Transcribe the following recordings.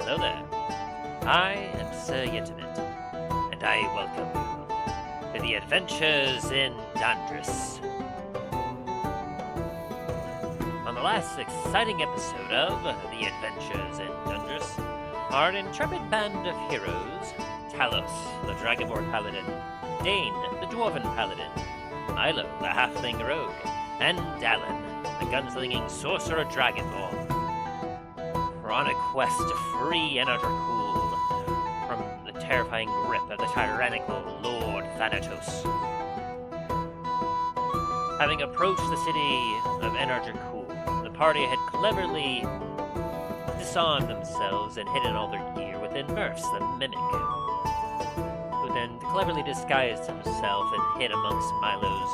Hello there. I am Sir Yetimet, and I welcome you to the adventures in Dundras. On the last exciting episode of the adventures in Dundras, our intrepid band of heroes, Talos, the Dragonborn Paladin, Dain, the Dwarven Paladin, Milo, the Halfling Rogue, and Dallen, the gunslinging Sorcerer Dragonborn, were on a quest to free Energercool from the terrifying grip of the tyrannical Lord Thanatos. Having approached the city of Energercool, the party had cleverly disarmed themselves and hidden all their gear within Mwerfs, the Mimic, who then cleverly disguised himself and hid amongst Milo's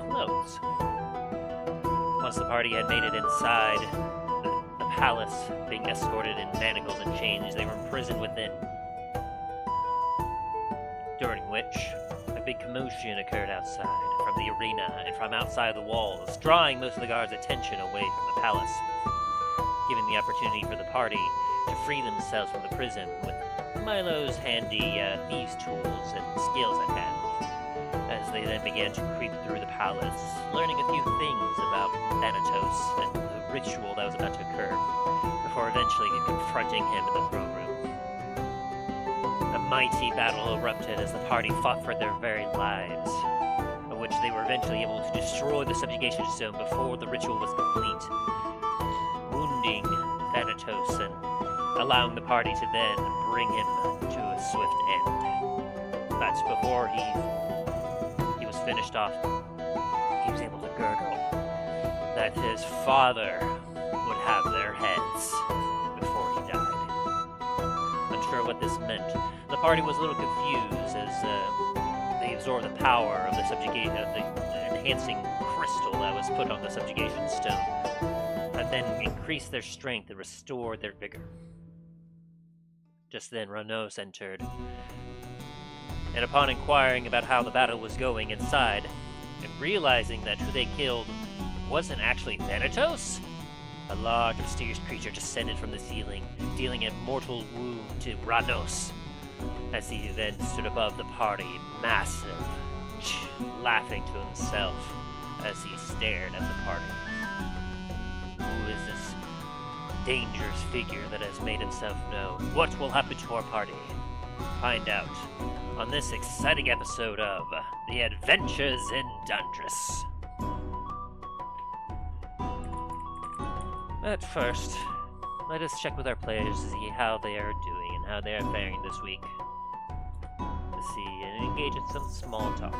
clothes. Once the party had made it inside the palace, being escorted in manacles and chains, they were imprisoned within. During which, a big commotion occurred outside, from the arena and from outside the walls, drawing most of the guards' attention away from the palace, giving the opportunity for the party to free themselves from the prison with Milo's handy thieves' tools and skills at hand, as they then began to creep through the palace, learning a few things about Thanatos and the ritual that was about to occur, before eventually confronting him in the throne room. A mighty battle erupted as the party fought for their very lives, of which they were eventually able to destroy the Subjugation Stone before the ritual was complete, wounding Thanatos and allowing the party to then bring him to a swift end. But before he was finished off, he was able to gurgle that his father would have their heads before he died. Unsure what this meant, the party was a little confused as they absorbed the power of the subjugation of the enhancing crystal that was put on the Subjugation Stone, that then increased their strength and restored their vigor. Just then, Ranos entered, and upon inquiring about how the battle was going inside, and realizing that who they killed wasn't actually Thanatos, a large, mysterious creature descended from the ceiling, dealing a mortal wound to Ranos, as he then stood above the party, massive, laughing to himself as he stared at the party. Who is this dangerous figure that has made himself known? What will happen to our party? Find out on this exciting episode of The Adventures in Dundras. But first, let us check with our players to see how they are doing and how they are faring this week. To see and engage in some small talk.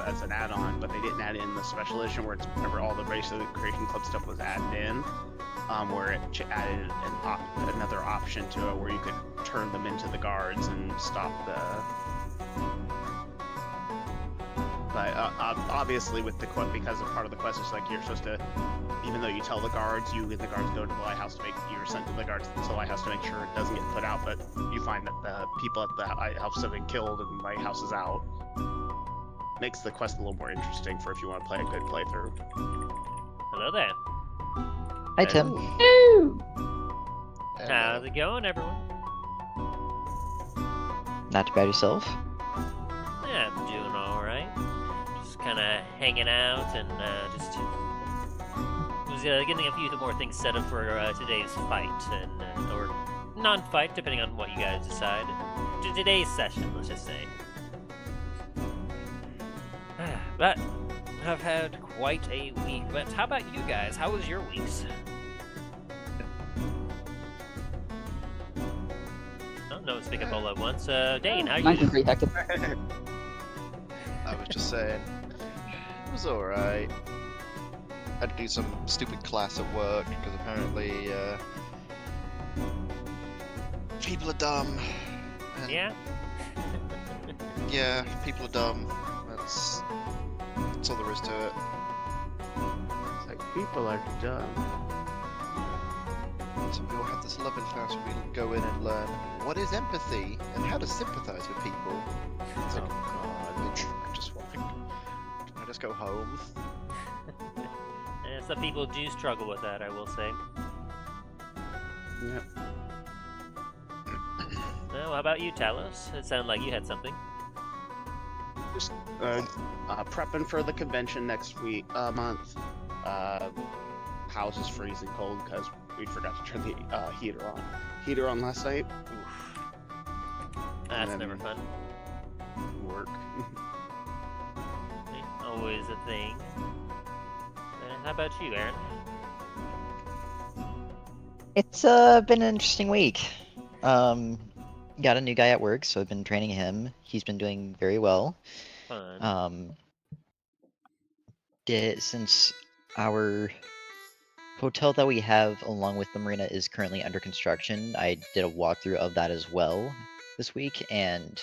As an add-on, but they didn't add in the special edition where it's whenever all the Racial Creation Club stuff was added in, where it added another option to it where you could turn them into the guards and stop the. But obviously, with the quest, because of part of the quest, it's like you're supposed to, even though you tell the guards, you and the guards go to the lighthouse to make. You're sent to the guards to the lighthouse to make sure it doesn't get put out. But you find that the people at the lighthouse have been killed and the lighthouse is out. Makes the quest a little more interesting for if you want to play a good playthrough. Hello there. Hi, Tim. How's it going, everyone? Not too bad yourself? Yeah, I'm doing alright. Just kind of hanging out and just was getting a few more things set up for today's fight, and or non-fight, depending on what you guys decide. Today's session, let's just say. But I've had quite a week. But how about you guys? How was your weeks? Oh, no, speak up all at once. Dain, how are you Mine's been doing? pretty hectic. I was just saying, it was alright. Had to do some stupid class at work, because apparently, people are dumb. And Yeah? yeah, people are dumb. That's all there is to it. It's like people are dumb. So we all have this lovely class where we go in and learn what is empathy and how to sympathize with people. It's like, Oh god. I just want to, can I just go home? Some people do struggle with that, I will say. Yep. Well, how about you, Talos? It sounded like you had something. Just prepping for the convention next month. House is freezing cold because we forgot to turn the heater on last night. Oof. That's then- never fun. Work. Always a thing. How about you, Aaron? It's been an interesting week. Got a new guy at work, so I've been training him. He's been doing very well. Fun. Since our hotel that we have along with the marina is currently under construction, I did a walkthrough of that as well this week, and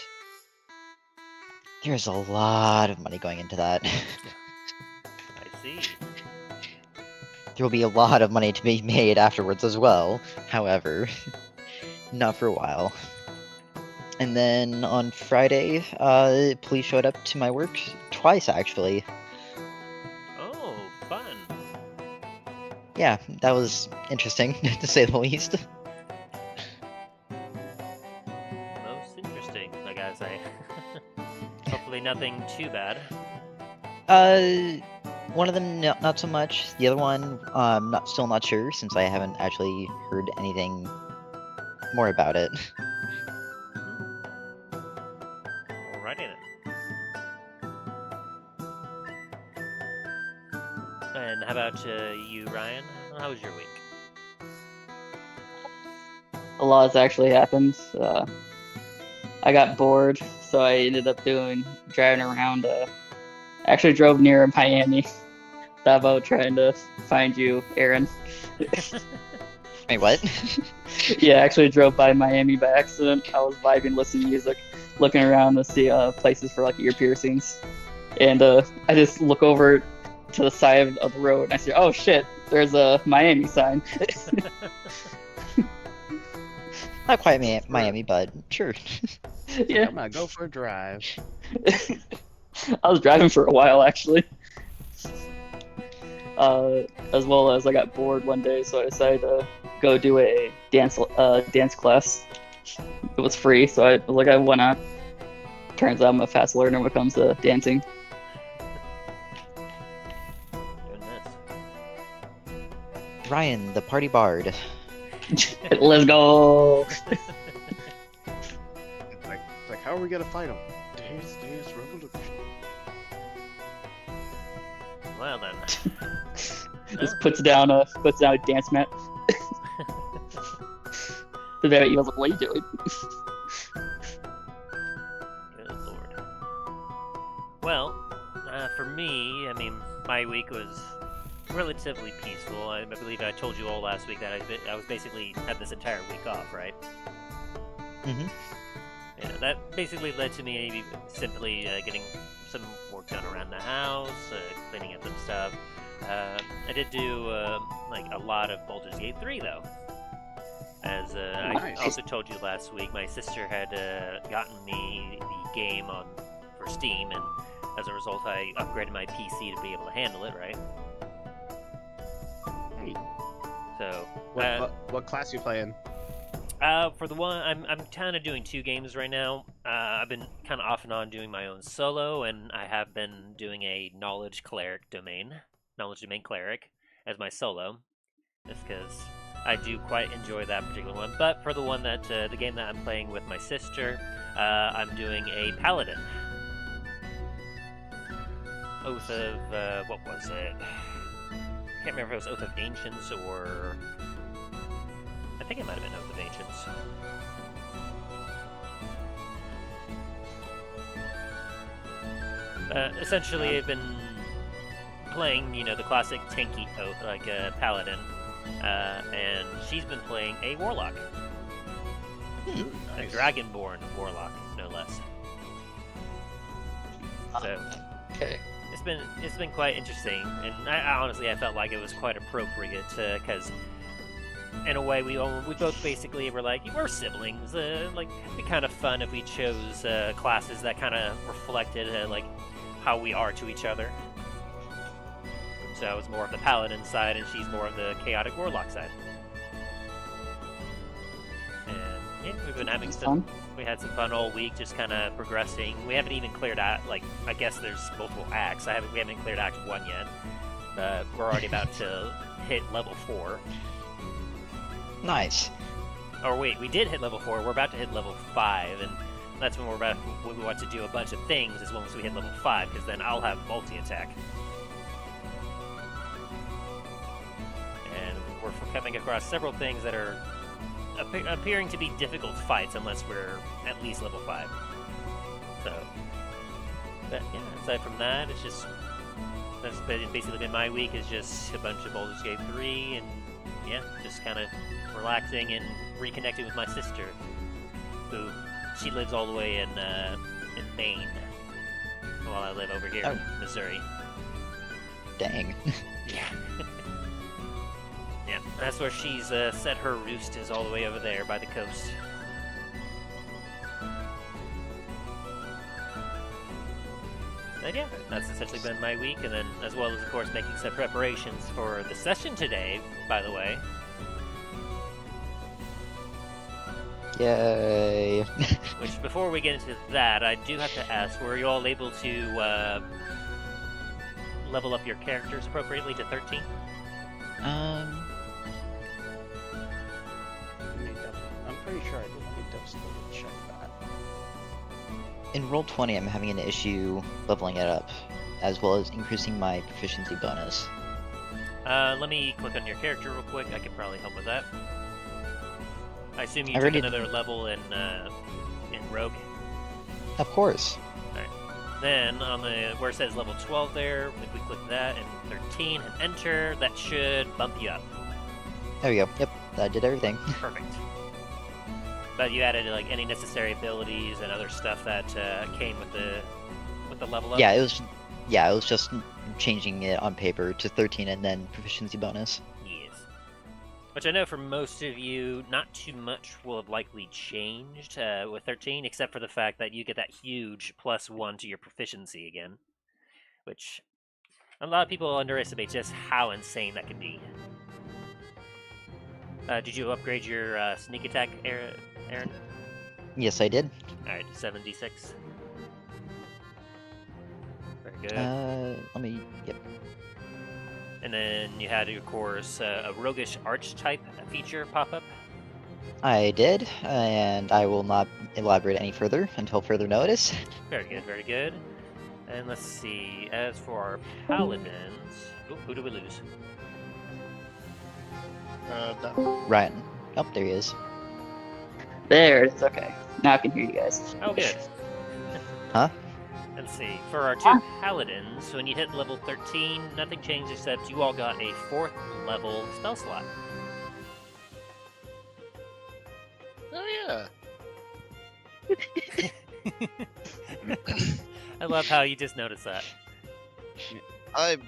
there's a lot of money going into that. I see. There will be a lot of money to be made afterwards as well, however, not for a while. And then on Friday, police showed up to my work twice, actually. Oh, fun. Yeah, that was interesting, to say the least. Most interesting, I gotta say. Hopefully nothing too bad. One of them not so much. The other one, still not sure, since I haven't actually heard anything more about it. Alrighty then. And how about you, Ryan? How was your week? A lot has actually happened. I got bored, so I ended up driving around. Actually drove near Miami. Davao trying to find you, Aaron. Wait, what? Yeah, I actually drove by Miami by accident. I was vibing, listening to music, looking around to see places for like ear piercings. And I just look over to the side of the road and I see, oh shit, there's a Miami sign. Not quite Miami, but sure. Yeah, I'm gonna go for a drive. I was driving for a while actually. As well as I got bored one day, so I decided to go do a dance class. It was free, so I was like, I wanna. Turns out I'm a fast learner when it comes to dancing. Goodness. Ryan, the party bard. Let's go. It's like, how are we gonna fight him? Dance revolution. Well then. Just puts down a dance mat. The very he was like, what are you doing? Good lord. Well, for me, I mean, my week was relatively peaceful. I believe I told you all last week that I was basically had this entire week off, right? Mm-hmm. Yeah, that basically led to me simply getting some work done around the house, cleaning up some stuff. I did do like a lot of Baldur's Gate 3 though. As Nice. I also told you last week, my sister had gotten me the game for Steam, and as a result, I upgraded my PC to be able to handle it. Right. Hey, So what class you playing? for the one, I'm kind of doing two games right now. I've been kind of off and on doing my own solo, and I have been doing a knowledge domain cleric as my solo, just because I do quite enjoy that particular one. But for the one that the game that I'm playing with my sister, I'm doing a paladin. Oath of what was it? I can't remember if it was Oath of Ancients or I think it might have been Oath of Ancients. Essentially, I've been playing, the classic tanky oath, like a paladin, and she's been playing a warlock, Ooh, a nice. dragonborn warlock, no less. So Okay. it's been quite interesting, and I honestly I felt like it was quite appropriate because in a way we both basically were like we're siblings. Like it'd be kind of fun if we chose classes that kind of reflected like how we are to each other. So I was more of the paladin side, and she's more of the chaotic warlock side. And yeah, we've been having That's some. fun. We had some fun all week, just kind of progressing. We haven't even cleared out. Like, I guess there's multiple acts. We haven't cleared Act 1 yet. But we're already about to hit level 4. Nice. Or wait, we did hit level 4. We're about to hit level 5, and that's when we want to do a bunch of things as once we hit level 5, because then I'll have multi-attack. And we're coming across several things that are appearing to be difficult fights unless we're at least level 5. So, but yeah, aside from that, it's just that's basically been my week. Is just a bunch of Baldur's Gate 3, and yeah, just kind of relaxing and reconnecting with my sister, who she lives all the way in Maine, while I live over here in Missouri. Dang. Yeah. Yeah, that's where she's set her roost, is all the way over there by the coast. But yeah, that's essentially been my week, and then as well as, of course, making some preparations for the session today, by the way. Yay. Which, before we get into that, I do have to ask, were you all able to level up your characters appropriately to 13? Let me I'm pretty sure I did. Let me double check that. In roll 20, I'm having an issue leveling it up, as well as increasing my proficiency bonus. Let me click on your character real quick. I could probably help with that. I assume you I took already- another level in Rogue. Of course. Then on the where it says level 12 there, if we click that and 13 and enter, that should bump you up. There we go. Yep, that did everything. Perfect. But you added like any necessary abilities and other stuff that came with the level up. Yeah, it was just changing it on paper to 13 and then proficiency bonus. Yes. Which I know for most of you, not too much will have likely changed with 13, except for the fact that you get that huge +1 to your proficiency again. Which a lot of people underestimate just how insane that can be. Did you upgrade your sneak attack, Aaron? Yes, I did. Alright, 7d6. Very good. Let me. Yep. And then you had, of course, a roguish archetype feature pop up. I did, and I will not elaborate any further until further notice. Very good, very good. And let's see, as for our paladins... Ooh, who do we lose? That, Ryan. Oh, there he is. There, it's okay. Now I can hear you guys. Oh, good. Huh? Let's see, for our two paladins, when you hit level 13, nothing changed except you all got a 4th level spell slot. oh yeah. I love how you just noticed that. I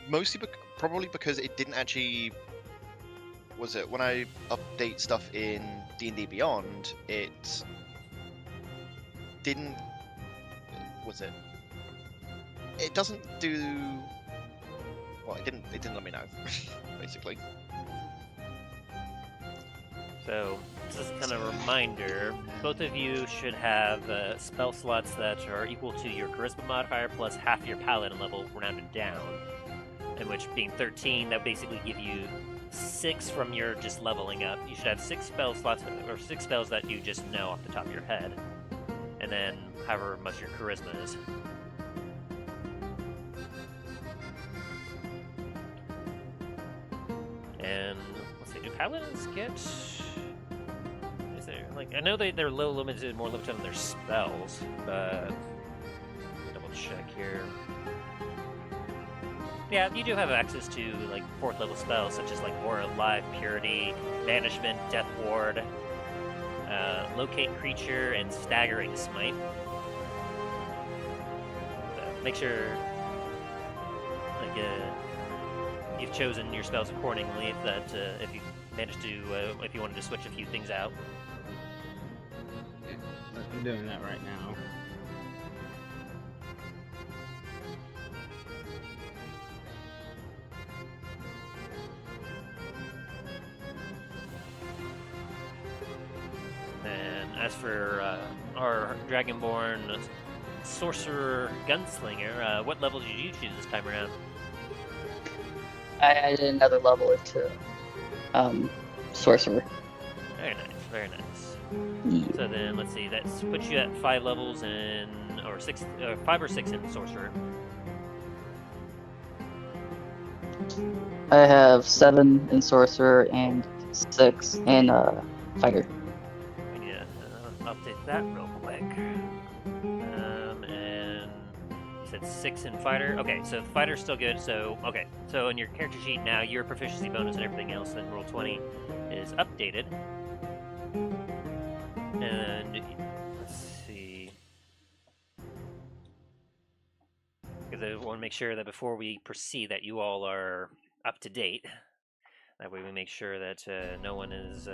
mostly probably because it didn't actually. Was it when I update stuff in D&D Beyond? It didn't. Was it? It doesn't do. Well, it didn't. It didn't let me know. Basically. So, just kind of a reminder, both of you should have spell slots that are equal to your charisma modifier plus half your paladin level rounded down. In which, being 13, that would basically give you 6 from your just leveling up. You should have 6 spell slots, or 6 spells that you just know off the top of your head. And then, however much your charisma is. And, let's see, do paladins get... Is there, like, I know they're more limited on their spells, but... Double check here. Yeah, you do have access to, like, 4th level spells, such as, like, Aura of Life, Purity, Banishment, Death Ward, Locate Creature, and Staggering Smite. Make sure, like, you've chosen your spells accordingly, if you manage to, if you wanted to switch a few things out. I'm doing that right now. as for our Dragonborn sorcerer gunslinger, what level did you choose this time around? I added another level into sorcerer. Very nice, very nice. Yeah. So then, let's see, that puts you at 5 levels in, or 6, 5 or 6 in sorcerer. I have 7 in sorcerer and 6 in fighter. We need to update that real quick. And you said 6 in fighter. Okay, so fighter's still good. So okay, so in your character sheet now, your proficiency bonus and everything else in roll 20 is updated. And let's see, because I want to make sure that before we proceed, that you all are up to date. That way, we make sure that no one is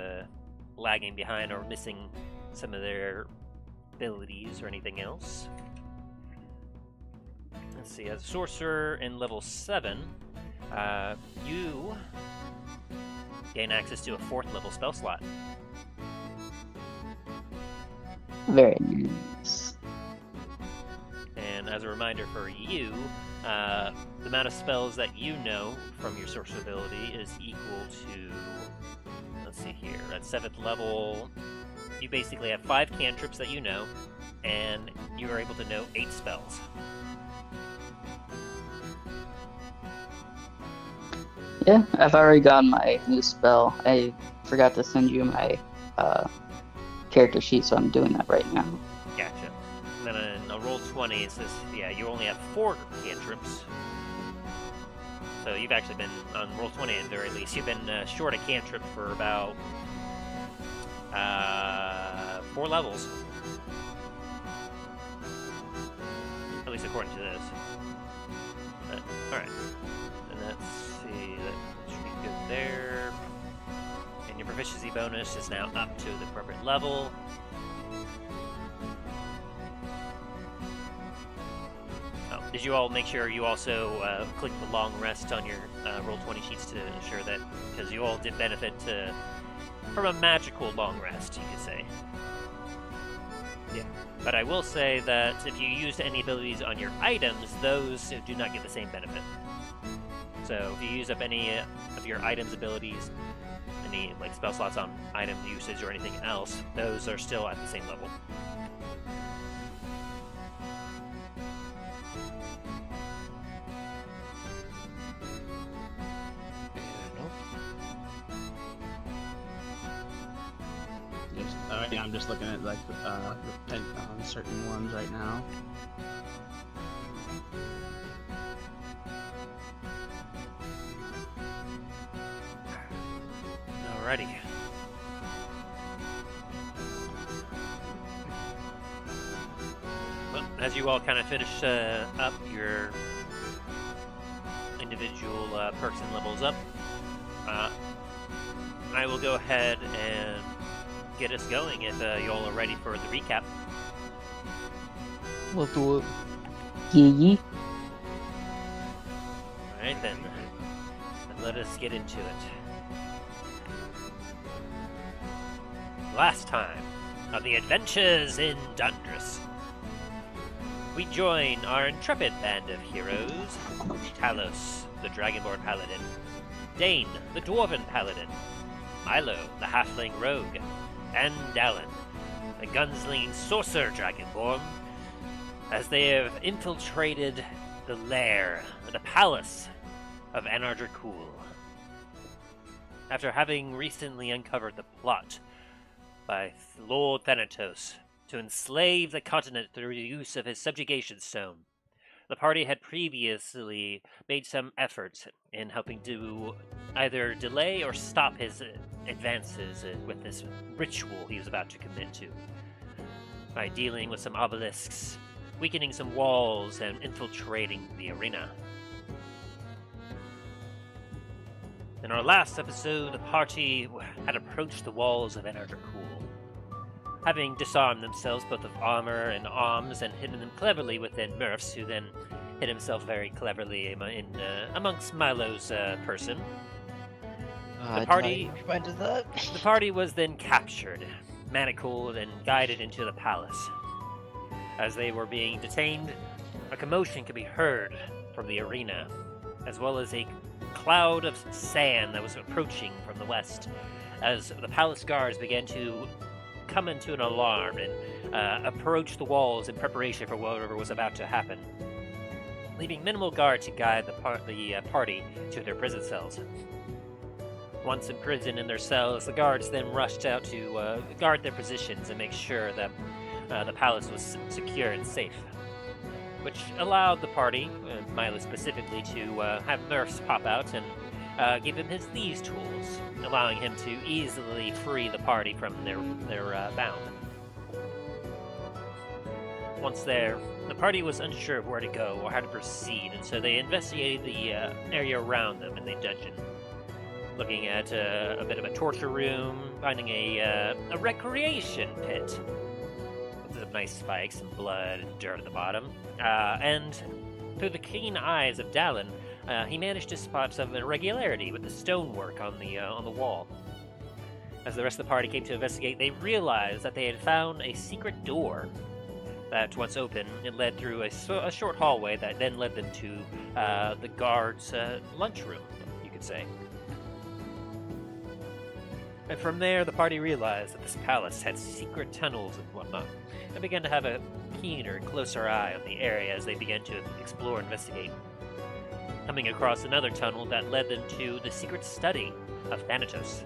lagging behind or missing some of their abilities or anything else. Let's see, as a sorcerer in level 7, you gain access to a 4th level spell slot. Very nice. And as a reminder for you, the amount of spells that you know from your sorcerer ability is equal to, let's see here, at 7th level, you basically have 5 cantrips that you know, and you are able to know 8 spells. Yeah, I've already gotten my new spell. I forgot to send you my character sheet, so I'm doing that right now. Gotcha. And then in roll 20, it says, yeah, you only have 4 cantrips. So you've actually been, on roll 20 at the very least, you've been short a cantrip for about 4 levels. At least according to this. But, alright. And let's see, that should be good there. And your proficiency bonus is now up to the appropriate level. Oh, did you all make sure you also click the long rest on your roll 20 sheets to ensure that, because you all did benefit from a magical long rest, you could say. Yeah. But I will say that if you used any abilities on your items, those do not get the same benefit. So if you use up any of your items' abilities, any like spell slots on item usage or anything else, those are still at the same level. Yeah, I'm just looking at like repent on certain ones right now. Alrighty. Well, as you all kind of finish up your individual perks and levels up, I will go ahead and get us going if you all are ready for the recap. We'll do it. Yee. Alright then, let us get into it. Last time on the adventures in Dundras, we join our intrepid band of heroes: Talos, the Dragonborn Paladin; Dain, the Dwarven Paladin; Milo, the Halfling Rogue; and Dallen, the gunslinging sorcerer Dragonborn, as they have infiltrated the lair, the palace of Anardracool. After having recently uncovered the plot by Lord Thanatos to enslave the continent through the use of his Subjugation Stone, the party had previously made some efforts in helping to either delay or stop his advances with this ritual he was about to commit to, by dealing with some obelisks, weakening some walls, and infiltrating the arena. In our last episode, the party had approached the walls of Anardracool, having disarmed themselves both of armor and arms and hidden them cleverly within Mwerfs, who then hid himself very cleverly amongst Milo's person. The party was then captured manacled and guided into the palace. As they were being detained, a commotion could be heard from the arena, as well as a cloud of sand that was approaching from the west, as the palace guards began to come into an alarm and approach the walls in preparation for whatever was about to happen, leaving minimal guard to guide the party to their prison cells. Once imprisoned in their cells, the guards then rushed out to guard their positions and make sure that the palace was secure and safe, which allowed the party, Milo specifically, to have Mwerfs pop out and give him his Thieves tools, allowing him to easily free the party from their bound. Once there, the party was unsure of where to go or how to proceed, and so they investigated the area around them in the dungeon, looking at a bit of a torture room, finding a recreation pit with some nice spikes and blood and dirt at the bottom, and through the keen eyes of Dallen, he managed to spot some irregularity with the stonework on the wall. As the rest of the party came to investigate, they realized that they had found a secret door that, once open, it led through a short hallway that then led them to the guards' lunchroom, you could say. And from there, the party realized that this palace had secret tunnels and whatnot, and began to have a keener and closer eye on the area as they began to explore and investigate, coming across another tunnel that led them to the secret study of Thanatos,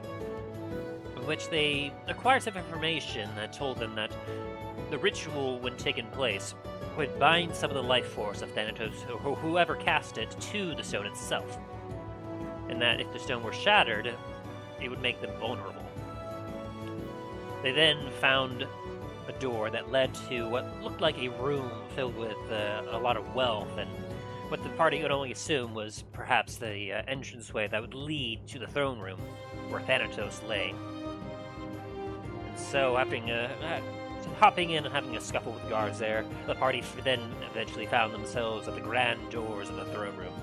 in which they acquired some information that told them that the ritual, when taken place, would bind some of the life force of Thanatos, or whoever cast it, to the stone itself, and that if the stone were shattered, it would make them vulnerable. They then found a door that led to what looked like a room filled with a lot of wealth, and what the party could only assume was perhaps the entranceway that would lead to the throne room where Thanatos lay. And so, hopping in and having a scuffle with guards there, the party then eventually found themselves at the grand doors of the throne room.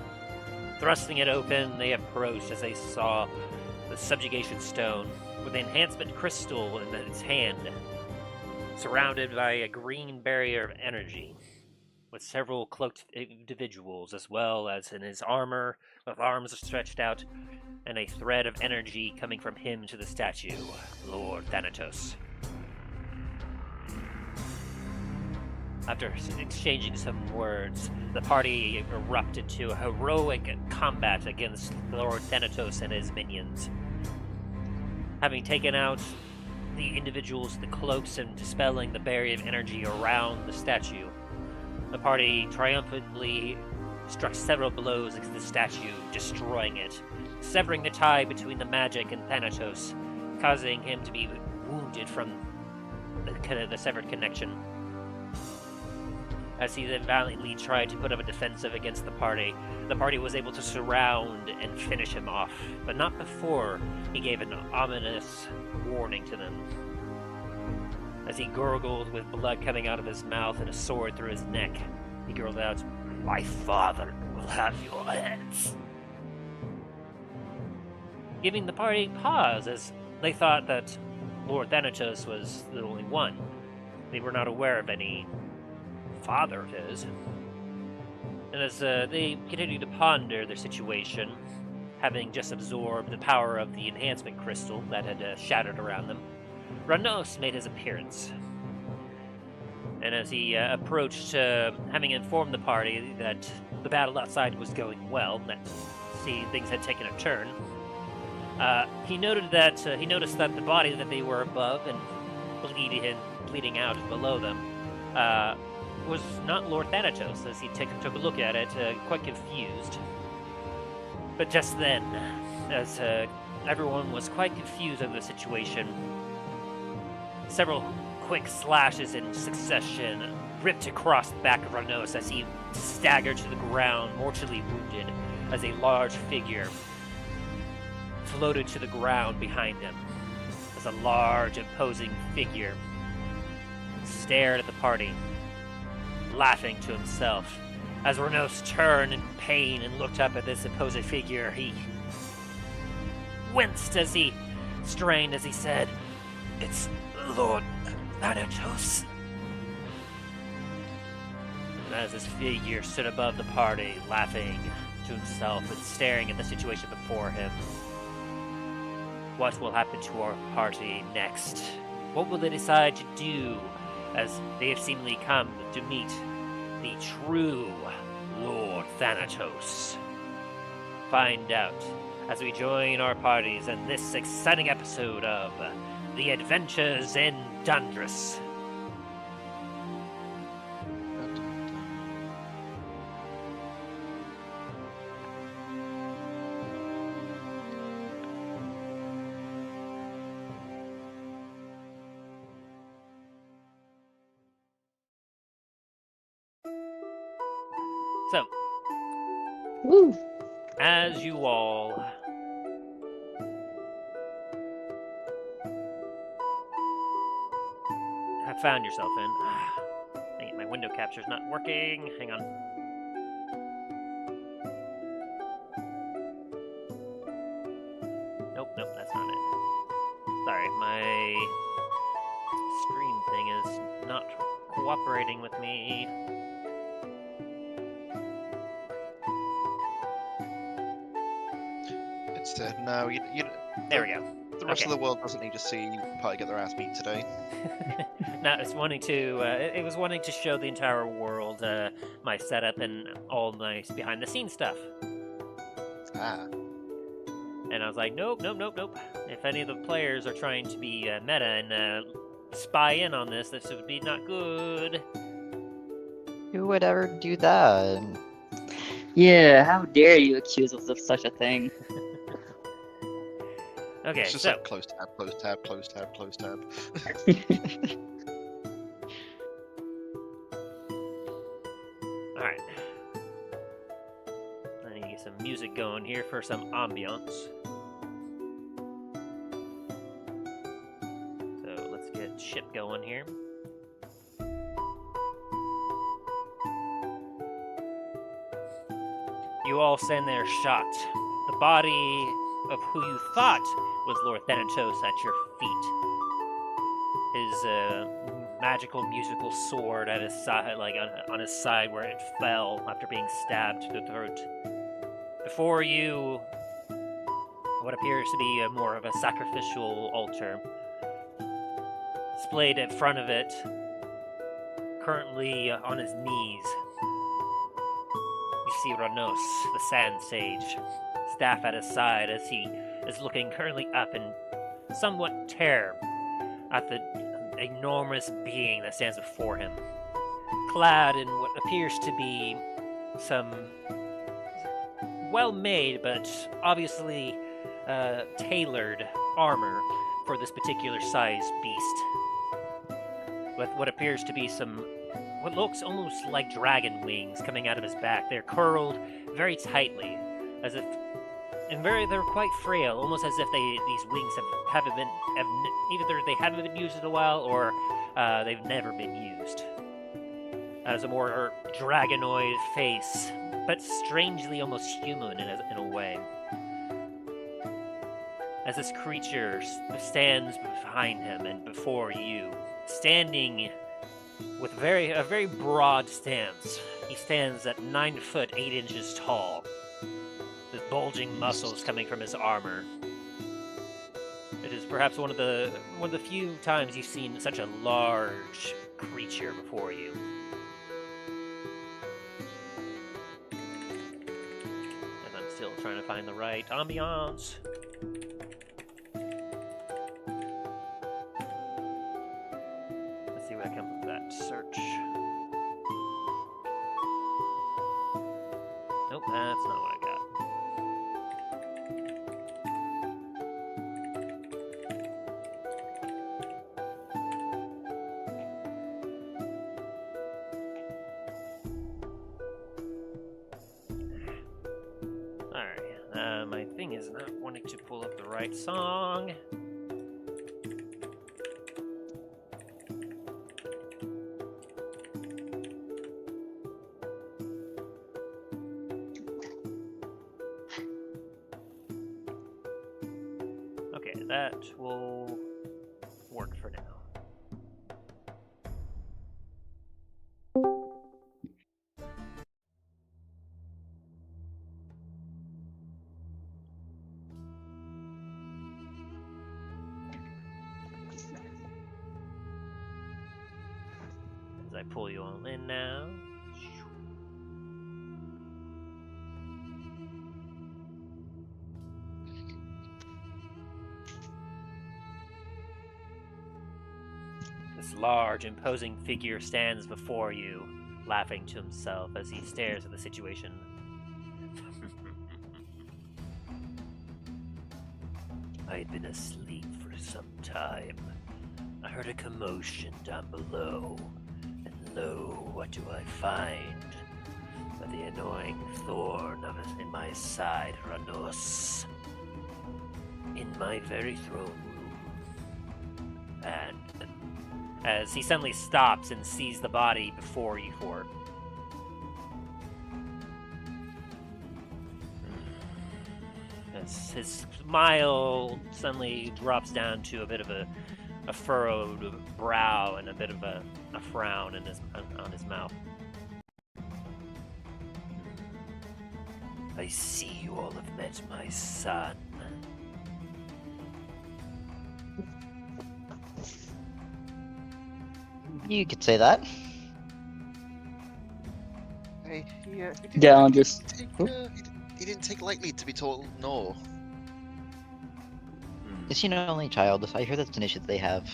Thrusting it open, they approached as they saw the Subjugation Stone with the enhancement crystal in its hand, surrounded by a green barrier of energy, with several cloaked individuals, as well as in his armor, with arms stretched out, and a thread of energy coming from him to the statue, Lord Thanatos. After exchanging some words, the party erupted to a heroic combat against Lord Thanatos and his minions. Having taken out the individuals, the cloaks, and dispelling the barrier of energy around the statue, the party triumphantly struck several blows against the statue, destroying it, severing the tie between the magic and Thanatos, causing him to be wounded from the severed connection. As he then valiantly tried to put up a defensive against the party was able to surround and finish him off, but not before he gave an ominous warning to them. As he gurgled with blood coming out of his mouth and a sword through his neck, he gurgled out, "My father will have your heads," giving the party pause as they thought that Lord Thanatos was the only one. They were not aware of any father of his. And as they continued to ponder their situation, having just absorbed the power of the enhancement crystal that had shattered around them, Ranos made his appearance. And as he approached, having informed the party that the battle outside was going well, that things had taken a turn, he noticed that the body that they were above and bleeding out below them was not Lord Thanatos, as he took a look at it, quite confused. But just then, as everyone was quite confused over the situation, several quick slashes in succession ripped across the back of Ranos as he staggered to the ground, mortally wounded, as a large figure floated to the ground behind him. As a large, imposing figure stared at the party, laughing to himself. As Ranos turned in pain and looked up at this imposing figure, he winced as he strained as he said, "It's Lord Thanatos. As this figure stood above the party, laughing to himself and staring at the situation before him. What will happen to our party next? What will they decide to do as they have seemingly come to meet the true Lord Thanatos? Find out as we join our parties in this exciting episode of The Adventures in Dundras. So, Woo! as you all have found yourself in, dang it, my window capture's not working. Hang on. Nope, that's not it. Sorry, my stream thing is not cooperating with me. It's no, There we go. the rest Okay. of the world doesn't need to see party get their ass beat today. No, it's wanting to. It was wanting to show the entire world my setup and all my behind-the-scenes stuff. Ah, And I was like, nope. If any of the players are trying to be meta and spy in on this would be not good. Who would ever do that? Yeah, how dare you accuse us of such a thing? Okay, it's just so like close tab, close tab, close tab, close tab. all right. I need to get some music going here for some ambiance. So let's get ship going here. You all stand there shocked. The body of who you thought was Lord Thanatos at your feet. His magical musical sword at his side, like on his side where it fell after being stabbed to the throat. Before you, what appears to be more of a sacrificial altar. Displayed in front of it, currently on his knees. You see Ranos, the sand sage, staff at his side as he is looking currently up in somewhat terror at the enormous being that stands before him, clad in what appears to be some well-made but obviously tailored armor for this particular size beast, with what appears to be what looks almost like dragon wings coming out of his back. They're curled very tightly, as if, and they're quite frail, almost as if these wings either they haven't been used in a while or they've never been used. As a more dragonoid face, but strangely almost human in a way. As this creature stands behind him and before you, standing with a very broad stance. He stands at 9 foot 8 inches tall, with bulging muscles coming from his armor. It is perhaps one of the few times you've seen such a large creature before you. And I'm still trying to find the right ambiance. Let's see what I come with that search. Nope, that's not what I got. Alright, my thing is not wanting to pull up the right song. Okay, that will work for now. as I pull you all in now. This large, imposing figure stands before you, laughing to himself as he stares at the situation. I'd been asleep for some time. I heard a commotion down below, and lo, what do I find? But the annoying thorn in my side, Ranos, in my very throne room. And as he suddenly stops and sees the body before you four. As his smile suddenly drops down to a bit of a furrowed brow and a bit of a frown on his mouth. I see you all have met my son. You could say that. Hey, yeah. Dallen just. He didn't take lightly to be told no. Is he not only child? I hear that's an issue that they have.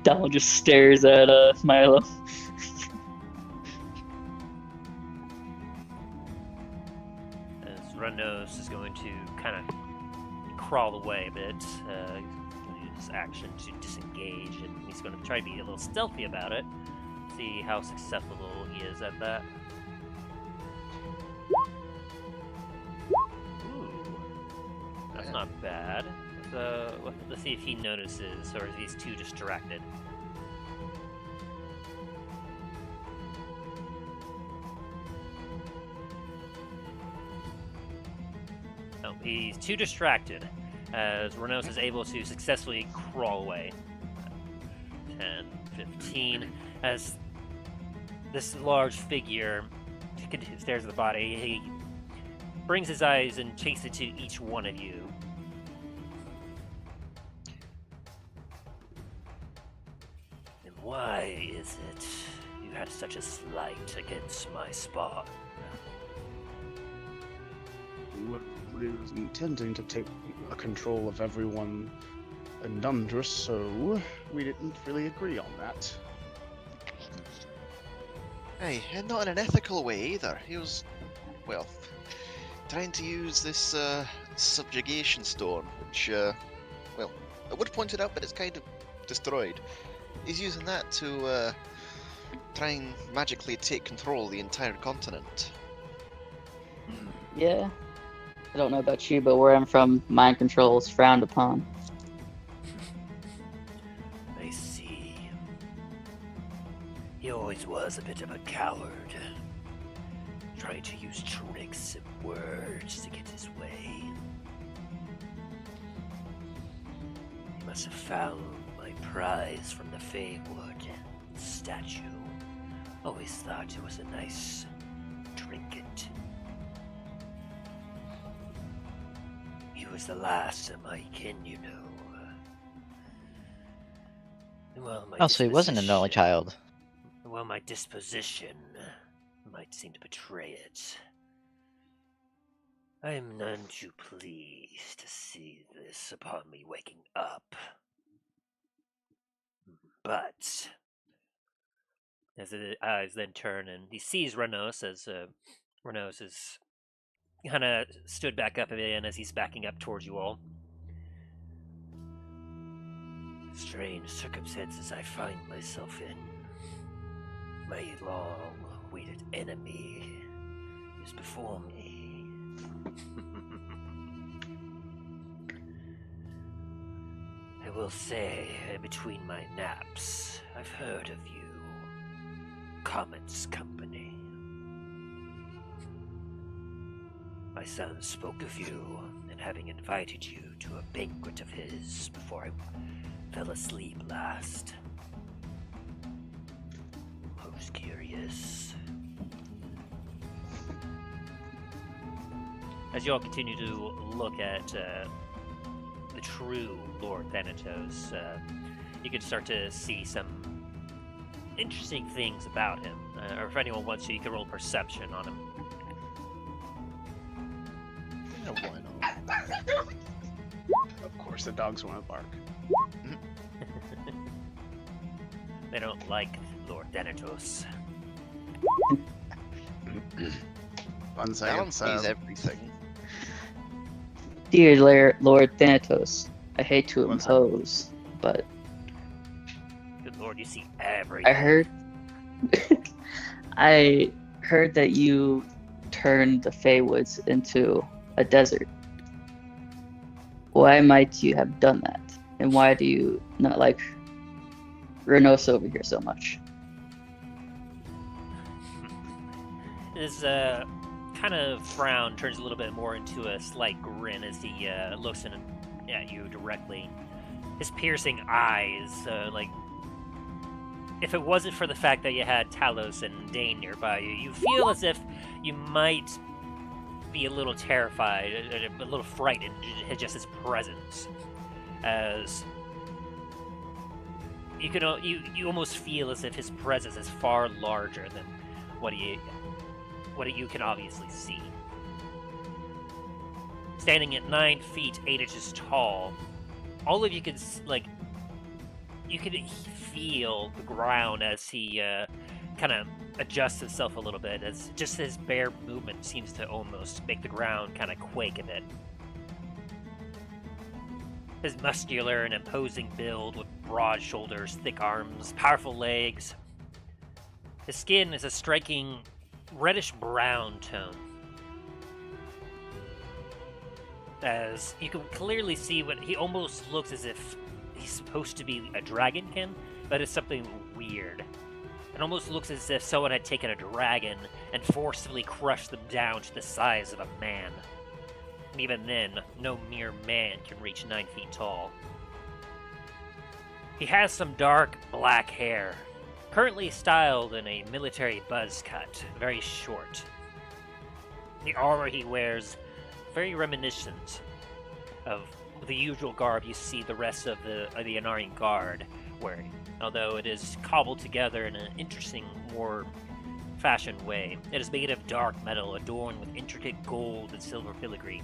Dallen just stares at Milo. As Ranos is going to kind of crawl away a bit, he's going to use his action to disengage, and he's going to try to be a little stealthy about it. See how successful he is at that. That's not bad. So let's see if he notices, or if he's too distracted. No, he's too distracted, as Ranos is able to successfully crawl away. 10, 15, as this large figure stares at the body, he brings his eyes and takes it to each one of you. And why is it you had such a slight against my spawn? We were intending to take control of everyone in Dundras, so we didn't really agree on that. Hey, and not in an ethical way either. He was, well, trying to use this Subjugation Stone, which, well, I would point it out, but it's kind of destroyed. He's using that to try and magically take control of the entire continent. Yeah. I don't know about you, but where I'm from, mind control is frowned upon. I see. He always was a bit of a coward, trying to use tricks and words to get his way. He must have found my prize from the Feywood statue. Always thought it was a nice trinket. He was the last of my kin, you know. Well, my Also, he wasn't an only disposition- child. Well, my disposition might seem to betray it. I am none too pleased to see this upon me waking up. But as his eyes then turn and he sees Ranos as Ranos is kind of stood back up again as he's backing up towards you all. Strange circumstances I find myself in. My long-awaited enemy is before me. I will say, between my naps, I've heard of you. Comet's company. My son spoke of you, and having invited you to a banquet of his before I fell asleep last. Most curious. As you all continue to look at the true Lord Thanatos, you could start to see some interesting things about him. Or if anyone wants to, you can roll perception on him. Yeah, why not? Of course, the dogs want to bark. They don't like Lord Thanatos. One Dallen second. sees everything. Dear Lord Thanatos, I hate to One second. impose, but Good lord, you see everything. I heard I heard that you turned the Feywoods into a desert. Why might you have done that? And why do you not like Renos over here so much? His kind of frown turns a little bit more into a slight grin as he looks at you directly. His piercing eyes, like, if it wasn't for the fact that you had Talos and Dain nearby you, you feel as if you might be a little terrified, a little frightened at just his presence. As you almost feel as if his presence is far larger than what you can obviously see. Standing at 9 feet 8 inches tall, all of you can you can feel the ground as he kind of adjusts himself a little bit, as just his bare movement seems to almost make the ground kind of quake a bit. His muscular and imposing build with broad shoulders, thick arms, powerful legs. His skin is a striking reddish-brown tone. As you can clearly see what he almost looks as if he's supposed to be a dragonkin, but it's something weird. It almost looks as if someone had taken a dragon and forcibly crushed them down to the size of a man. And even then, no mere man can reach 9 feet tall. He has some dark black hair, currently styled in a military buzz cut, very short. The armor he wears, very reminiscent of the usual garb you see the rest of the Anarian Guard wearing, although it is cobbled together in an interesting, more fashioned way. It is made of dark metal adorned with intricate gold and silver filigree.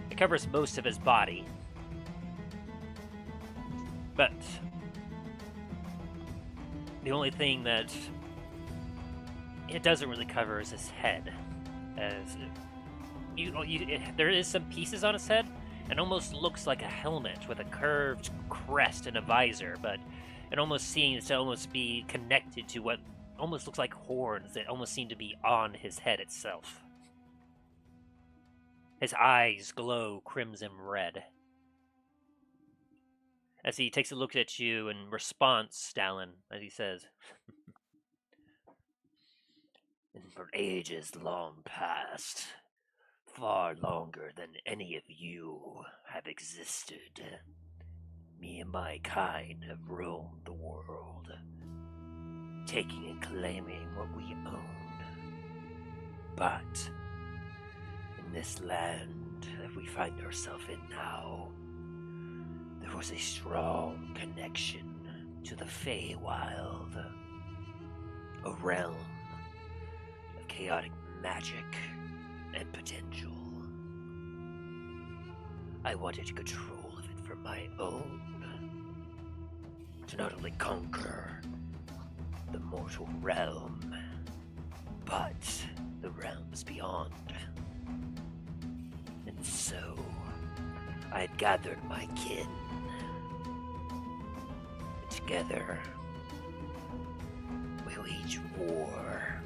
It covers most of his body, but the only thing that it doesn't really cover is his head, as there is some pieces on his head. It almost looks like a helmet with a curved crest and a visor, but it almost seems to almost be connected to what almost looks like horns that almost seem to be on his head itself. His eyes glow crimson red. As he takes a look at you in response, Dallen, as he says, "And for ages long past, far longer than any of you have existed, me and my kind have roamed the world, taking and claiming what we own. But in this land that we find ourselves in now, there was a strong connection to the Feywild, a realm of chaotic magic and potential. I wanted control of it for my own, to not only conquer the mortal realm, but the realms beyond. And so, I had gathered my kin. Together, we waged war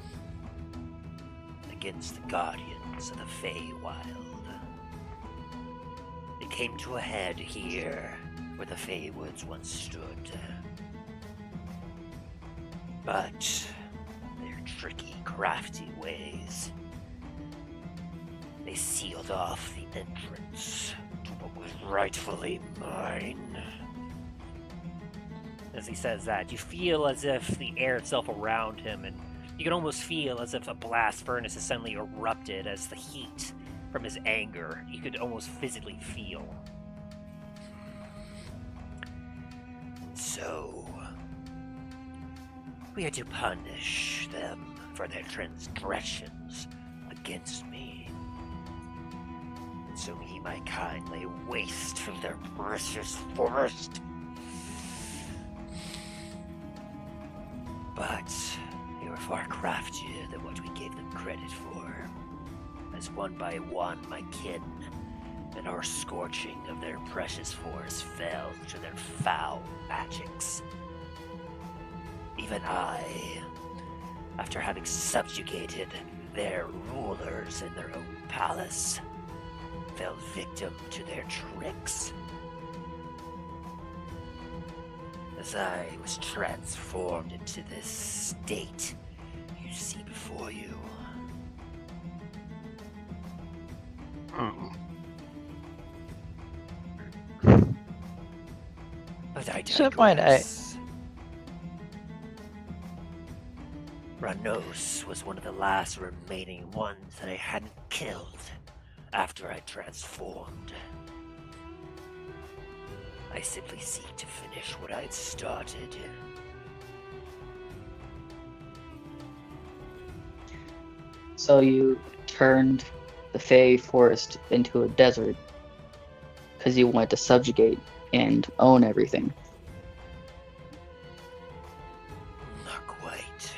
against the guardians of the Feywild. It came to a head here, where the Feywoods once stood. But their tricky, crafty ways, they sealed off the entrance to what was rightfully mine." As he says that, you feel as if the air itself around him, and you can almost feel as if a blast furnace has suddenly erupted as the heat from his anger, you could almost physically feel. so. We are to punish them for their transgressions against me. So he might kindly waste from their precious forest. But they were far craftier than what we gave them credit for, as one by one my kin and our scorching of their precious forest fell to their foul magics. Even I, after having subjugated their rulers in their own palace, fell victim to their tricks. As I was transformed into this state you see before you. But I So fine, digress. Ranos was one of the last remaining ones that I hadn't killed after I transformed. I simply seek to finish what I'd started. So you turned the Fey forest into a desert because you wanted to subjugate and own everything. Not quite.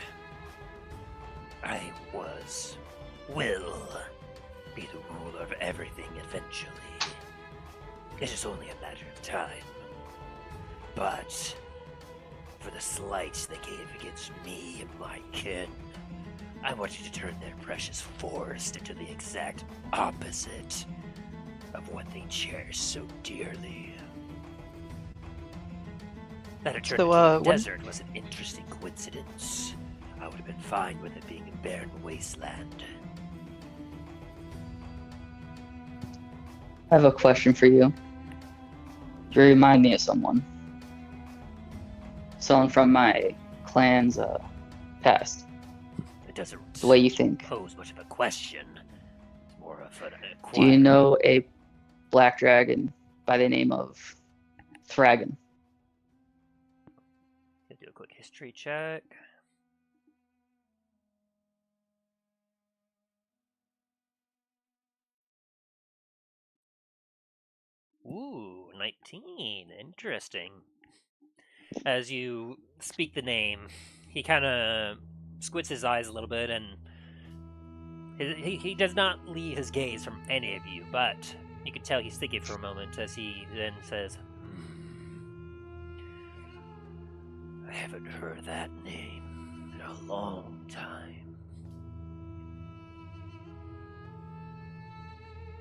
I will be the ruler of everything eventually. It is only a matter of time. But for the slights they gave against me and my kin, I want you to turn their precious forest into the exact opposite of what they cherish so dearly. That it turned So, into a what- desert was an interesting coincidence. I would have been fine with it being a barren wasteland. I have a question for you. You remind me of someone. Someone from my clan's past. It doesn't The way you think. pose much of a question. It's more of an Do you know a black dragon by the name of Thragon? Do a quick history check. Ooh, 19. Interesting. As you speak the name, he kind of squints his eyes a little bit, and he does not leave his gaze from any of you, but you can tell he's thinking for a moment as he then says, I haven't heard that name in a long time.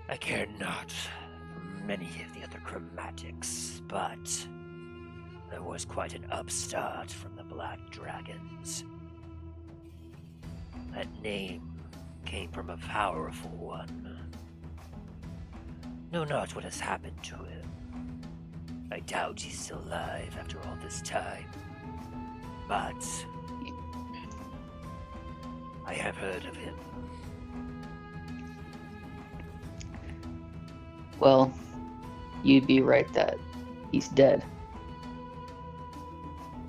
I care not for many of the other chromatics, but there was quite an upstart from the Black Dragons. That name came from a powerful one. Know not what has happened to him. I doubt he's still alive after all this time. But I have heard of him. Well, you'd be right that he's dead.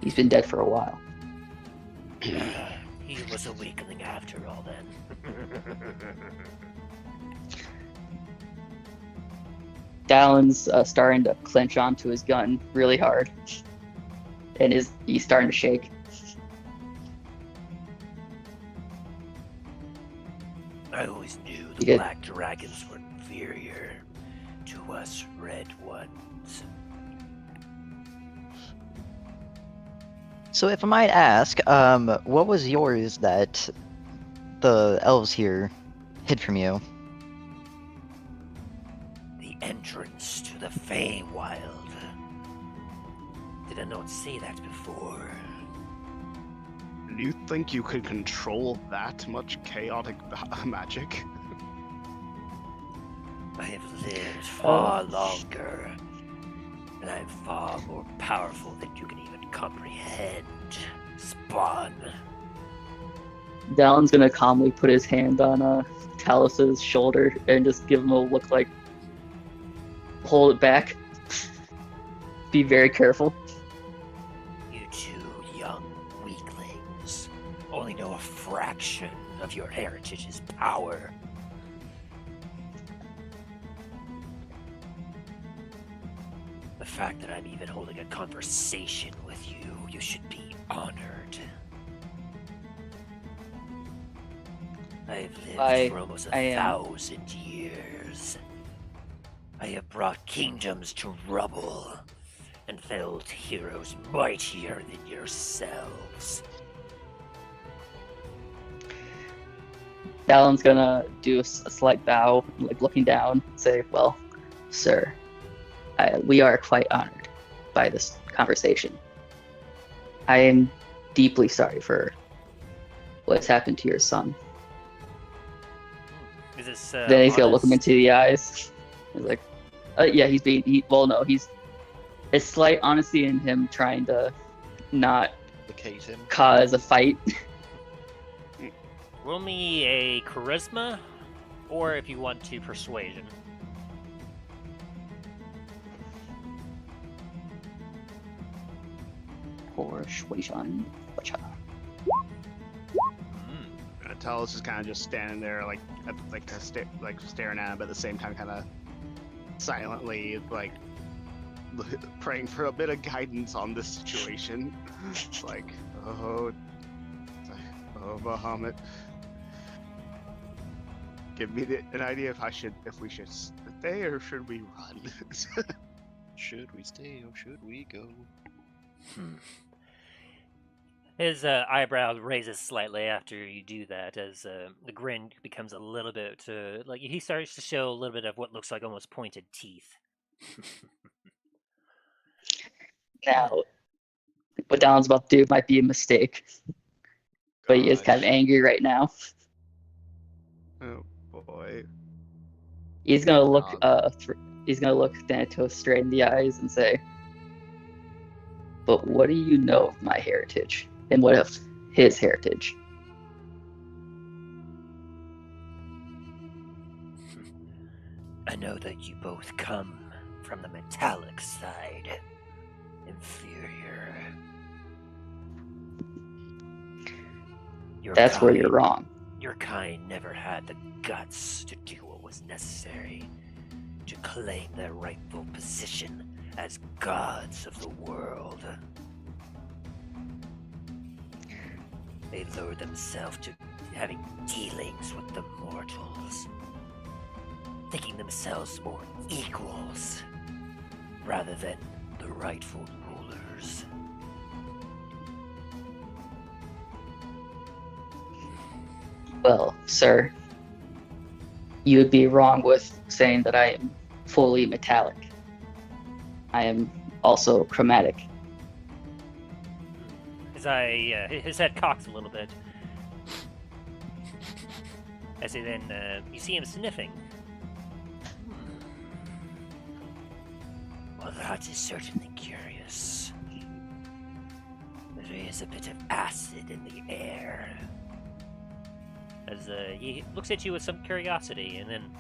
He's been dead for a while. He was a weakling after all then. Dallen's starting to clench onto his gun really hard. And he's starting to shake. I always knew You the did. Black Dragons were inferior to us Red Ones. So if I might ask, what was yours that the elves here hid from you? The entrance to the Feywild. Did I not see that before? Do you think you could control that much chaotic magic? I have lived far longer, and I am far more powerful than you can even comprehend, Spawn. Dallen's gonna calmly put his hand on Talos's shoulder and just give him a look like, hold it back. Be very careful. fraction of your heritage's power. The fact that I'm even holding a conversation with you, you should be honored. I've lived for almost 1,000 years. I have brought kingdoms to rubble and felled heroes mightier than yourselves. Dallen's gonna do a slight bow, like looking down, and say, "Well, sir, we are quite honored by this conversation. I am deeply sorry for what's happened to your son." Is this, Then he's gonna look him into the eyes. He's like, "Yeah, he's being. He's a slight honesty in him trying to not Placate him. cause a fight." Roll me a charisma, or if you want to, persuasion. Persuasion. Talos is kind of just standing there, staring at him, but at the same time, kind of silently, like praying for a bit of guidance on this situation. Like, oh, Bahamut, give me an idea if we should stay or should we run? Should we stay or should we go? His eyebrow raises slightly after you do that, as the grin becomes a little bit, like he starts to show a little bit of what looks like almost pointed teeth. Now, what Dallen's about to do might be a mistake, but he is kind of angry right now. Oh boy. He's gonna look Thanatos straight in the eyes and say, "But what do you know of my heritage? And what of his heritage?" I know that you both come from the metallic side. Inferior. That's where you're wrong. Your kind never had the guts to do what was necessary to claim their rightful position as gods of the world. They lured themselves to having dealings with the mortals, thinking themselves more equals rather than the rightful rulers. Well, sir, you would be wrong with saying that I am fully metallic. I am also chromatic. His head cocks a little bit. As he then, you see him sniffing. Well, that is certainly curious. There is a bit of acid in the air. As he looks at you with some curiosity, and then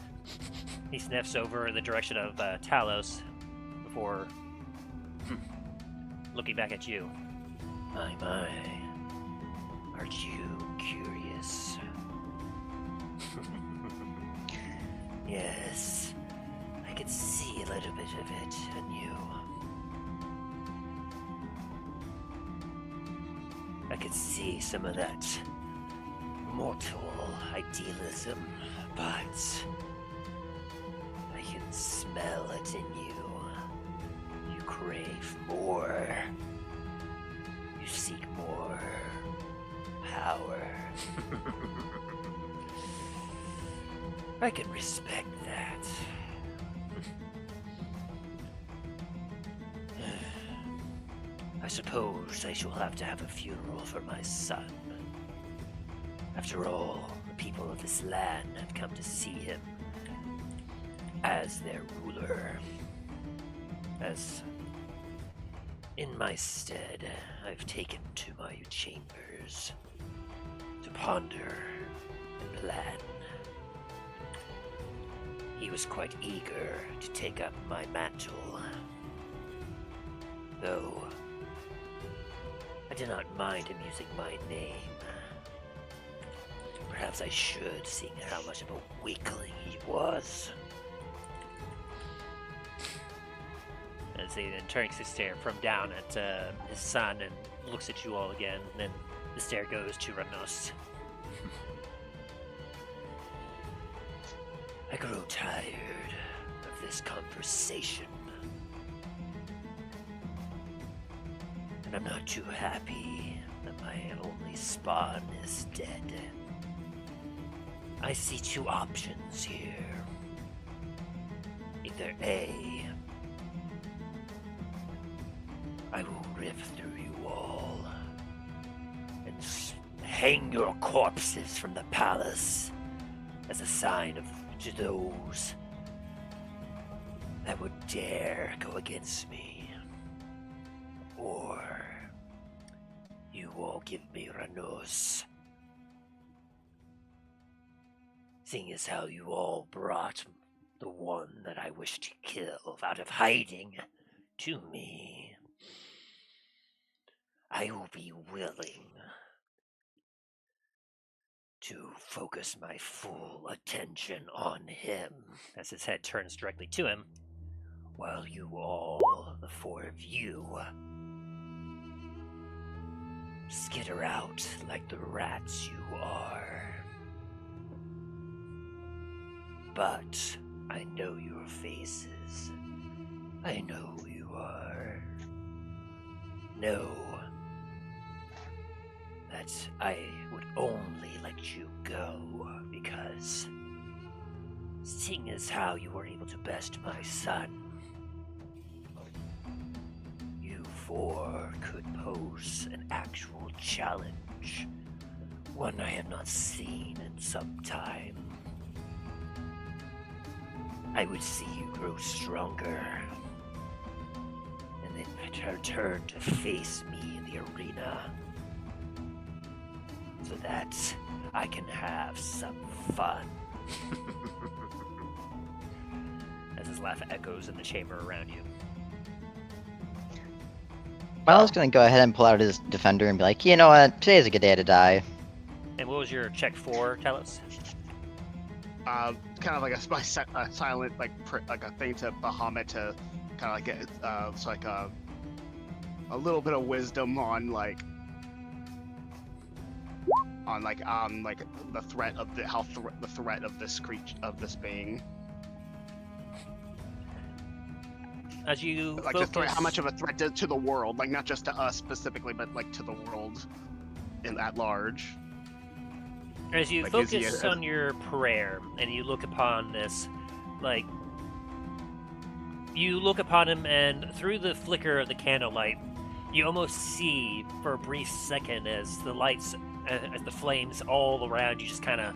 he sniffs over in the direction of Talos before looking back at you. My, aren't you curious? Yes, I can see a little bit of it in you. I can see some of that mortal idealism, but I can smell it in you. You crave more. You seek more power. I can respect that. I suppose I shall have to have a funeral for my son. After all, the people of this land have come to see him as their ruler. As in my stead, I've taken to my chambers to ponder and plan. He was quite eager to take up my mantle, though I did not mind him using my name. Perhaps I should, seeing how much of a weakling he was. As he then turns his stare from down at his son and looks at you all again, and then the stare goes to Ranos. I grow tired of this conversation. And I'm not too happy that my only spawn is dead. I see two options here. Either A, I will rip through you all and hang your corpses from the palace as a sign to those that would dare go against me. Or you all give me Ranos. Seeing as how you all brought the one that I wish to kill out of hiding to me, I will be willing to focus my full attention on him, as his head turns directly to him, while you all, the four of you, skitter out like the rats you are. But I know your faces. I know who you are. Know that I would only let you go because, seeing as how you were able to best my son, you four could pose an actual challenge, one I have not seen in some time. I would see you grow stronger, and then return to face me in the arena, so that I can have some fun. As his laugh echoes in the chamber around you. Milo's gonna go ahead and pull out his defender and be like, you know what, today's a good day to die. And what was your check for, Talos? Kind of like a silent, like a thing to Bahamut to kind of like get, it's like a little bit of wisdom on like the threat of the threat of this creature, of this being. As you Like focus... the threat, how much of a threat to the world, like not just to us specifically, but like to the world at large. As you Like, focus on your prayer and you look upon this, like, you look upon him, and through the flicker of the candlelight, you almost see for a brief second as the lights, as the flames all around you just kind of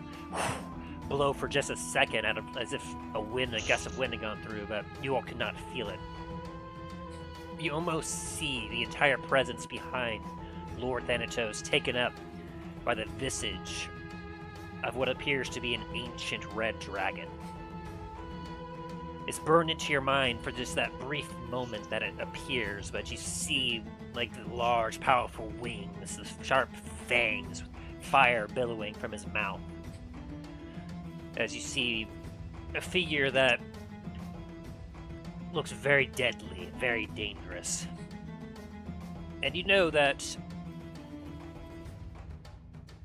blow for just a second, as if a gust of wind had gone through, but you all could not feel it. You almost see the entire presence behind Lord Thanatos taken up by the visage of what appears to be an ancient red dragon. It's burned into your mind for just that brief moment that it appears, but you see like the large, powerful wings, the sharp fangs, fire billowing from his mouth. As you see a figure that looks very deadly, very dangerous. And you know that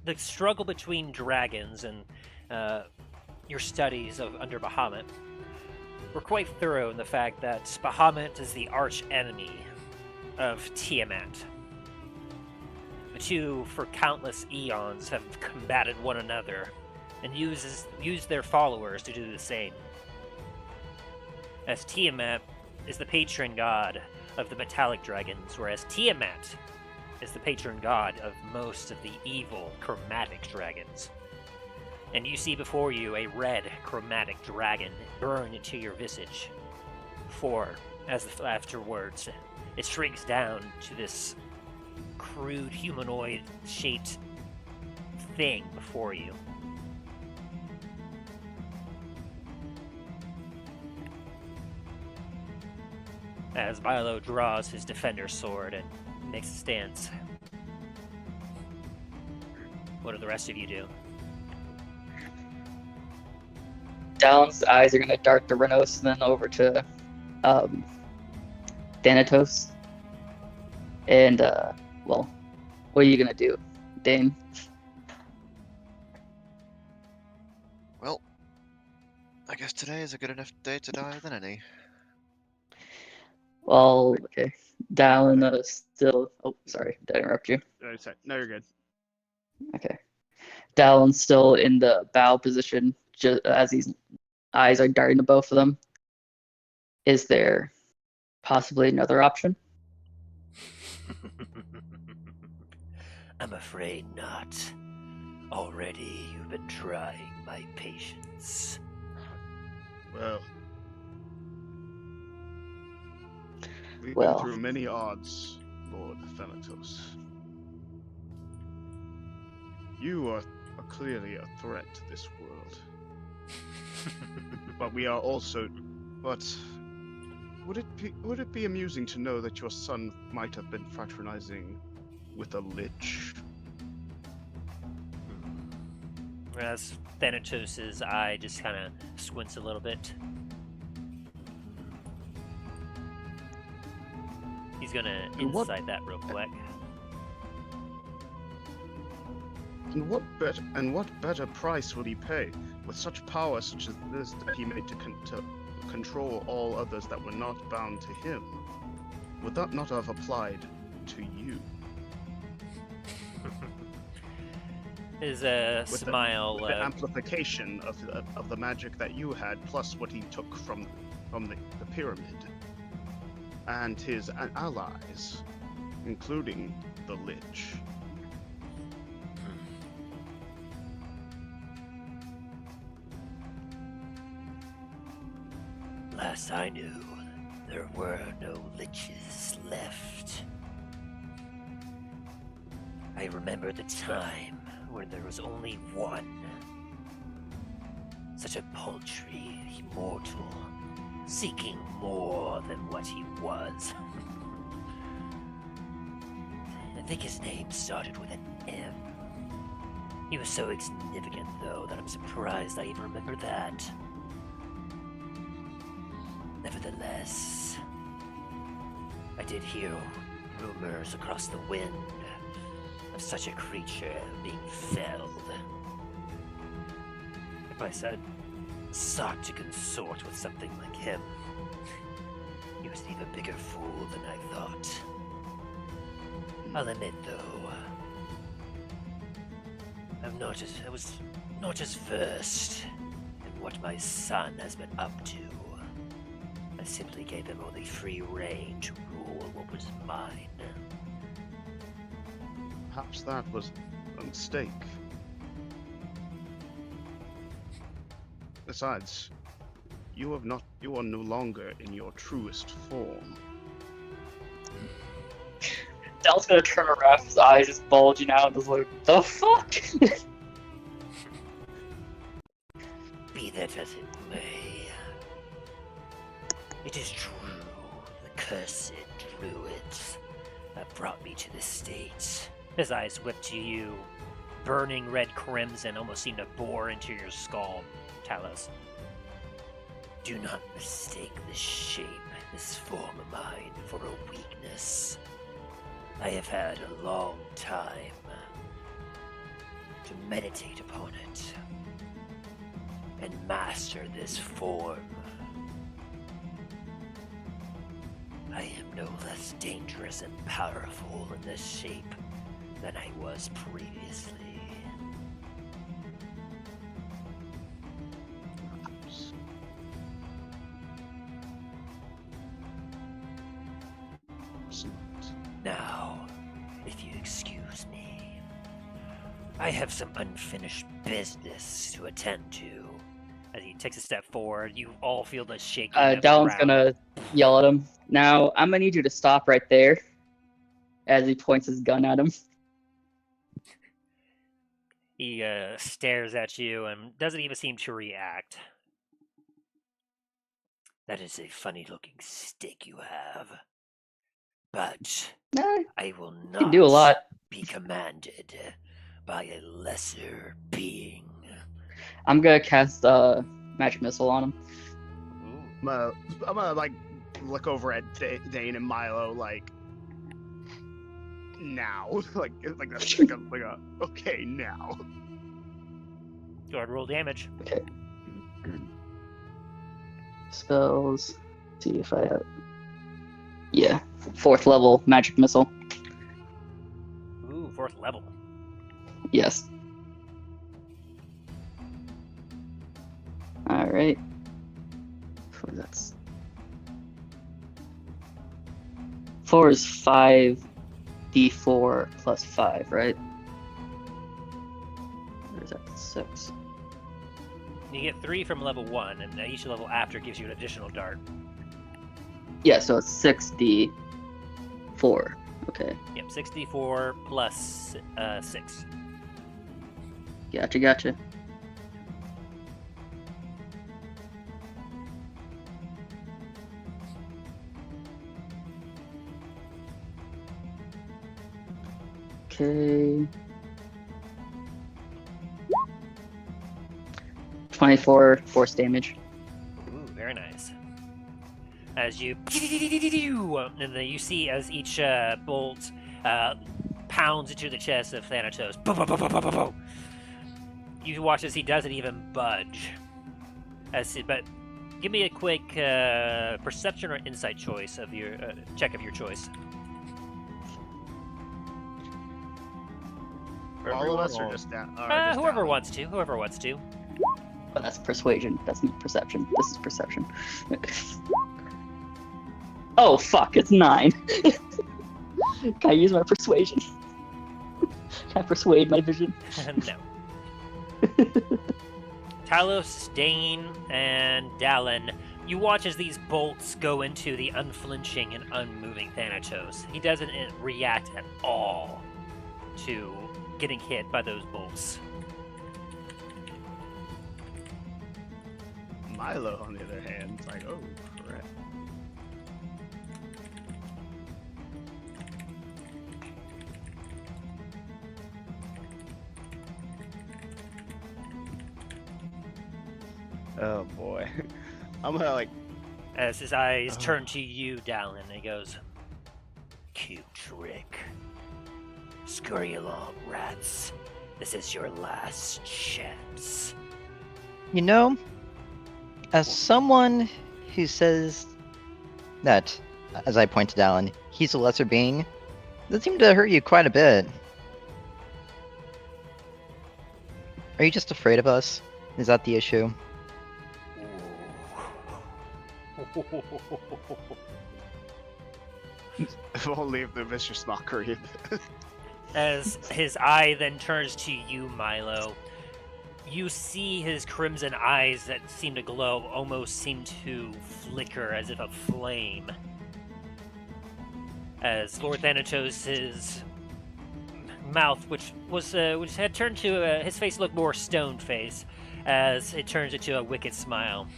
the struggle between dragons and your studies of under Bahamut were quite thorough in the fact that Bahamut is the arch enemy of Tiamat. The two, for countless eons, have combated one another and used their followers to do the same. As Tiamat is the patron god of the metallic dragons, whereas Tiamat is the patron god of most of the evil chromatic dragons. And you see before you a red chromatic dragon burn into your visage. For, as afterwards, it shrinks down to this crude humanoid-shaped thing before you. As Milo draws his defender sword and makes a stance. What do the rest of you do? Dallen's eyes are gonna dart to Renos and then over to Thanatos. And well, what are you gonna do, Dane? Well, I guess today is a good enough day to die than any. Well, okay. Dallen still. Oh, sorry, did I interrupt you? No, you're good. Okay. Dallen's still in the bow position, just as these eyes are darting to both of them. Is there possibly another option? I'm afraid not. Already you've been trying my patience. Well, we've Well. been through many odds, Lord Thanatos. You are clearly a threat to this world. But we are also... But... Would it be amusing to know that your son might have been fraternizing with a lich? As Thanatos' eye just kind of squints a little bit. He's gonna insight that real quick. And what better price will he pay with such power such as this that he made to control all others that were not bound to him? Would that not have applied to you? His With smile. the amplification of the magic that you had, plus what he took from the pyramid, and his allies, including the lich. Last I knew, there were no liches left. I remember the time when there was only one. Such a paltry immortal, seeking more than what he was. I think his name started with an M. He was so insignificant, though, that I'm surprised I even remember that. Nevertheless, I did hear rumors across the wind of such a creature being felled. If I said sought to consort with something like him, he was an even bigger fool than I thought. I'll admit, though, I was not as versed in what my son has been up to. I simply gave him only free rein to rule what was mine. Perhaps that was a mistake. Besides, you are no longer in your truest form. Dallen's gonna turn around, his eyes just bulging out, just like, the fuck? Be that as it may, it is true, the cursed druids have brought me to this state. His eyes whip to you, burning red crimson almost seem to bore into your skull, Talos. Do not mistake this shape, this form of mine, for a weakness. I have had a long time to meditate upon it and master this form. I am no less dangerous and powerful in this shape than I was previously. Now, if you excuse me, I have some unfinished business to attend to. As he takes a step forward, you all feel the shaking of the Dallen's ground. gonna yell at him. Now, I'm gonna need you to stop right there. As he points his gun at him. He stares at you and doesn't even seem to react. That is a funny-looking stick you have. But Nah, I will you can do a lot. not be commanded by a lesser being. I'm gonna cast magic missile on him. Ooh. I'm gonna like look over at Dain and Milo like now, like that's like a okay now. Go ahead, roll damage. Okay. Spells. See if I have. Yeah, 4th level magic missile. Ooh, 4th level. Yes. All right. So that's 4 is 5d4 plus 5, right? Or is that 6? You get 3 from level 1, and each level after gives you an additional dart. Yeah, so it's 6d4. Okay. Yep, 64 plus 6. Gotcha. Okay. 24 force damage. Ooh, very nice. As you and then you see as each bolt pounds into the chest of Thanatos. You watch as he doesn't even budge. But give me a quick perception or insight choice of your check of your choice. For All of everyone, us are just down. whoever wants to. Whoever wants to. But that's persuasion. That's not perception. This is perception. Oh fuck! It's 9. Can I use my persuasion? Can I persuade my vision? No. Talos, Dain, and Dallen, you watch as these bolts go into the unflinching and unmoving Thanatos. He doesn't react at all to getting hit by those bolts. Milo, on the other hand, is like, oh crap. Oh boy. I'm gonna like. As his eyes turn to you, Dallen, he goes, "Cute trick. Scurry along, rats. This is your last chance." You know, as someone who says that, as I pointed out, he's a lesser being, that seemed to hurt you quite a bit. Are you just afraid of us? Is that the issue? If only if the vicious mockery. As his eye then turns to you, Milo, you see his crimson eyes that seem to glow almost seem to flicker as if a flame. As Lord Thanatos' mouth, which had turned to his face looked more stone face, as it turns into a wicked smile.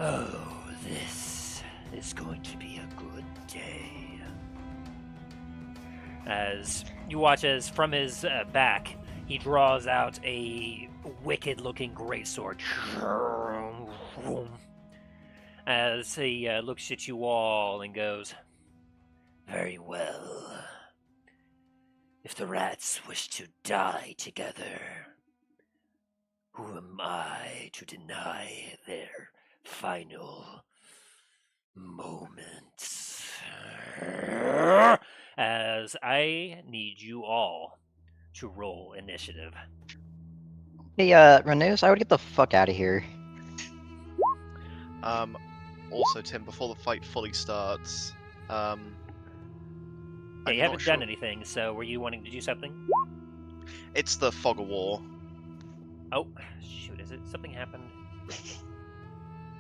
Oh, this is going to be a good day. As you watch as from his back, he draws out a wicked-looking greatsword. As he looks at you all and goes, "Very well. If the rats wish to die together, who am I to deny their final moments?" As I need you all to roll initiative. Hey, Renus, I would get the fuck out of here. Also, Tim, before the fight fully starts, Yeah, I'm you not haven't sure. done anything, so were you wanting to do something? It's the fog of war. Oh, shoot, is it? Something happened?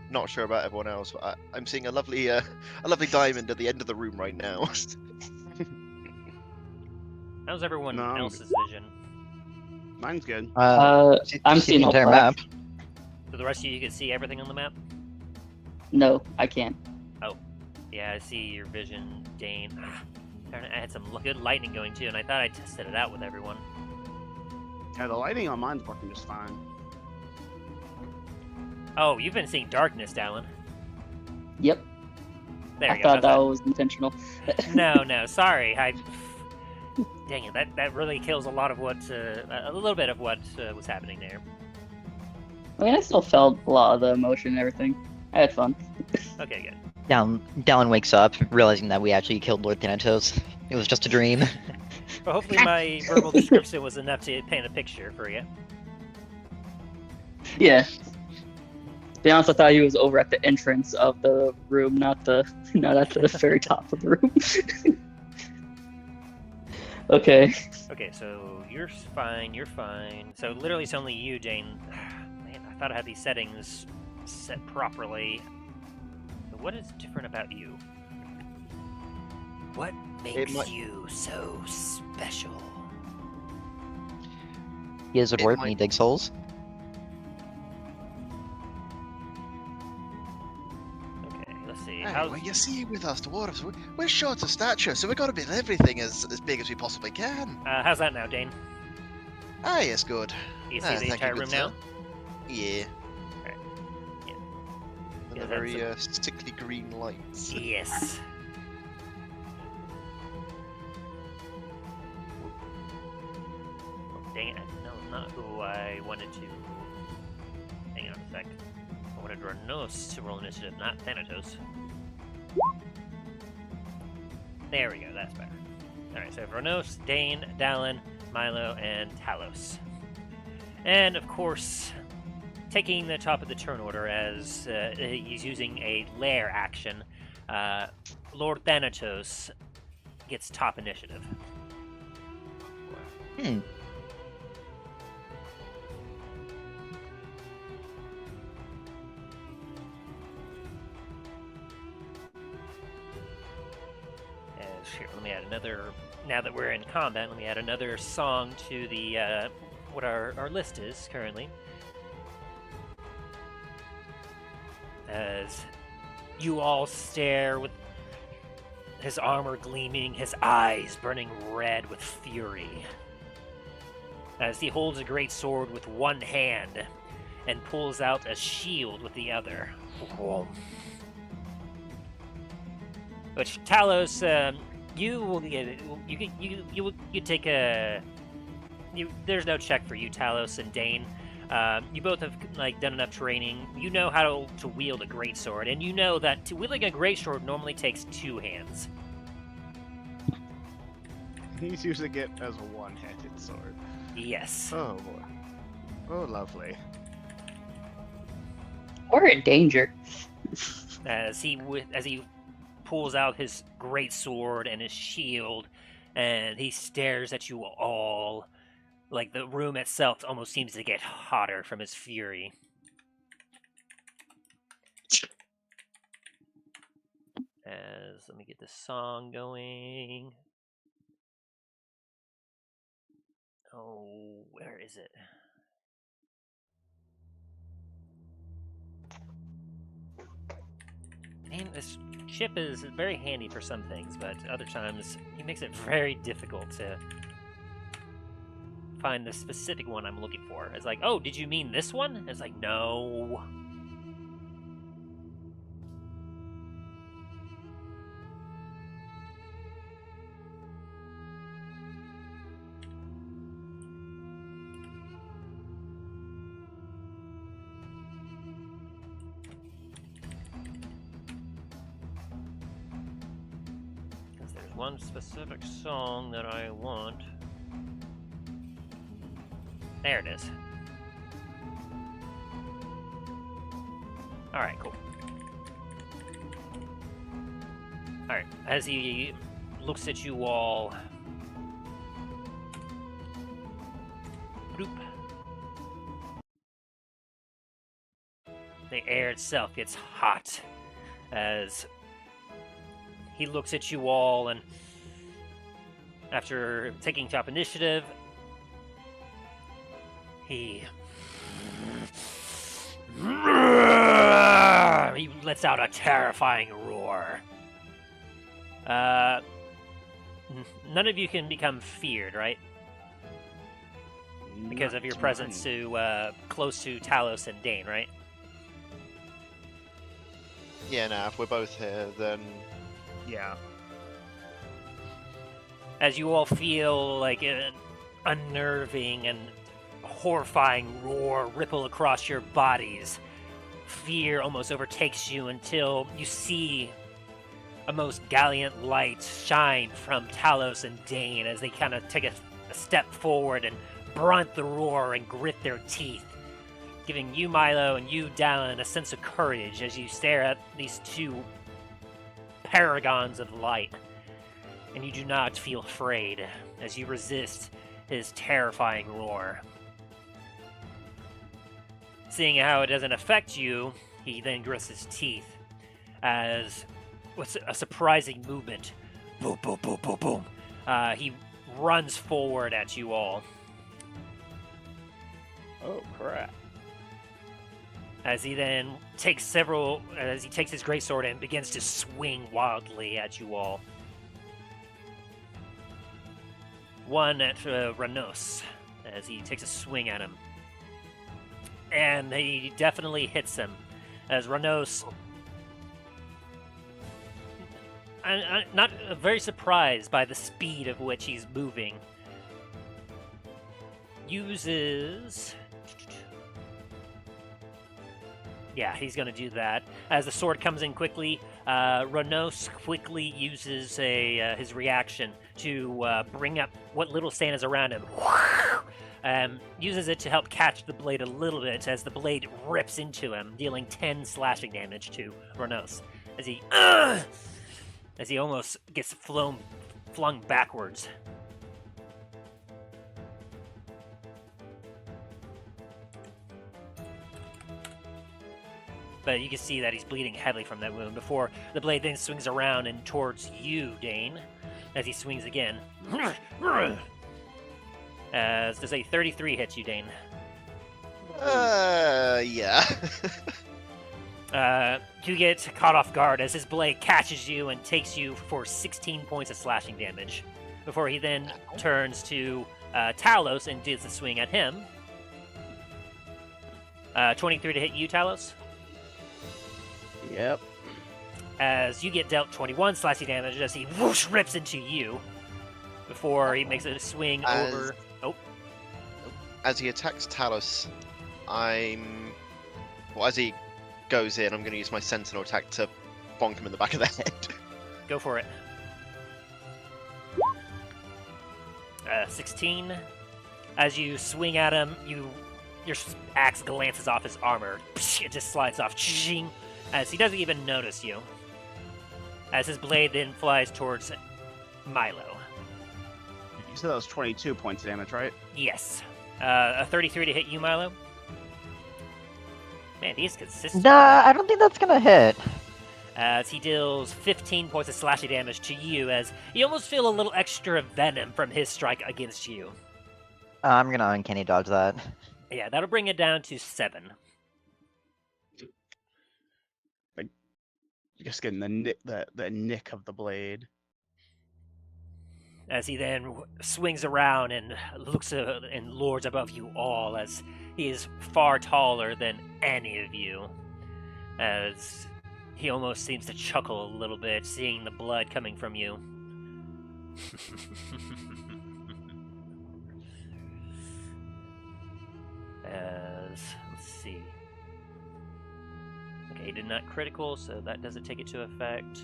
Not sure about everyone else, but I'm seeing a lovely diamond at the end of the room right now. How's everyone No, I'm else's vision? Mine's good. I'm seeing the all entire black. map. So the rest of you can see everything on the map? No, I can't. Yeah, I see your vision, Dain. Darn it, I had some good lightning going too, and I thought I tested it out with everyone. Yeah, the lighting on mine's working just fine. Oh, you've been seeing darkness, Dallen. Yep. There I we go. thought How's that was intentional. No, sorry. Dang it, that really kills a lot of what, a little bit of what was happening there. I mean, I still felt a lot of the emotion and everything. I had fun. Okay, good. Dallin wakes up, realizing that we actually killed Lord Thanatos. It was just a dream. Well, hopefully my verbal description was enough to paint a picture for you. Yeah. To be honest, I thought he was over at the entrance of the room, not at the very top of the room. Okay. Okay, so you're fine. So literally it's only you, Dain. Man, I thought I had these settings set properly. But what is different about you? What makes you so special? He is a dwarf and he digs holes. Okay, let's see. Hey, How's... well, you see, with us dwarves, we're short of stature, so we got to build everything as big as we possibly can. how's that now, Dain? Ah, yes, good. You see Ah, the thank entire you, room good now? sir. Yeah. Okay. Yeah. And Yeah, the that's very sickly green lights. Yes. Oh, dang it. No, not who I wanted to... Hang on a sec. I wanted Ranos to roll initiative, not Thanatos. There we go, that's better. Alright, so Ranos, Dain, Dallen, Milo, and Talos. And, of course, taking the top of the turn order as he's using a lair action, Lord Thanatos gets top initiative. Here, let me add another. Now that we're in combat, let me add another song to the what our list is currently. As you all stare with his armor gleaming, his eyes burning red with fury. As he holds a great sword with one hand and pulls out a shield with the other. Which Talos, you will get it. You take a. There's no check for you, Talos and Dain. You both have done enough training. You know how to wield a greatsword, and you know that wielding a greatsword normally takes two hands. He's using it as a one-handed sword. Yes. Oh boy. Oh, lovely. We're in danger. As he pulls out his great sword and his shield, and he stares at you all. Like the room itself almost seems to get hotter from his fury. Let me get this song going. Oh, where is it? Man, this ship is very handy for some things, but other times he makes it very difficult to find the specific one I'm looking for. It's like, oh, did you mean this one? It's like, no. Because there's one specific song that I want. There it is. Alright, cool. Alright, as he looks at you all... Bloop. The air itself gets hot as he looks at you all, and after taking top initiative, he lets out a terrifying roar. None of you can become feared, right? because of your Not presence to close to Talos and Dain, right? Yeah, now if we're both here, then Yeah. As you all feel like an unnerving and horrifying roar ripple across your bodies, fear almost overtakes you until you see a most gallant light shine from Talos and Dain as they kind of take a step forward and brunt the roar and grit their teeth, giving you, Milo, and you, Dallen, a sense of courage as you stare at these two paragons of light. And you do not feel afraid as you resist his terrifying roar. Seeing how it doesn't affect you, he then grits his teeth as, with a surprising movement, boom, boom, boom, boom, boom, he runs forward at you all. Oh crap. As he then takes his greatsword and begins to swing wildly at you all. One at Ranos, as he takes a swing at him. And he definitely hits him, as Ranos, I'm not very surprised by the speed of which he's moving, uses... Yeah, he's going to do that. As the sword comes in quickly, Ranos quickly uses his reaction to bring up what little sand is around him. Uses it to help catch the blade a little bit as the blade rips into him, dealing 10 slashing damage to Ranos. As he almost gets flung backwards. But you can see that he's bleeding heavily from that wound before the blade then swings around and towards you, Dain, as he swings again. As does a 33 hit you, Dain? yeah. You get caught off guard as his blade catches you and takes you for 16 points of slashing damage, before he then turns to Talos and does the swing at him. 23 to hit you, Talos. Yep. As you get dealt 21 slashing damage as he whoosh rips into you, before he makes a swing over. Oh. As he attacks Talos, as he goes in, I'm going to use my sentinel attack to bonk him in the back of the head. Go for it. 16. As you swing at him, your axe glances off his armor. It just slides off. As he doesn't even notice you. As his blade then flies towards Milo. You said that was 22 points of damage, right? Yes. A 33 to hit you, Milo. Man, he's consistent. Nah, I don't think that's gonna hit. As he deals 15 points of slashing damage to you, as you almost feel a little extra venom from his strike against you. I'm gonna uncanny dodge that. Yeah, that'll bring it down to 7. Just getting the nick of the blade. As he then swings around and looks and lords above you all, as he is far taller than any of you. As he almost seems to chuckle a little bit, seeing the blood coming from you. Let's see. Okay, he did not critical, so that doesn't take it to effect.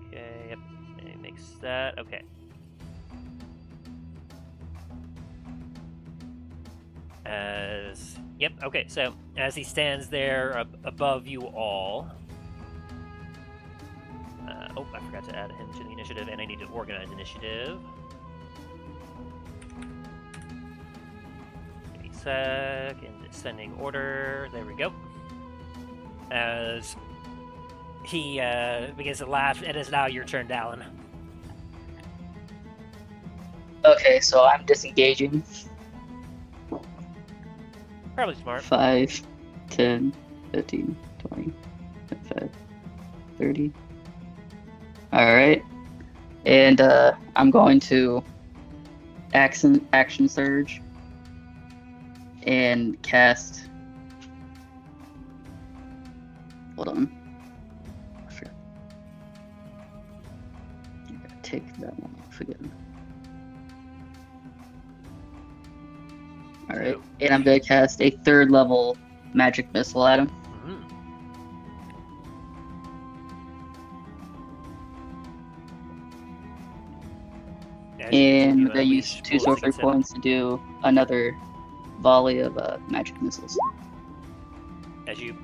Okay, yep, and he makes that. Okay. Yep, okay, so as he stands there above you all. Oh, I forgot to add him to the initiative, and I need to organize initiative. Give me a sec, in descending order. There we go. As he begins to laugh, it is now your turn, Dallen. Okay, so I'm disengaging. Probably smart. 5, 10, 15, 20, 25, 30. Alright. And I'm going to action surge and cast. Hold on. I forgot. I gotta take that one off again. Alright, and I'm gonna cast a 3rd level magic missile at him. Mhm. As you And continue I'm gonna use unleash 2 bullets sorcery against him. points to do another volley of magic missiles. As you,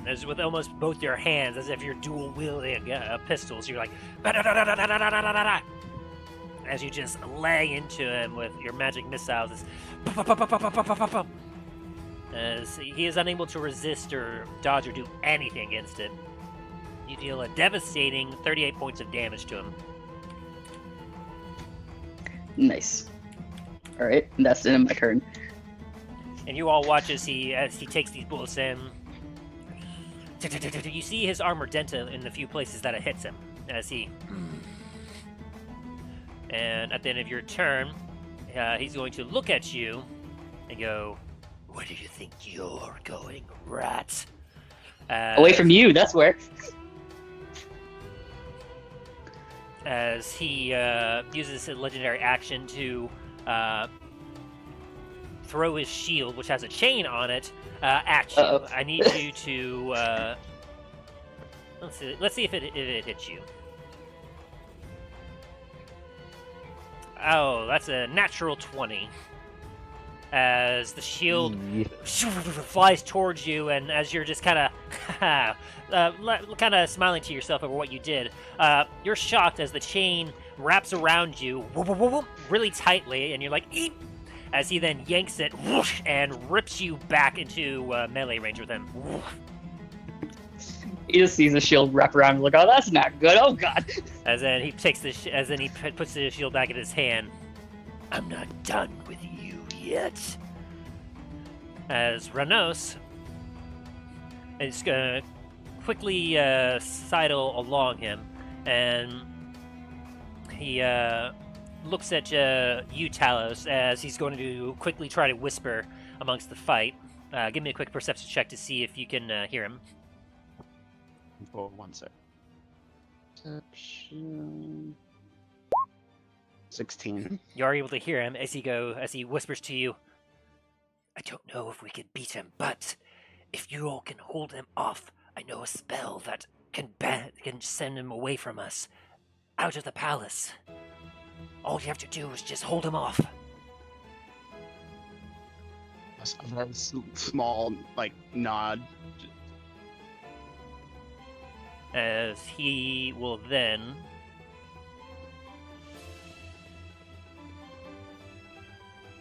as with almost both your hands, as if you're dual wielding pistols, you're like, as you just lay into him with your magic missiles, as he is unable to resist or dodge or do anything against it. You deal a devastating 38 points of damage to him. Nice. Alright, and that's the end of my turn. And you all watch as he takes these bullets in. You see his armor dent in the few places that it hits him as he. And at the end of your turn, he's going to look at you and go, "Where do you think you're going, rat?" Away from you, that's where. As he uses his legendary action to throw his shield, which has a chain on it, at you. Uh-oh. I need you to let's see if it hits you. Oh, that's a natural 20. As the shield flies towards you, and as you're just kind of smiling to yourself over what you did, you're shocked as the chain wraps around you really tightly, and you're like, "Eep!" As he then yanks it and rips you back into melee range with him. He just sees the shield wrap around and like, oh, that's not good. Oh god. As then he takes puts the shield back in his hand. I'm not done with you yet. As Ranos is gonna quickly sidle along him, and he looks at you, Talos, as he's going to quickly try to whisper amongst the fight. Give me a quick perception check to see if you can hear him. For 1 sec. 16. You are able to hear him as he whispers to you. I don't know if we can beat him, but if you all can hold him off, I know a spell that can send him away from us, out of the palace. All you have to do is just hold him off. A small, nod. As he will then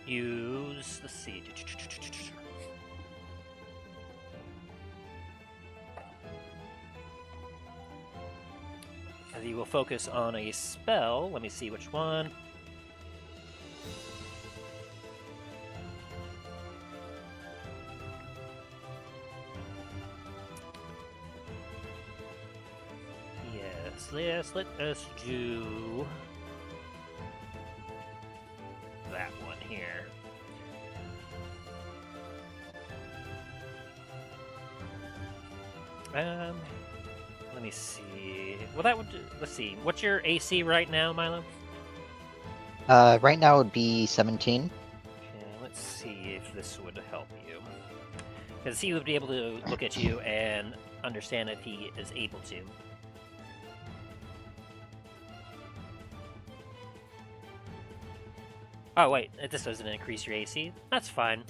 use, let's see. As he will focus on a spell. Let me see which one. Yes, let us do that one here. Let me see. Well, that would. Let's see. What's your AC right now, Milo? Right now it would be 17. Okay, let's see if this would help you. Because he would be able to look at you and understand if he is able to. Oh, wait, this doesn't increase your AC. That's fine.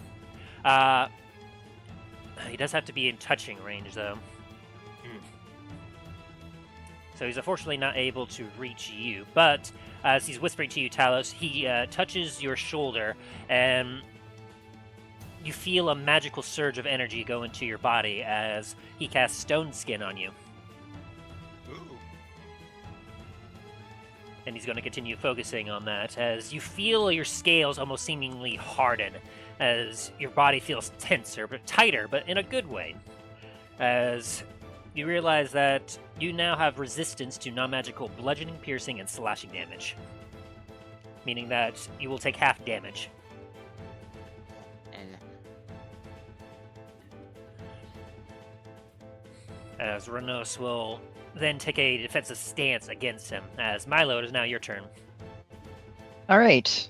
He does have to be in touching range, though. So he's unfortunately not able to reach you. But as he's whispering to you, Talos, he touches your shoulder, and you feel a magical surge of energy go into your body as he casts Stone Skin on you. And he's going to continue focusing on that as you feel your scales almost seemingly harden as your body feels tenser, but tighter, but in a good way. As you realize that you now have resistance to non-magical bludgeoning, piercing, and slashing damage. meaning that you will take half damage. As Renos will then take a defensive stance against him. As Milo, it is now your turn. All right.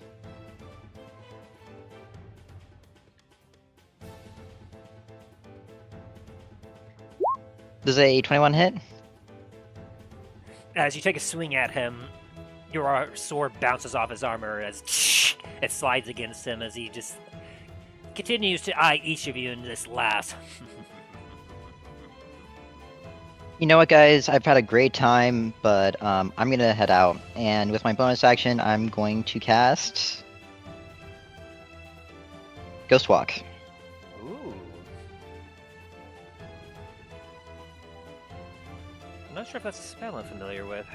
Does a 21 hit? As you take a swing at him, your sword bounces off his armor as it slides against him as he just continues to eye each of you in this laugh. You know what, guys? I've had a great time, but I'm gonna head out. And with my bonus action, I'm going to cast Ghost Walk. Ooh. I'm not sure if that's a spell I'm familiar with.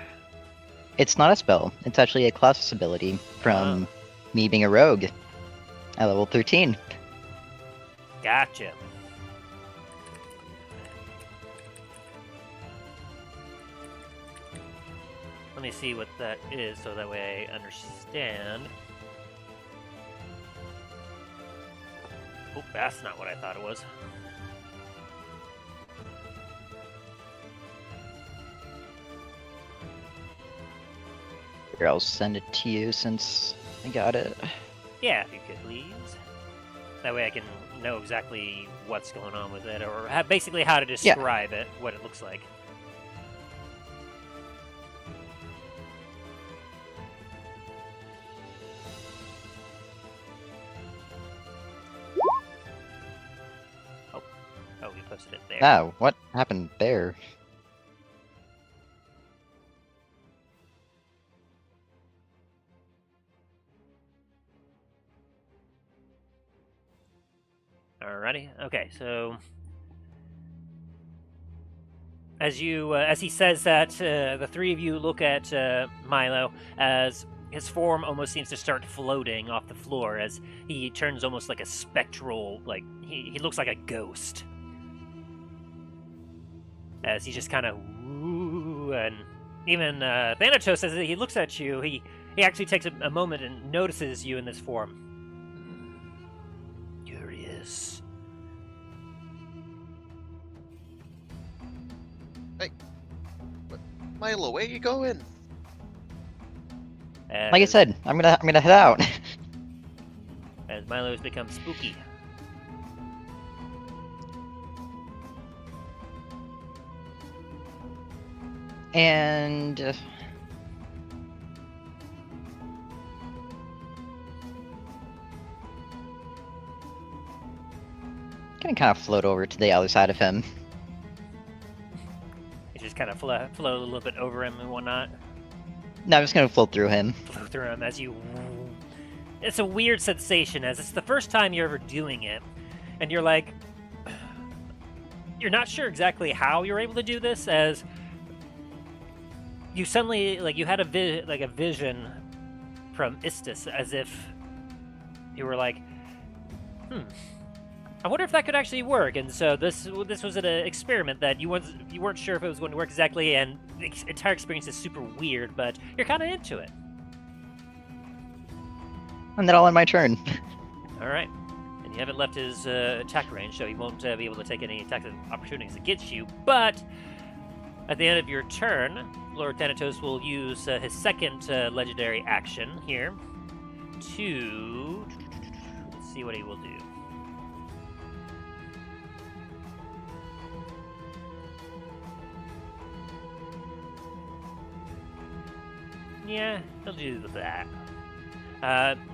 It's not a spell. It's actually a class ability from me being a rogue at level 13. Gotcha. Let me see what that is so that way I understand. Oh, that's not what I thought it was. Here, I'll send it to you since I got it. Yeah, if you could, please. That way I can know exactly what's going on with it, or basically how to describe it, what it looks like. Oh, you posted it there. Oh, what happened there? Alrighty. Okay, so as he says that, the three of you look at Milo as his form almost seems to start floating off the floor as he turns almost like a spectral, like he looks like a ghost. As he just kind of and even Thanatos says that he looks at you. He actually takes a moment and notices you in this form. Curious. Hey, Milo, where you going? Like I said, I'm gonna head out. As Milo has become spooky. And gonna kind of float over to the other side of him. You just kind of float a little bit over him and whatnot. No, I'm just gonna float through him. Float through him as you. It's a weird sensation as it's the first time you're ever doing it, and you're like, you're not sure exactly how you're able to do this as. You suddenly, like, you had a vision from Istis, as if you were like, I wonder if that could actually work. And so this was an experiment that you weren't sure if it was going to work exactly, and the entire experience is super weird, but you're kind of into it. And then I'll end my turn. All right, and you haven't left his attack range, so he won't be able to take any attack opportunities against you. But at the end of your turn, Lord Thanatos will use his second legendary action here to... Let's see what he will do. Yeah, he'll do that.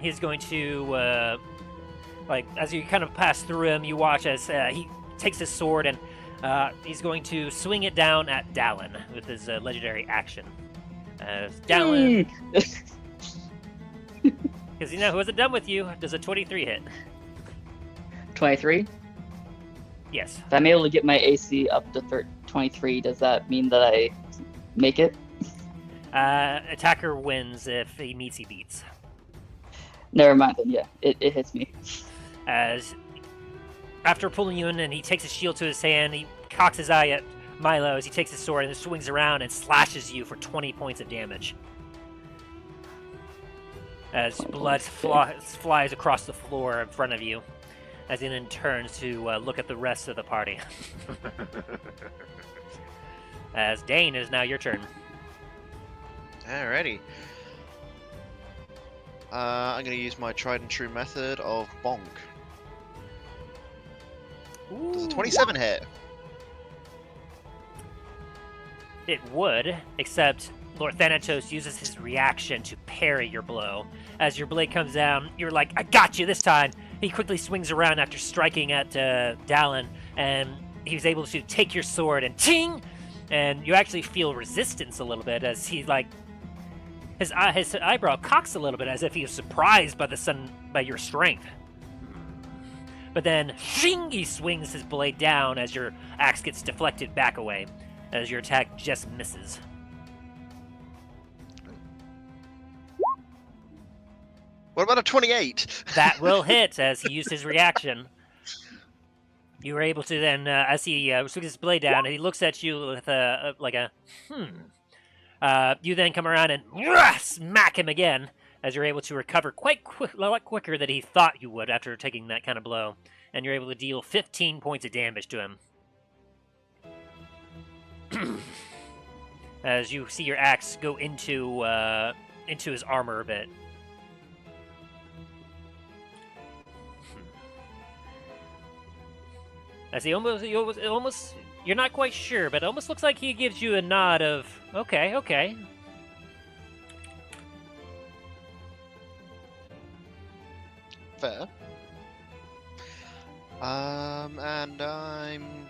He's going to, like, as you kind of pass through him, you watch as he takes his sword and he's going to swing it down at Dallen with his legendary action. Dallen, because you know who wasn't done with you, does a 23 hit? 23? Yes. If I'm able to get my AC up to 23, does that mean that I make it? Attacker wins if he meets, he beats. Never mind then, yeah. It hits me. As after pulling you in and he takes his shield to his hand, he cocks his eye at Milo as he takes his sword and swings around and slashes you for 20 points of damage. as blood flies across the floor in front of you, as he then turns to look at the rest of the party. As Dain, it is now your turn. Alrighty. I'm going to use my tried and true method of bonk. Does a 27 hit? It would, except Lord Thanatos uses his reaction to parry your blow. As your blade comes down, you're like, I got you this time! He quickly swings around after striking at Dallen, and he's able to take your sword and ting! And you actually feel resistance a little bit as he, like, his eyebrow cocks a little bit as if he was surprised by your strength. But then, shing! He swings his blade down as your axe gets deflected back away, as your attack just misses. What about a 28? That will hit as he used his reaction. You were able to then, as he swings his blade down, and he looks at you with a you then come around and smack him again, as you're able to recover a lot quicker than he thought you would after taking that kind of blow. And you're able to deal 15 points of damage to him. As you see your axe go into his armor a bit. As he almost, you're not quite sure, but it almost looks like he gives you a nod of, okay. Fair. And I'm...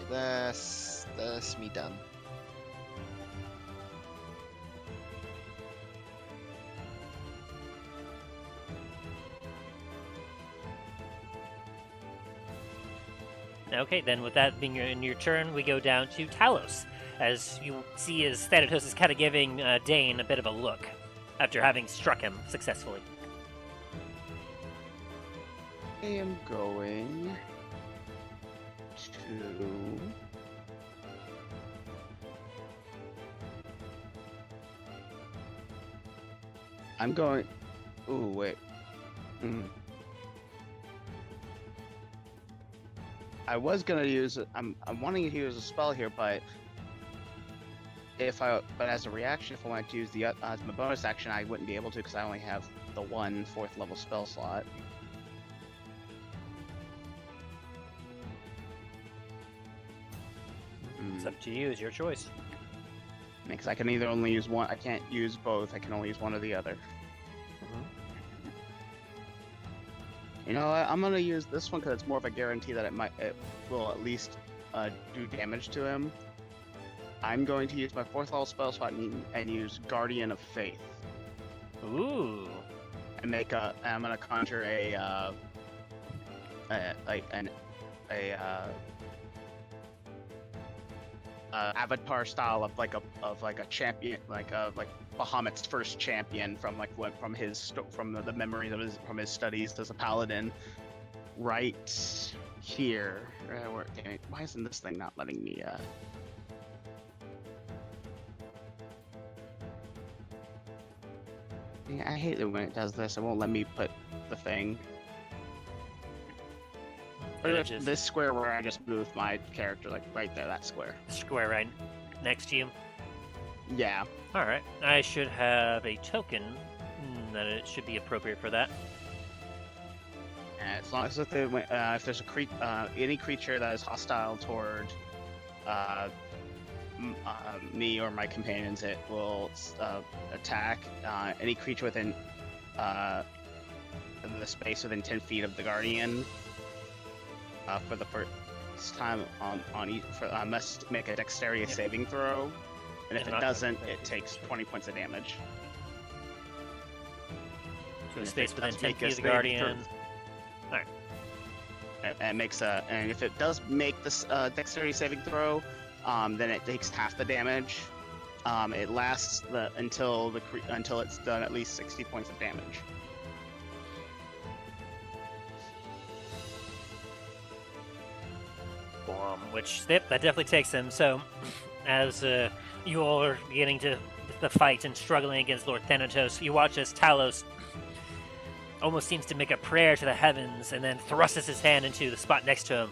Yeah, that's me done. Okay, then with that being in your turn, we go down to Talos. As you see as Thanatos is kind of giving Dain a bit of a look after having struck him successfully. I am going to... I'm going... Ooh, wait. I was gonna use... I'm wanting to use a spell here, but... But as a reaction, if I wanted to use the as my bonus action, I wouldn't be able to because I only have the one 4th level spell slot. It's up to you, it's your choice. Because I can either only use one, I can't use both, I can only use one or the other. You know what, I'm gonna use this one because it's more of a guarantee that it will at least do damage to him. I'm going to use my 4th level spell slot and use Guardian of Faith. Ooh. And I'm gonna conjure avatar style of like a champion, like Bahamut's first champion from the memories of from his studies as a paladin, right here. Why isn't this thing not letting me? I hate it when it does this. It won't let me put the thing. This square where I just moved my character, like right there, that square. Square right next to you? Yeah. Alright, I should have a token that it should be appropriate for that. As long as if there's any creature that is hostile toward me or my companions, it will attack any creature within the space within 10 feet of the Guardian. For the first time on each, must make a dexterity saving throw, and if it doesn't, it takes 20 points of damage. So space within 10 feet of the Guardian. Alright. And if it does make this dexterity saving throw, then it takes half the damage. It lasts until it's done at least 60 points of damage. Which, yep, that definitely takes him. So, as you all are beginning to the fight and struggling against Lord Thanatos, you watch as Talos almost seems to make a prayer to the heavens and then thrusts his hand into the spot next to him.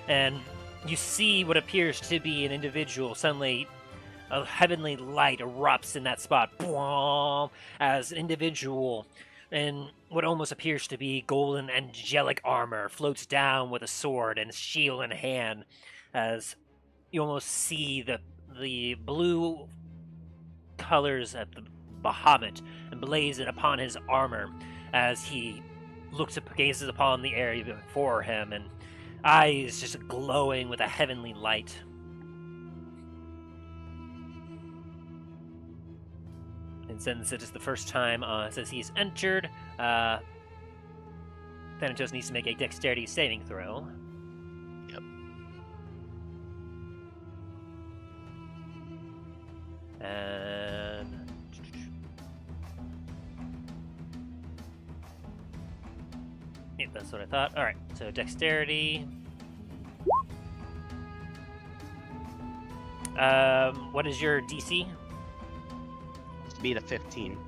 And you see what appears to be an individual. Suddenly, a heavenly light erupts in that spot. Boom! As an individual in what almost appears to be golden angelic armor floats down with a sword and shield in hand, as you almost see the blue colors of the Bahamut emblazoned upon his armor as he gazes upon the area before him, and eyes just glowing with a heavenly light. And since it is the first time since he's entered, Thanatos needs to make a dexterity saving throw. Yep. And yep, that's what I thought. All right, so dexterity. What is your DC? Beat a 15.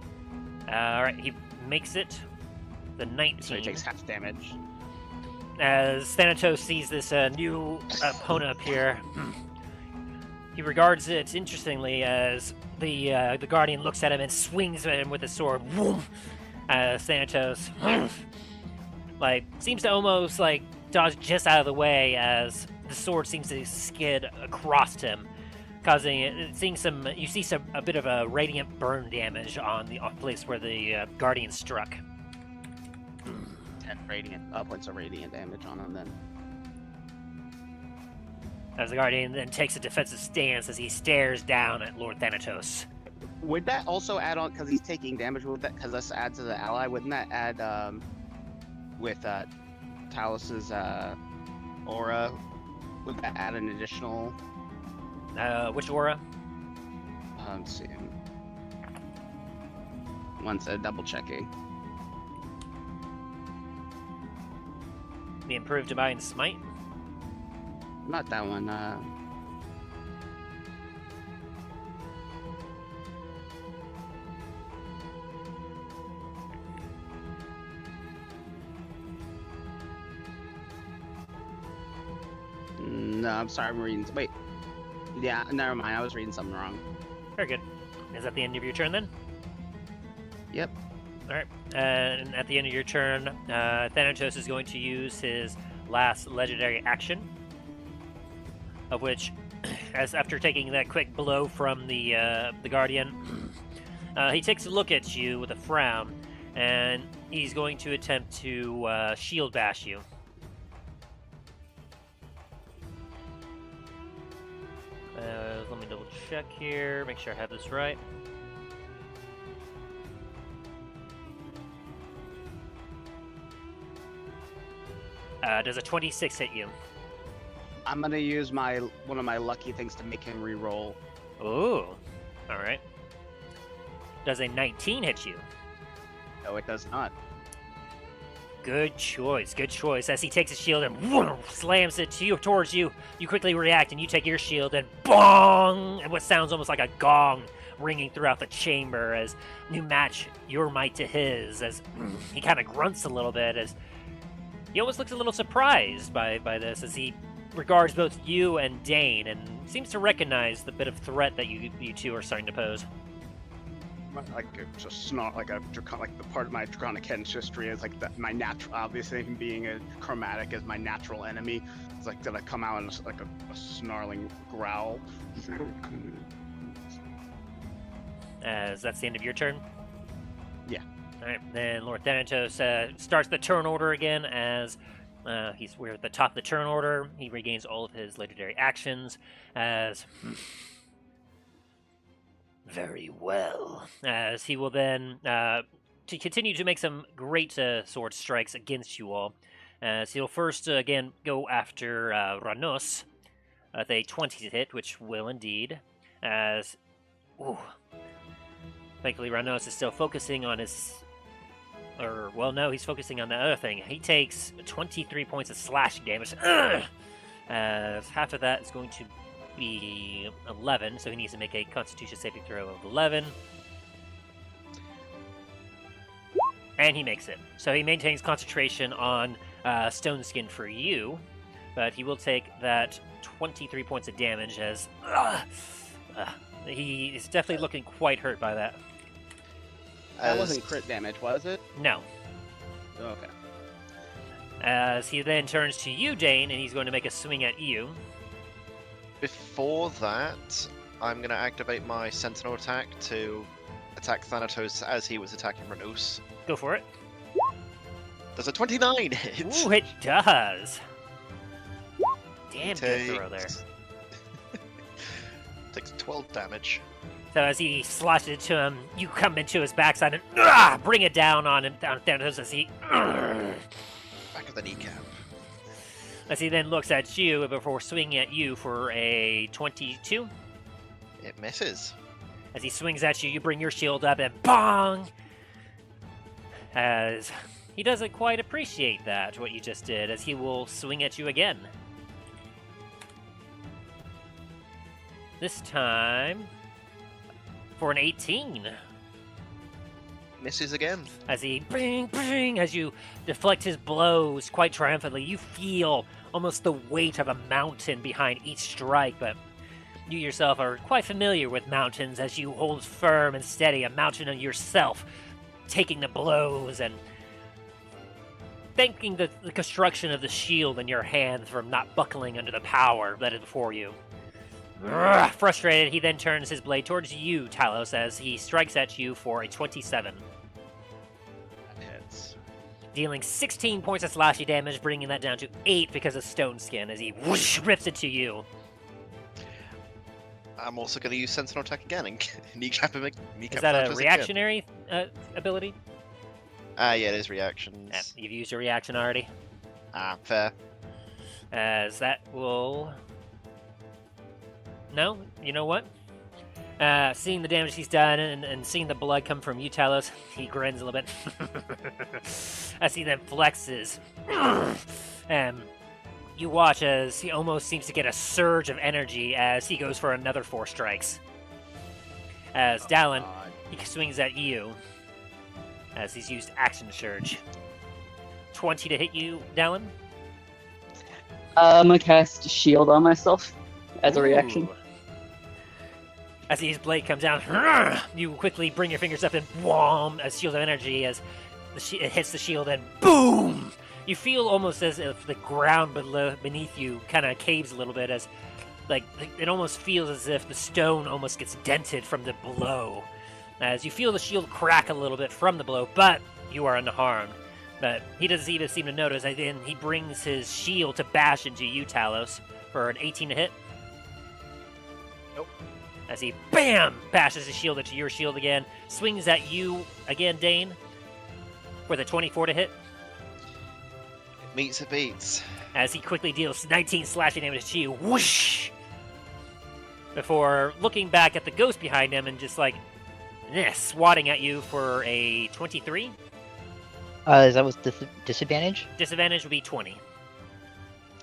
All right, he makes it. The 19. So he takes half damage. As Thanatos sees this new opponent appear, he regards it interestingly as the Guardian looks at him and swings at him with his sword. Thanatos seems to almost dodge just out of the way as the sword seems to skid across him, causing you see a bit of a radiant burn damage on the place where the Guardian struck. 10 radiant, upwards of radiant damage on him then. As the Guardian then takes a defensive stance as he stares down at Lord Thanatos. Would that also add on, because he's taking damage, because this adds to the ally, wouldn't that add, with Talos's aura, would that add an additional... Which aura? Let's see. Once double checking. The improved Divine Smite? Not that one. No, I'm sorry, I'm reading. Wait. Yeah, never mind. I was reading something wrong. Very good. Is that the end of your turn then? Yep. Alright. And at the end of your turn, Thanatos is going to use his last legendary action, of which, as after taking that quick blow from the Guardian, he takes a look at you with a frown, and he's going to attempt to shield bash you. Let me double check here, make sure I have this right. Does a 26 hit you? I'm gonna use one of my lucky things to make him re-roll. Ooh, all right. Does a 19 hit you? No, it does not. Good choice, good choice. As he takes his shield and whoosh, slams it towards you, you quickly react and you take your shield and bong! And what sounds almost like a gong ringing throughout the chamber as you match your might to his. As he kind of grunts a little bit, as he almost looks a little surprised by this, as he regards both you and Dain and seems to recognize the bit of threat that you two are starting to pose. Like just not like a like the part of my draconic history is like my natural, obviously being a chromatic is my natural enemy. It's like gonna come out in like a snarling growl. As that's the end of your turn. Yeah. All right. Then Lord Thanatos starts the turn order again as we're at the top of the turn order. He regains all of his legendary actions as. Very well. As he will then to continue to make some great sword strikes against you all. As he'll first again go after Ranos with a 20 to hit, which will indeed. As thankfully Ranos is still focusing on his. Or well, no, he's focusing on the other thing. He takes 23 points of slashing damage. As half of that is going to be 11, so he needs to make a Constitution saving throw of 11. And he makes it. So he maintains concentration on Stone Skin for you, but he will take that 23 points of damage as he is definitely looking quite hurt by that. That wasn't crit damage, was it? No. Okay. As he then turns to you, Dain, and he's going to make a swing at you. Before that, I'm going to activate my Sentinel attack to attack Thanatos as he was attacking Renos. Go for it. Does a 29 hit? Ooh, it does. Damn good throw there. Takes 12 damage. So as he slashes it to him, you come into his backside and bring it down on him, down Thanatos as he... Back of the kneecap. As he then looks at you before swinging at you for a 22. It misses. As he swings at you, you bring your shield up and bong! As he doesn't quite appreciate that, what you just did, as he will swing at you again. This time for an 18. Misses again. As he bing, bing, as you deflect his blows quite triumphantly, you feel almost the weight of a mountain behind each strike, but you yourself are quite familiar with mountains as you hold firm and steady, a mountain of yourself, taking the blows and thanking the construction of the shield in your hands from not buckling under the power that is before you. Frustrated, he then turns his blade towards you, Talos, as he strikes at you for a 27. That hits. Dealing 16 points of slashy damage, bringing that down to 8 because of Stone Skin, as he whoosh, rips it to you. I'm also going to use Sentinel attack again and kneecap him. Is that a reactionary ability? Yeah, it is reactions. Yeah, you've used your reaction already. Fair. As that will... No, you know what? Seeing the damage he's done and seeing the blood come from you, Talos, he grins a little bit. As he then flexes. And you watch as he almost seems to get a surge of energy as he goes for another 4 strikes. As Dallen, he swings at you as he's used Action Surge. 20 to hit you, Dallen? I'm gonna cast Shield on myself as a reaction. Ooh. As his blade comes down, you quickly bring your fingers up and whom, as shield of energy, as it hits the shield and boom! You feel almost as if the ground beneath you kind of caves a little bit, as like it almost feels as if the stone almost gets dented from the blow. As you feel the shield crack a little bit from the blow, but you are unharmed. But he doesn't even seem to notice, and then he brings his shield to bash into you, Talos, for an 18 to hit. Nope. As he, BAM! Bashes his shield into your shield again. Swings at you again, Dain, with a 24 to hit. Meets the beats. As he quickly deals 19 slashing damage to you. Whoosh! Before looking back at the ghost behind him and just like, swatting at you for a 23. Is that with disadvantage? Disadvantage would be 20.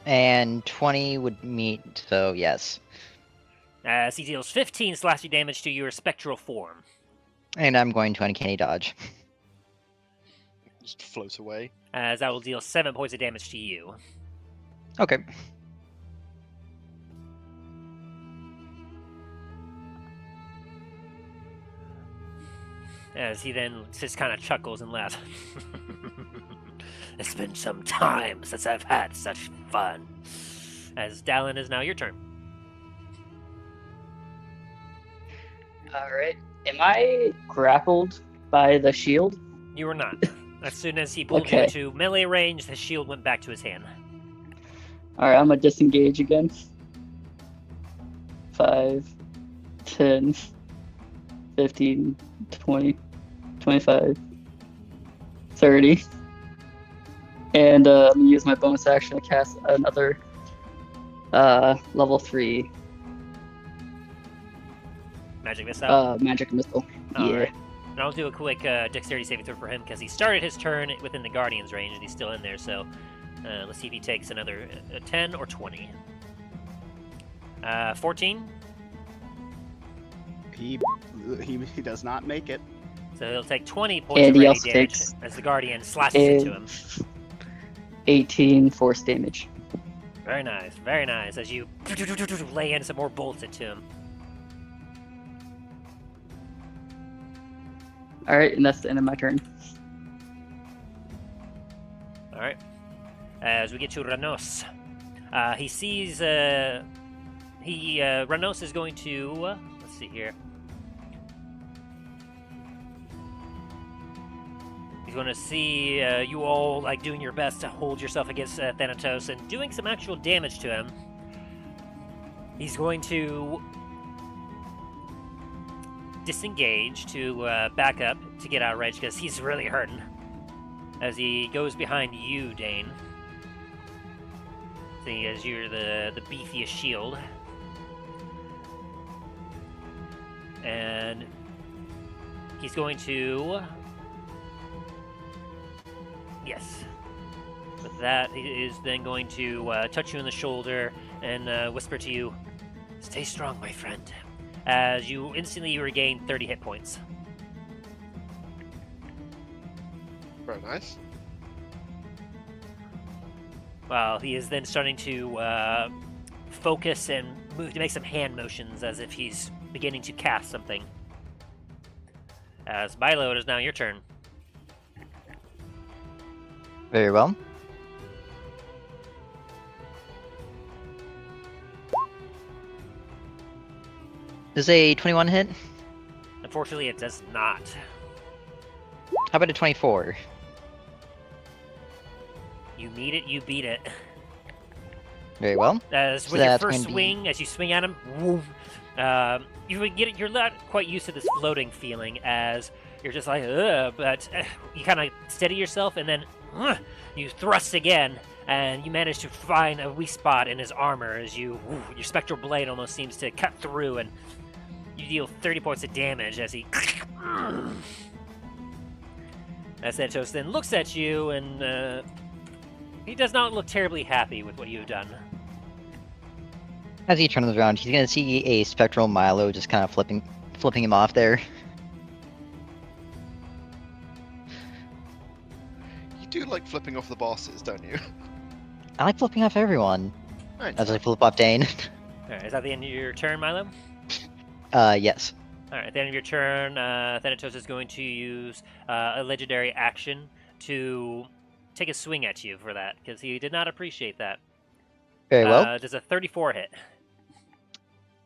And 20 would meet, so yes. As he deals 15 slashing damage to your spectral form. And I'm going to uncanny dodge. Just float away. As that will deal 7 points of damage to you. Okay. As he then just kind of chuckles and laughs. It's been some time since I've had such fun. As Dallen, is now your turn. Alright. Am I grappled by the shield? You are not. As soon as he pulled you into melee range, the shield went back to his hand. Alright, I'm gonna disengage again. 5, 10, 15, 20, 25, 30. And I'm gonna use my bonus action to cast another level 3 Magic missile? magic missile. Alright. And I'll do a quick dexterity saving throw for him because he started his turn within the Guardian's range and he's still in there, so let's see if he takes another 10 or 20. 14. He does not make it. So he'll take 20 points And of he radiant also damage takes as the Guardian slashes into him. 18 force damage. Very nice, very nice. As you lay in some more bolts into him. Alright, and that's the end of my turn. All right. As we get to Ranos, he sees. Ranos is going to. Let's see here. He's going to see you all like doing your best to hold yourself against Thanatos and doing some actual damage to him. He's going to disengage to back up to get out of range because he's really hurting. As he goes behind you, Dain. See, as you're the beefiest shield. And he's going to... Yes. With that, he is then going to touch you on the shoulder and whisper to you, "Stay strong, my friend." As you instantly regain 30 hit points. Very nice. Well, he is then starting to focus and move to make some hand motions as if he's beginning to cast something. As Milo, it is now your turn. Very well. Does a 21 hit? Unfortunately, it does not. How about a 24? You meet it, you beat it. Very well. As So with your that's first gonna be- swing, as you swing at him, woof, you would get it. You're not quite used to this floating feeling, as you're just like, ugh, but you kind of steady yourself, and then you thrust again, and you manage to find a weak spot in his armor as your spectral blade almost seems to cut through, and you deal 30 points of damage as he. As Thanatos then looks at you, and he does not look terribly happy with what you've done. As he turns around, he's gonna see a spectral Milo just kind of flipping him off there. You do like flipping off the bosses, don't you? I like flipping off everyone. Right. As I flip off Dain. Alright, is that the end of your turn, Milo? Yes. Alright, at the end of your turn, Thanatos is going to use a legendary action to take a swing at you for that, because he did not appreciate that. Very well. Does a 34 hit.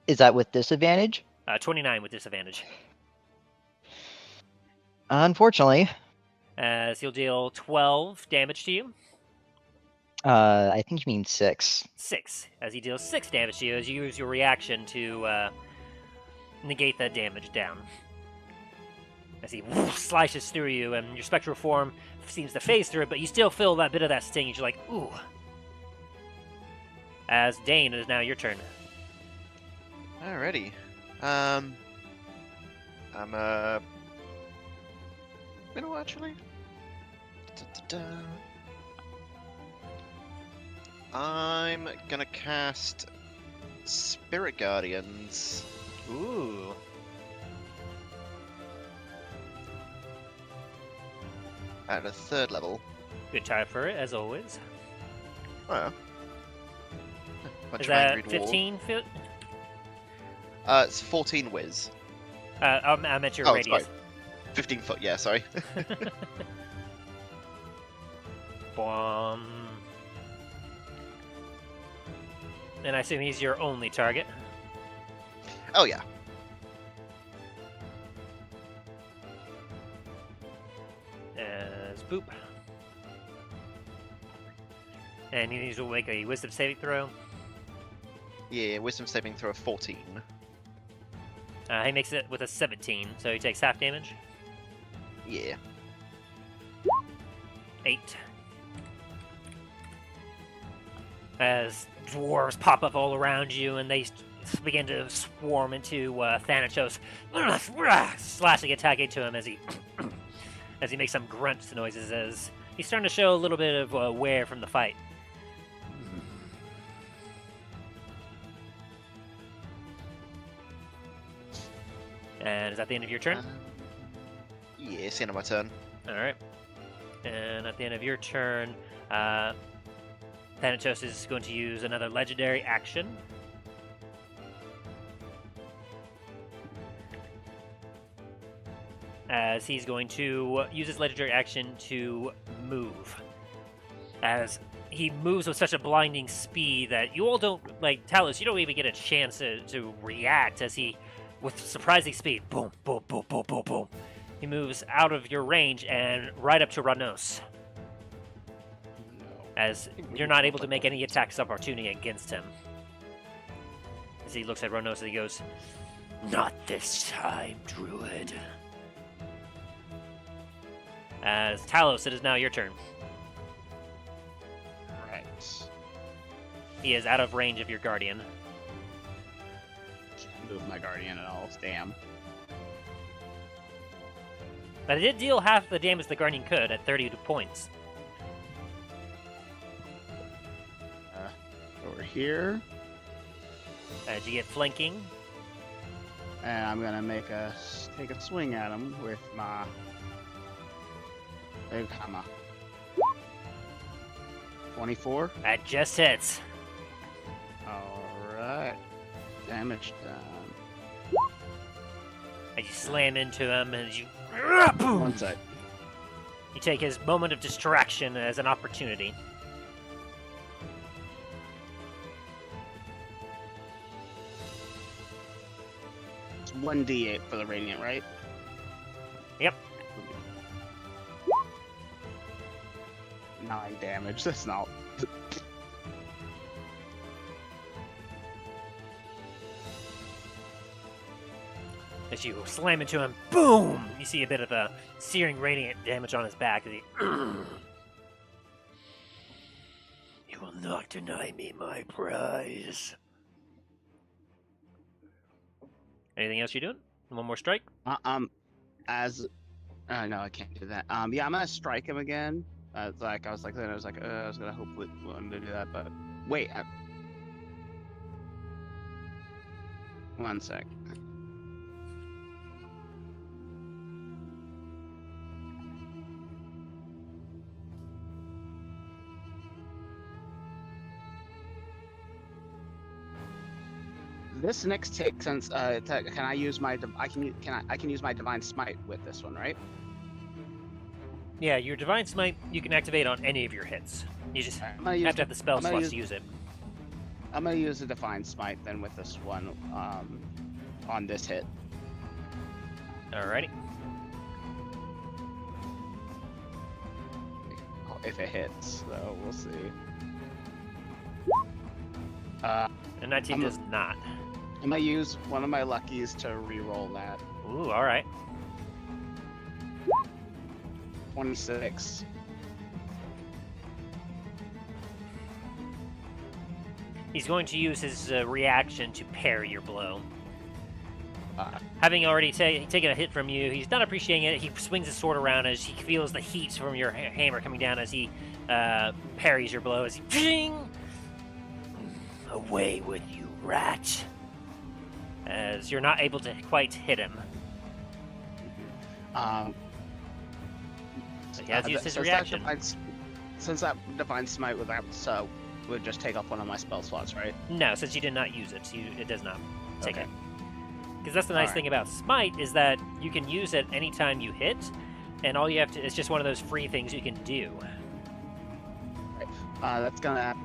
Is that with disadvantage? 29 with disadvantage. Unfortunately. As he'll deal 12 damage to you. I think you mean 6. 6. As he deals 6 damage to you, as you use your reaction to negate that damage down. As he slices through you, and your spectral form seems to phase through it, but you still feel that bit of that sting, and you're like, ooh. As Dain, it is now your turn. Alrighty. You know, actually, I'm gonna cast Spirit Guardians. Ooh. At a 3rd level. Good time for it, as always. Oh. Bunch Is of angry that dwarves. 15 foot? It's 14 whiz. I meant your Oh, radius. sorry. 15 foot, yeah, sorry. Bomb. And I assume he's your only target. Oh, yeah. As boop. And he needs to make a wisdom saving throw. Yeah, wisdom saving throw of 14. He makes it with a 17, so he takes half damage. Yeah. 8. As dwarves pop up all around you, and they begin to swarm into Thanatos, slashing, attacking to him as he as he makes some grunt noises. As he's starting to show a little bit of wear from the fight. And is that the end of your turn? Yeah, it's the end of my turn. All right. And at the end of your turn, Thanatos is going to use another legendary action. As he's going to use his legendary action to move. As he moves with such a blinding speed that you all don't, like, Talos, you don't even get a chance to react as he, with surprising speed, boom, boom, boom, boom, boom, boom. He moves out of your range and right up to Ranos. As you're not able to make any attacks of opportunity against him. As he looks at Ranos and he goes, "Not this time, Druid." As Talos, it is now your turn. Right. He is out of range of your guardian. Can't move my guardian at all. Damn. But it did deal half the damage the guardian could at 32 points. Over here, As you get flanking, and I'm gonna take a swing at him with my big hammer. 24. that just hits. All right. Damage done. As you slam into him, and you One sec. you take his moment of distraction as an opportunity. It's 1d8 for the radiant, right? Yep. 9 damage. That's not. As you slam into him, boom! You see a bit of a searing radiant damage on his back. As he, you will not deny me my prize. Anything else you doing? One more strike? No, I can't do that. Yeah, I'm gonna strike him again. I was gonna hopefully want to do that, but wait. One sec. This next tick, since can I use my I can use my divine smite with this one, right? Yeah, your divine smite you can activate on any of your hits. You just I'm gonna have use to have the spell I'm gonna slots use- to use it. I'm gonna use the divine smite then with this one on this hit. Alrighty. If it hits, so we'll see. And 19 I'm a- does not. I'm gonna use one of my luckies to re-roll that. Ooh, alright. 26. He's going to use his reaction to parry your blow. Uh, Having already taken a hit from you, he's not appreciating it. He swings his sword around as he feels the heat from your hammer coming down as he parries your blow. As he, Ping! Away with you, rat! As you're not able to quite hit him. So he has used his reaction. Since that divine smite would just take up one of my spell slots, right? No, since you did not use it, it does not take Okay. it. Because that's the nice Alright. thing about Smite is that you can use it anytime you hit, and all you have to—it's just one of those free things you can do. That's gonna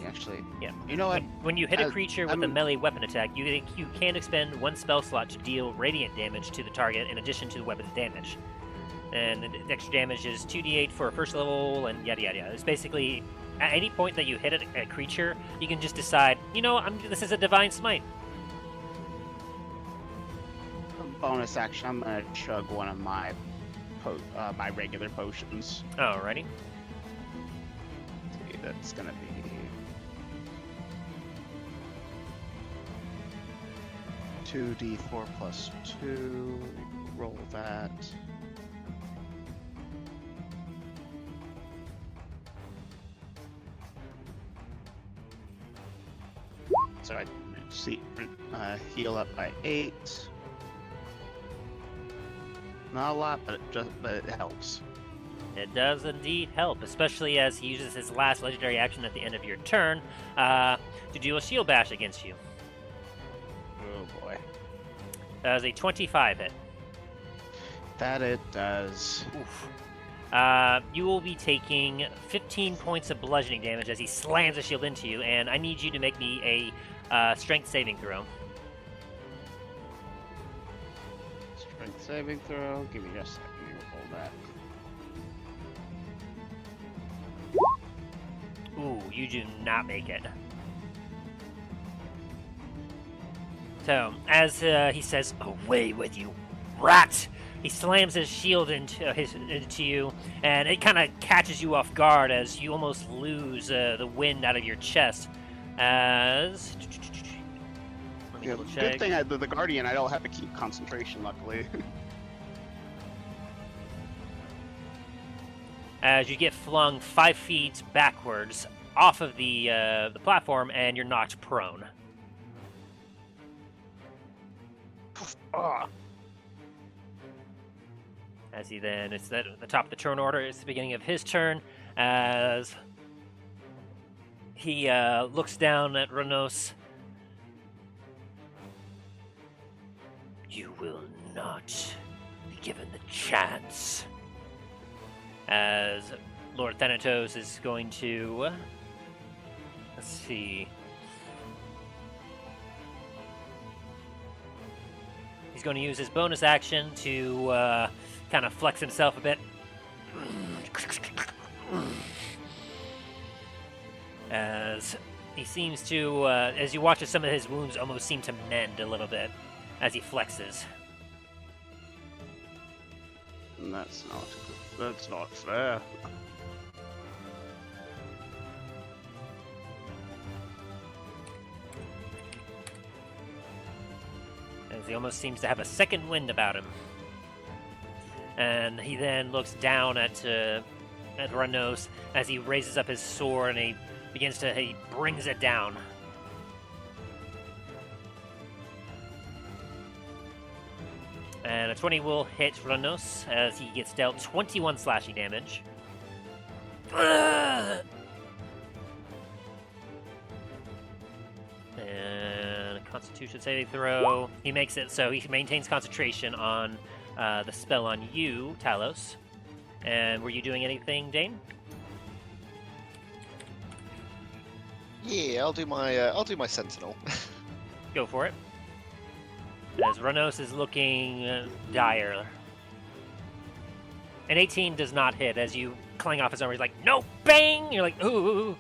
actually, Yeah. you know what? When you hit a Uh, creature with a melee weapon attack, you can expend one spell slot to deal radiant damage to the target in addition to the weapon's damage. And the extra damage is 2d8 for a first level, and yada yada yada. It's basically at any point that you hit a creature, you can just decide, you know, this is a divine smite. Bonus action, I'm gonna chug one of my my regular potions. Alrighty. See, that's gonna be 2d4 plus 2. Roll that. So I see heal up by 8. Not a lot, but it helps. It does indeed help, especially as he uses his last legendary action at the end of your turn to do a shield bash against you. Oh boy. That is a 25 hit. That it does. Oof. You will be taking 15 points of bludgeoning damage as he slams a shield into you, and I need you to make me a strength saving throw. Strength saving throw. Give me just a second. Roll that. Ooh, you do not make it. So, as he says, "Away with you, rat!" he slams his shield into you, and it kind of catches you off guard as you almost lose the wind out of your chest. As let me double check. Good thing the Guardian, I don't have to keep concentration, luckily. As you get flung 5 feet backwards off of the platform, and you're knocked prone. As he then, it's at the top of the turn order. It's the beginning of his turn. As he looks down at Renos. You will not be given the chance. As Lord Thanatos is going to, let's see, he's going to use his bonus action to kind of flex himself a bit. As he seems to, as you watch, some of his wounds almost seem to mend a little bit as he flexes. That's not fair. As he almost seems to have a second wind about him. And he then looks down at Renos as he raises up his sword and he brings it down. And a 20 will hit Renos as he gets dealt 21 slashing damage. And a Constitution saving throw. He makes it so he maintains concentration on the spell on you, Talos. And were you doing anything, Dain? Yeah, I'll do my sentinel. Go for it. As Renos is looking dire. An 18 does not hit as you clang off his armor. He's like, no, bang! You're like, ooh.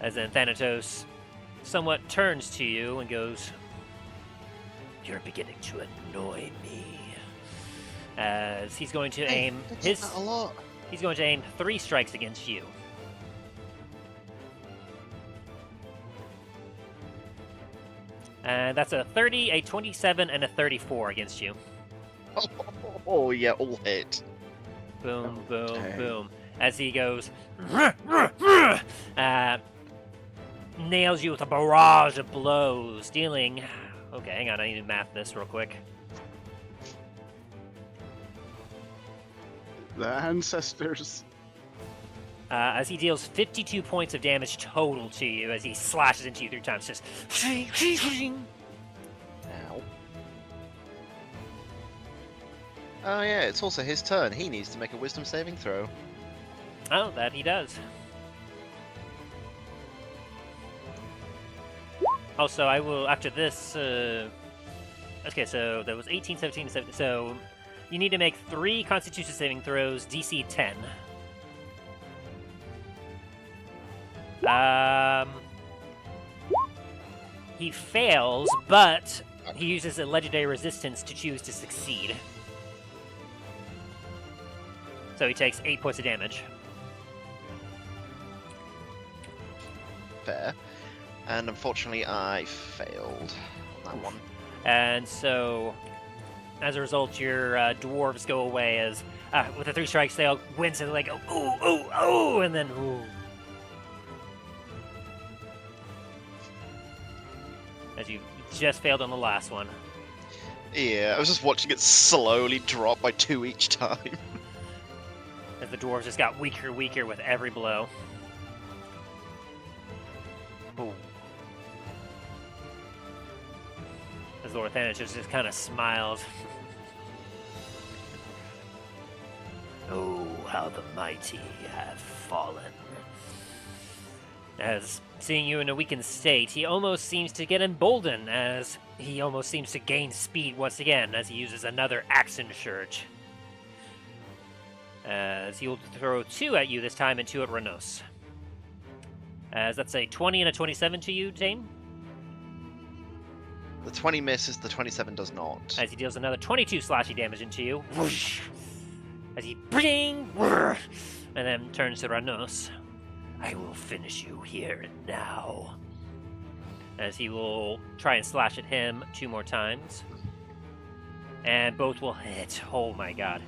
As then Thanatos somewhat turns to you and goes, you're beginning to annoy me. As he's going to aim a lot. He's going to aim 3 strikes against you. And that's a 30, a 27, and a 34 against you. Oh yeah, all hit. Boom, boom, dang. boom. As he goes, nails you with a barrage of blows, dealing. Okay, hang on, I need to math this real quick. The ancestors. As he deals 52 points of damage total to you as he slashes into you 3 times. Just. Ow. Oh yeah, it's also his turn. He needs to make a wisdom saving throw. Oh, that he does. Also, I will, after this, okay, so that was 18, 17, 17, so you need to make 3 Constitution saving throws, DC 10. He fails, but he uses a legendary resistance to choose to succeed. So he takes 8 points of damage. Fair. And unfortunately, I failed on that one. And so, as a result, your dwarves go away as, with the 3 strikes, they all wince and they go, ooh, ooh, ooh, and then, ooh. just failed on the last one. Yeah, I was just watching it slowly drop by 2 each time. As the dwarves just got weaker with every blow. Boom. As Lord Thanatos just kind of smiles. Oh, how the mighty have fallen. As seeing you in a weakened state, he almost seems to get emboldened, as he almost seems to gain speed once again as he uses another action surge. As he will throw 2 at you this time and 2 at Renos. As that's a 20 and a 27 to you, Dane. The 20 misses, the 27 does not. As he deals another 22 slashing damage into you. Whoosh, as he bring, and then turns to Renos. I will finish you here and now. As he will try and slash at him 2 more times. And both will hit. Oh my god.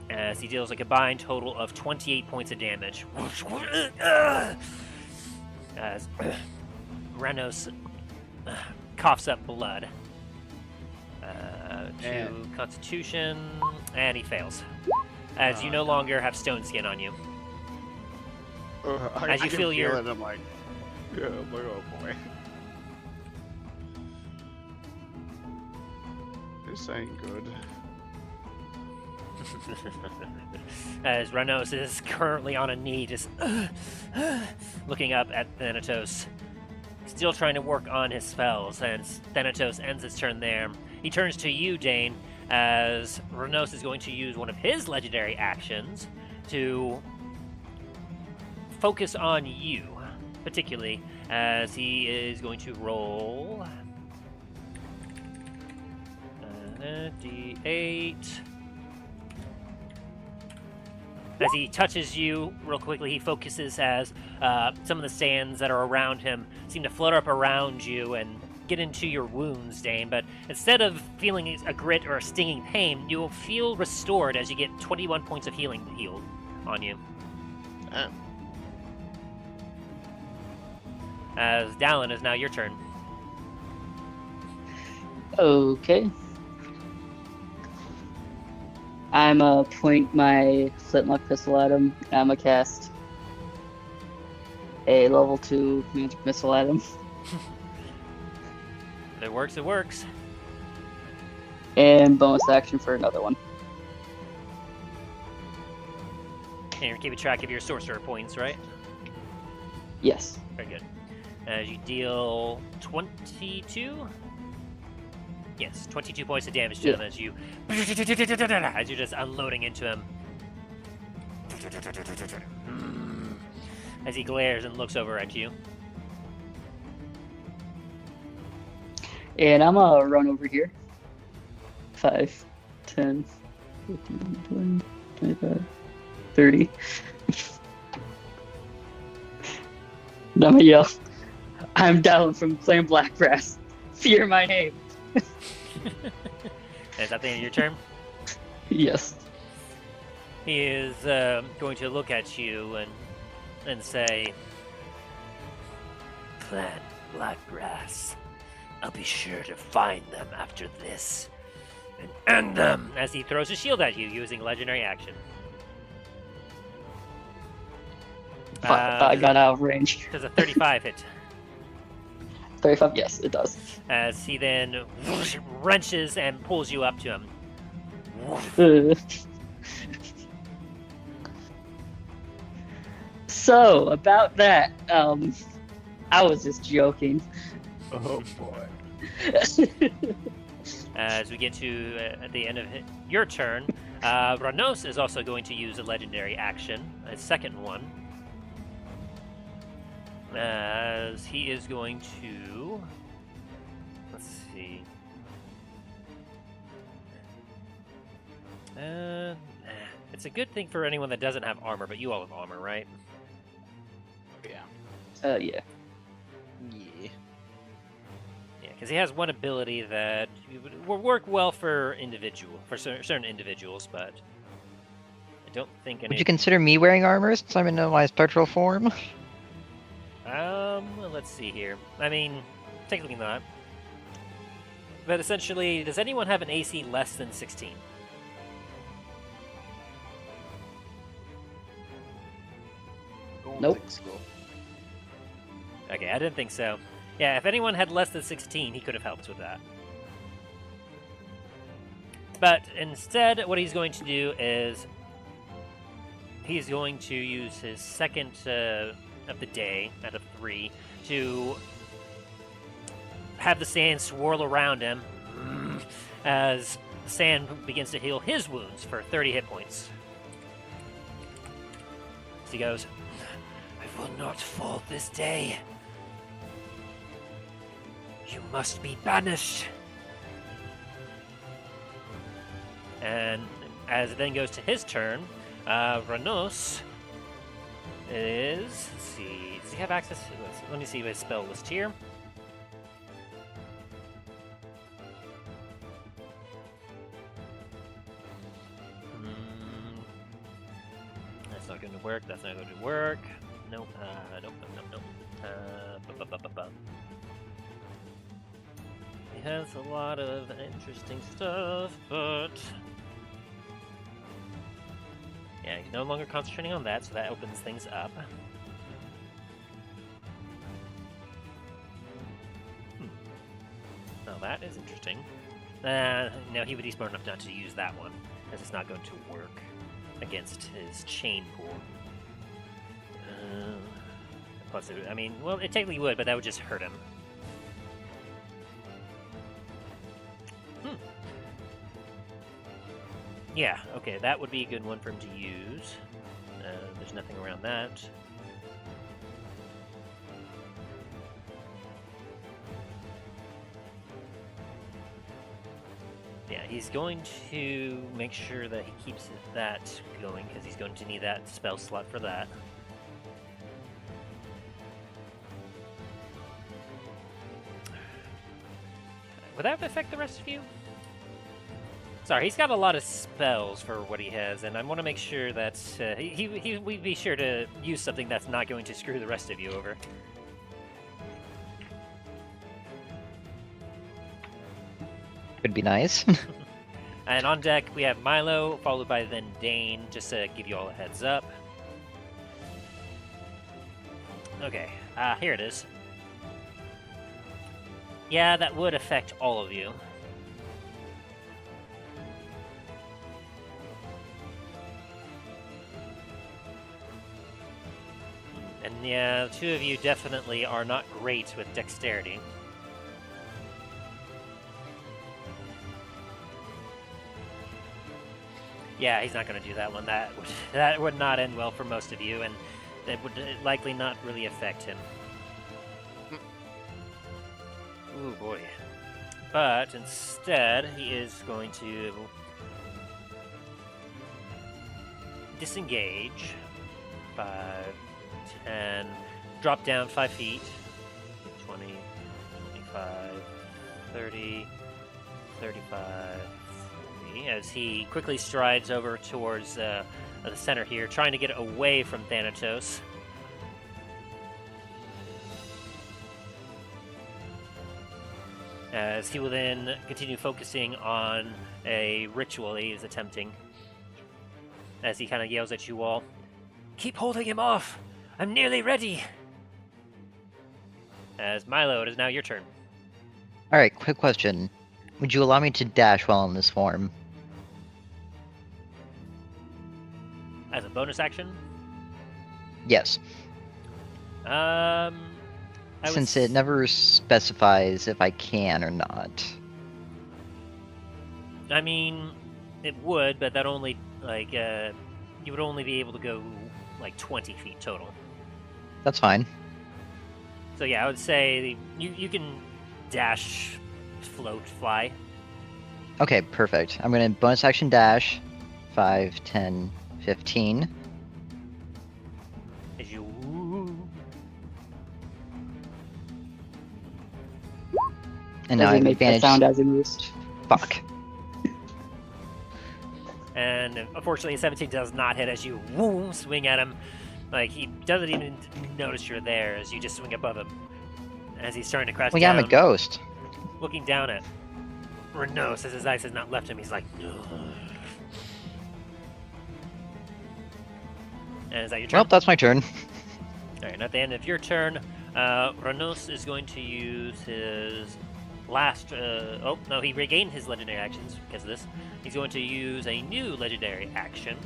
As he deals a combined total of 28 points of damage. As Renos coughs up blood. To Constitution, and he fails. As you no longer have stone skin on you. As you feel your- it, I'm like, yeah, I'm like, oh boy. This ain't good. As Renos is currently on a knee, just looking up at Thanatos, still trying to work on his spells, and Thanatos ends his turn there. He turns to you, Dane, as Renos is going to use one of his legendary actions to focus on you, particularly, as he is going to roll D8. As he touches you real quickly, he focuses as some of the sands that are around him seem to flutter up around you and get into your wounds, Dane. But instead of feeling a grit or a stinging pain, you will feel restored as you get 21 points of healing healed on you. Oh. As Dallen, is now your turn. Okay. I'm point my flintlock pistol at him. I'm gonna cast a level 2 magic missile at him. If it works, it works. And bonus action for another one. And you're keeping track of your sorcerer points, right? Yes. Very good. As you deal 22? Yes, 22 points of damage to him as you're just unloading into him. As he glares and looks over at you. And I'm gonna run over here. 5, 10, 15, 20, 25, 30. And I'm gonna yell, I'm Dallen from Flame Blackgrass. Fear my name. Is that the end of your turn? Yes. He is going to look at you and say, Clan Blackgrass. I'll be sure to find them after this and end them, as he throws a shield at you using legendary action. Fuck, I got out of range. Does a 35 hit? 35, yes, it does. As he then wrenches and pulls you up to him. So, about that, I was just joking. Oh boy. As we get to at the end of your turn, Renos is also going to use a legendary action, a second one. As he is going to... Let's see. It's a good thing for anyone that doesn't have armor, but you all have armor, right? Yeah. Yeah. Yeah. Yeah, because he has one ability that will work well for certain individuals, but I don't think any. Would you consider me wearing armor since I'm in my spectral form? Let's see here. I mean, technically not. But essentially, does anyone have an AC less than 16? Don't Nope. think so. Okay, I didn't think so. Yeah, if anyone had less than 16, he could have helped with that. But instead, what he's going to do is he's going to use his second of the day out of 3 to have the sand swirl around him as the sand begins to heal his wounds for 30 hit points. So he goes, "I will not fall this day. You must be banished." And as it then goes to his turn, Ranos is. Let's see. Does he have access to this? Let me see his spell list here. That's not going to work. That's not going to work. Nope. Nope. Nope. Nope. He has a lot of interesting stuff, but yeah, he's no longer concentrating on that, so that opens things up. Now that is interesting. No, he would be smart enough not to use that one, as it's not going to work against his chain pool. Plus, I mean, well, it technically would, but that would just hurt him. Yeah, okay, that would be a good one for him to use. There's nothing around that. Yeah, he's going to make sure that he keeps that going, because he's going to need that spell slot for that. Would that affect the rest of you? Sorry, he's got a lot of spells for what he has, and I want to make sure that we'd be sure to use something that's not going to screw the rest of you over. Would be nice. And on deck, we have Milo, followed by then Dain, just to give you all a heads up. Okay, here it is. Yeah, that would affect all of you. And yeah, the two of you definitely are not great with dexterity. Yeah, he's not going to do that one. That would not end well for most of you, and it would likely not really affect him. Ooh, boy. But instead, he is going to disengage. 5, 10, drop down 5 feet. 20, 25, 30, 35, 40. As he quickly strides over towards the center here, trying to get away from Thanatos. As he will then continue focusing on a ritual he is attempting. As he kind of yells at you all, "Keep holding him off! I'm nearly ready!" As Milo, it is now your turn. Alright, quick question. Would you allow me to dash while in this form? As a bonus action? Yes. Since it never specifies if I can or not. I mean, it would, but that only, like, you would only be able to go, like, 20 feet total. That's fine. So yeah, I would say you can dash, float, fly. Okay, perfect. I'm gonna bonus action dash. 5, 10, 15. As you... And now I Does he have make that advantage. sound as he moves? Fuck. And unfortunately, 17 does not hit as you swing at him. Like, he doesn't even notice you're there as you just swing above him. As he's starting to crash Well, yeah, down, I'm a ghost. looking down at Renos as his eyes has not left him. He's like, no. And is that your turn? Well, that's my turn. Alright, and at the end of your turn, Renos is going to use his last... oh, no, he regained his legendary actions because of this. He's going to use a new legendary action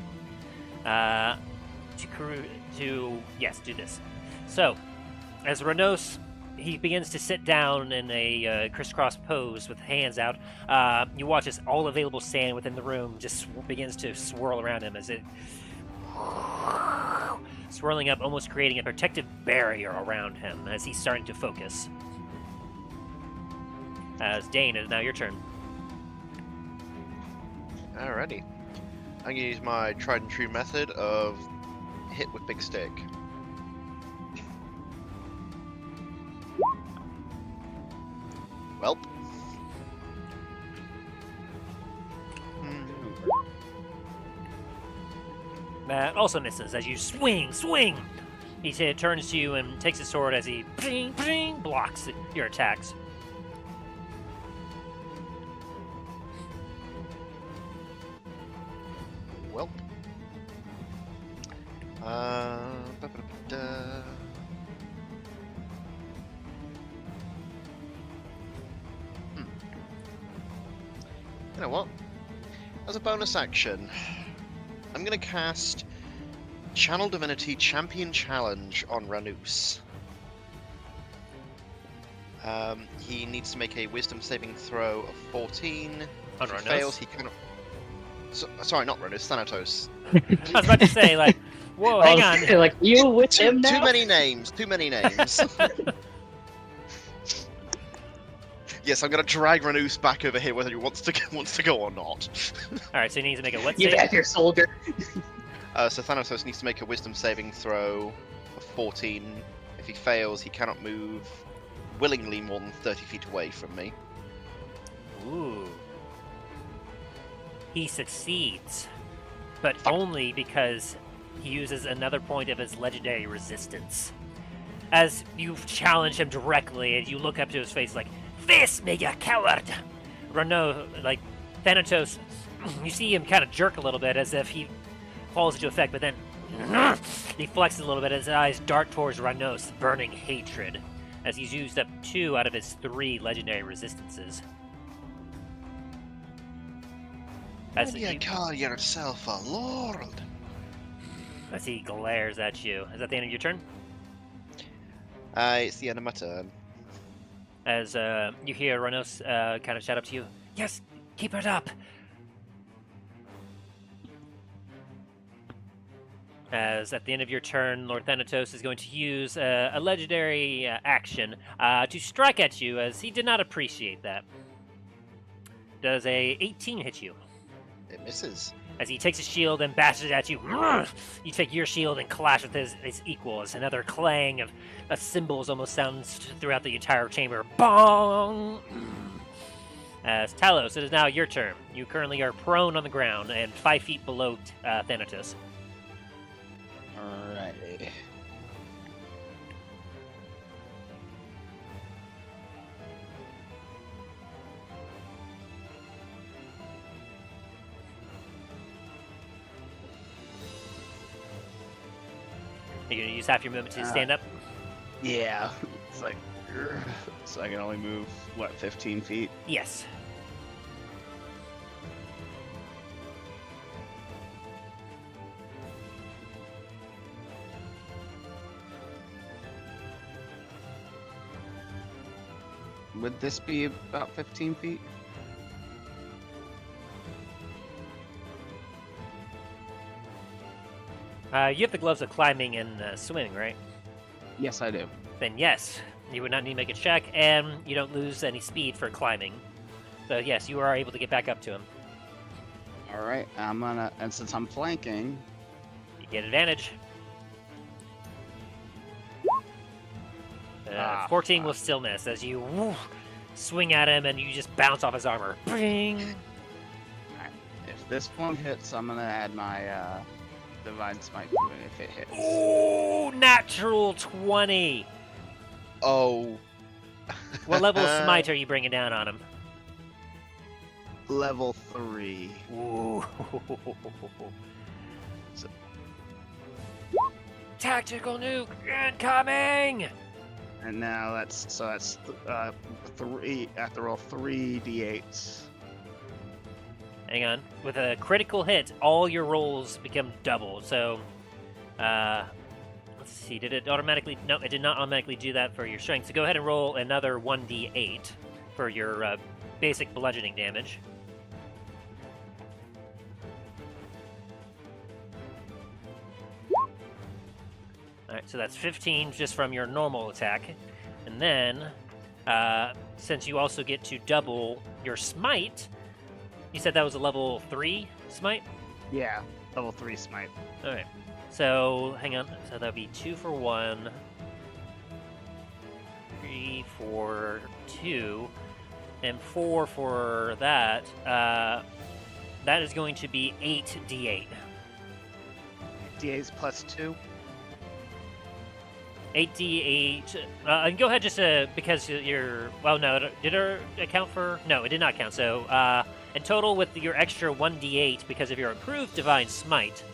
yes, do this. So, as Renos, he begins to sit down in a crisscross pose with hands out. You watch as all available sand within the room just begins to swirl around him as it... swirling up, almost creating a protective barrier around him as he's starting to focus. As Dain, it is now your turn. Alrighty. I'm gonna use my tried and true method of hit with big stick. Welp. That also misses as you swing. He turns to you and takes his sword as he blocks your attacks. Welp. Ba-ba-da-ba-da. You know what? As a bonus action, I'm going to cast Channel Divinity Champion Challenge on Ranus. He needs to make a Wisdom saving throw of 14. On If he Ranus? fails, he cannot... sorry, not Ranus, Thanatos. I was about to say, like, whoa, hang on. Like, you with him now? Too many names. Yes, I'm going to drag Ranus back over here whether he wants to go or not. Alright, so he needs to make a what You save? back your soldier. So Thanatos needs to make a Wisdom saving throw of 14. If he fails, he cannot move willingly more than 30 feet away from me. Ooh. He succeeds, but only because he uses another point of his legendary resistance. As you challenge him directly, and you look up to his face like, "Face me, you coward!" Renault, like, Thanatos, you see him kind of jerk a little bit as if he falls into effect, but then he flexes a little bit as his eyes dart towards Renault's burning hatred, as he's used up 2 out of his 3 legendary resistances. As Would you he, call yourself a lord? as he glares at you. Is that the end of your turn? It's the end of my turn. As you hear Renos kind of shout up to you, "Yes, keep it up!" As at the end of your turn, Lord Thanatos is going to use a legendary action to strike at you, as he did not appreciate that. Does a 18 hit you? It misses. As he takes his shield and bashes at you, you take your shield and clash with his equal as another clang of cymbals almost sounds throughout the entire chamber. Bong! As Talos, it is now your turn. You currently are prone on the ground and 5 feet below Thanatos. Alrighty. Are you going to use half your movement to stand up? Yeah. It's like, so I can only move, what, 15 feet? Yes. Would this be about 15 feet? You have the gloves of climbing and swimming, right? Yes, I do. Then yes, you would not need to make a check, and you don't lose any speed for climbing. So yes, you are able to get back up to him. Alright, I'm gonna, and since I'm flanking, You get advantage. 14 will still miss as you swing at him and you just bounce off his armor. Bing! if this one hits, I'm gonna add my divine smite if it hits. Ooh, natural 20. Oh. What level of smite are you bringing down on him? Level 3. Ooh. So- Tactical nuke incoming! And now that's 3. I have to roll 3 d8s. Hang on. With a critical hit, all your rolls become double. So, let's see. Did it automatically? No, it did not automatically do that for your strength. So go ahead and roll another 1d8 for your basic bludgeoning damage. Alright, so that's 15 just from your normal attack. And then, since you also get to double your smite, you said that was a level 3 smite? Yeah, level 3 smite. Alright. So, hang on. So that would be 2 for 1, 3 for 2, and 4 for that. That is going to be 8d8. D8s plus 2. 8d8. And go ahead just because you're... Well, no. Did it account for... No, it did not count. So, in total, with your extra 1d8, because of your improved Divine Smite,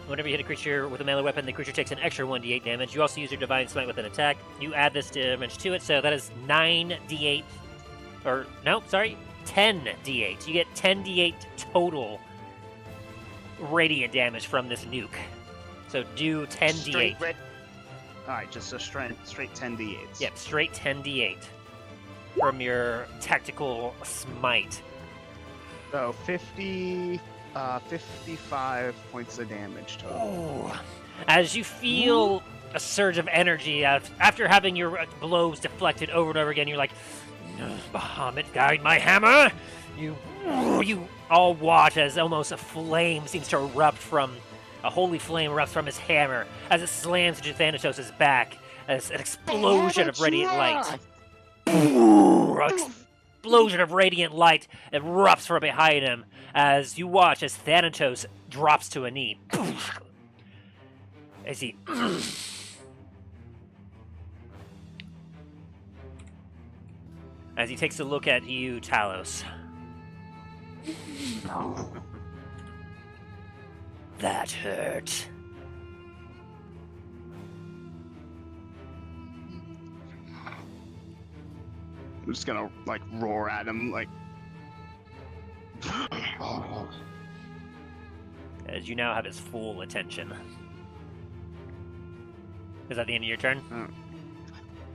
whenever you hit a creature with a melee weapon, the creature takes an extra 1d8 damage. You also use your Divine Smite with an attack. You add this damage to it, so that is 9d8. Or, no, sorry, 10d8. You get 10d8 total radiant damage from this nuke. So do 10d8. Straight red. Alright, just a straight 10 d8s. Yep, straight 10d8 from your tactical smite. So 55 points of damage total. Oh. As you feel a surge of energy after having your blows deflected over and over again, you're like, Bahamut, guide my hammer! You all watch as almost a flame seems to erupt from... A holy flame erupts from his hammer as it slams into Thanatos' back as an explosion of radiant light. Explosion of radiant light erupts from behind him as you watch as Thanatos drops to a knee. As he... As he takes a look at you, Talos. That hurt. I'm just gonna, like, roar at him, like... As you now have his full attention. Is that the end of your turn?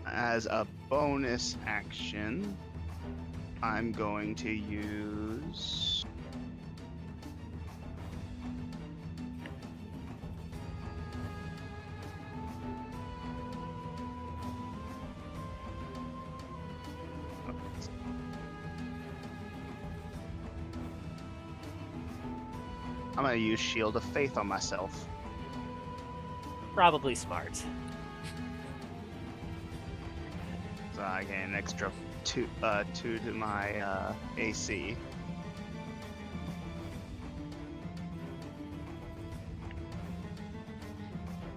As a bonus action, I'm going to use... I'm gonna use Shield of Faith on myself. Probably smart. So I get an extra 2 to my AC.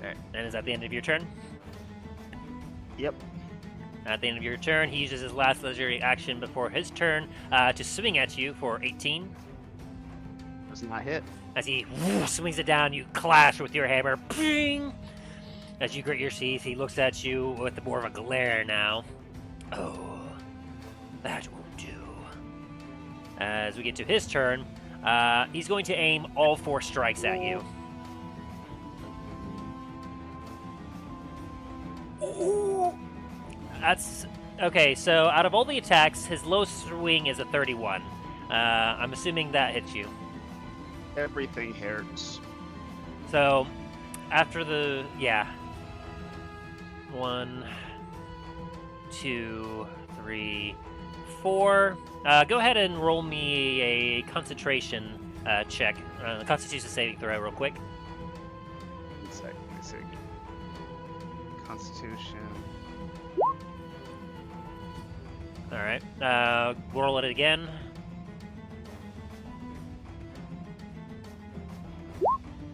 Alright, and is that the end of your turn? Yep. At the end of your turn, he uses his last legendary action before his turn to swing at you for 18. Does not hit. As he swings it down, you clash with your hammer. Bing! As you grit your teeth, he looks at you with more of a glare now. Oh, that won't do. As we get to his turn, he's going to aim all 4 strikes at you. Ooh. That's... Okay, so out of all the attacks, his low swing is a 31. I'm assuming that hits you. Everything hurts. So, after the... Yeah. 1, 2, 3, 4. Go ahead and roll me a concentration check. Constitution saving throw real quick. 1 sec, let me see. Constitution. Alright. Roll it again.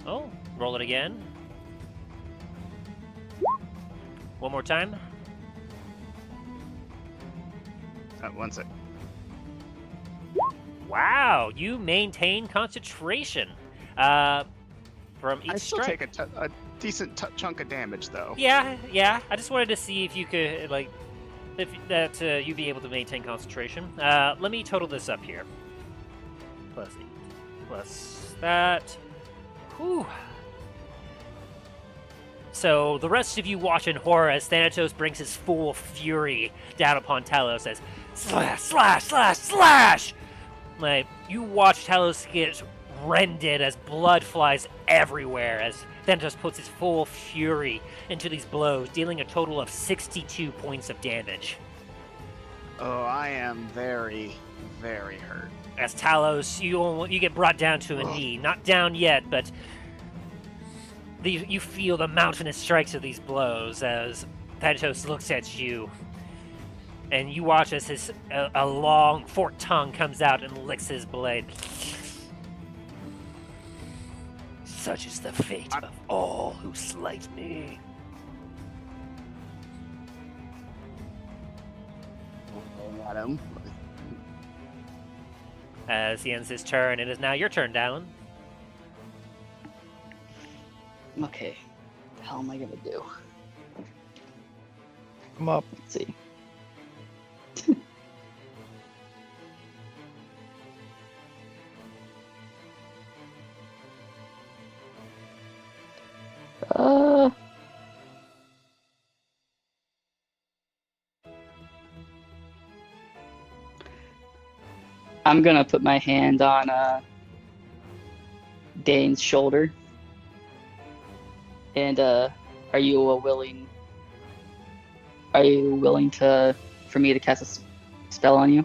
Oh, roll it again. One more time. One sec. Wow, you maintain concentration. From each I still strike. take a decent chunk of damage, though. Yeah. I just wanted to see if you could, like, if that you'd be able to maintain concentration. Let me total this up here. Plus 8, plus that. Whew. So the rest of you watch in horror as Thanatos brings his full fury down upon Talos as slash, slash, slash, slash! Like, you watch Talos get rended as blood flies everywhere as Thanatos puts his full fury into these blows, dealing a total of 62 points of damage. Oh, I am very, very hurt. As Talos, you get brought down to a knee. Not down yet, but you feel the mountainous strikes of these blows as Thanatos looks at you. And you watch as a long forked tongue comes out and licks his blade. Such is the fate of all who slight me. At him. As he ends his turn, it is now your turn, Dallen. Okay. What the hell am I gonna do? Come up. Let's see. I'm gonna put my hand on Dane's shoulder. And are you willing for me to cast a spell on you,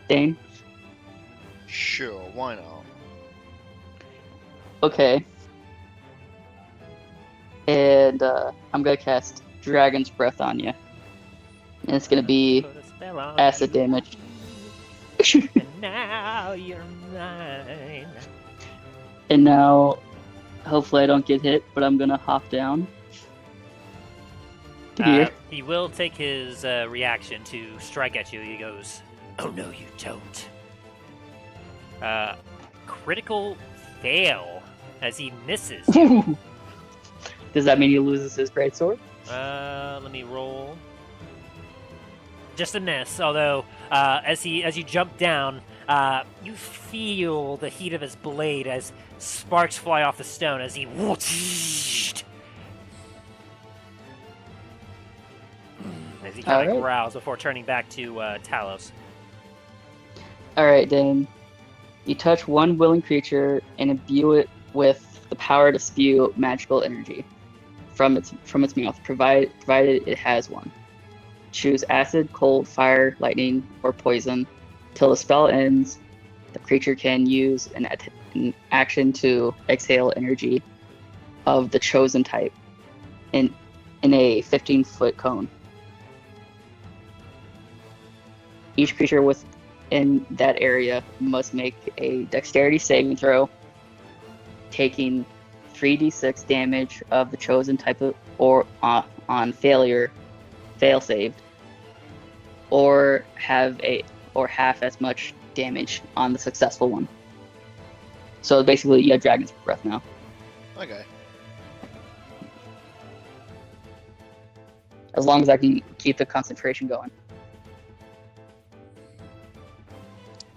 Dane? Sure, why not? Okay. And I'm gonna cast Dragon's Breath on you. And it's gonna be Put a spell on acid you, damage. and now you're mine. And now, hopefully I don't get hit, but I'm gonna hop down. To here. He will take his reaction to strike at you. He goes, "Oh no, you don't." Critical fail as he misses. Does that mean he loses his greatsword? Let me roll. Just a miss. Although, as you jump down, you feel the heat of his blade as sparks fly off the stone as he kind of Alright. growls before turning back to Talos. Alright, Dane. You touch one willing creature and imbue it with the power to spew magical energy from its mouth, provided it has one. Choose acid, cold, fire, lightning, or poison. Till the spell ends, the creature can use an action to exhale energy of the chosen type in a 15-foot cone. Each creature within that area must make a dexterity saving throw, taking 3d6 damage of the chosen type or on fail saved, or have half as much damage on the successful one. So basically, you have Dragon's Breath now. Okay. As long as I can keep the concentration going.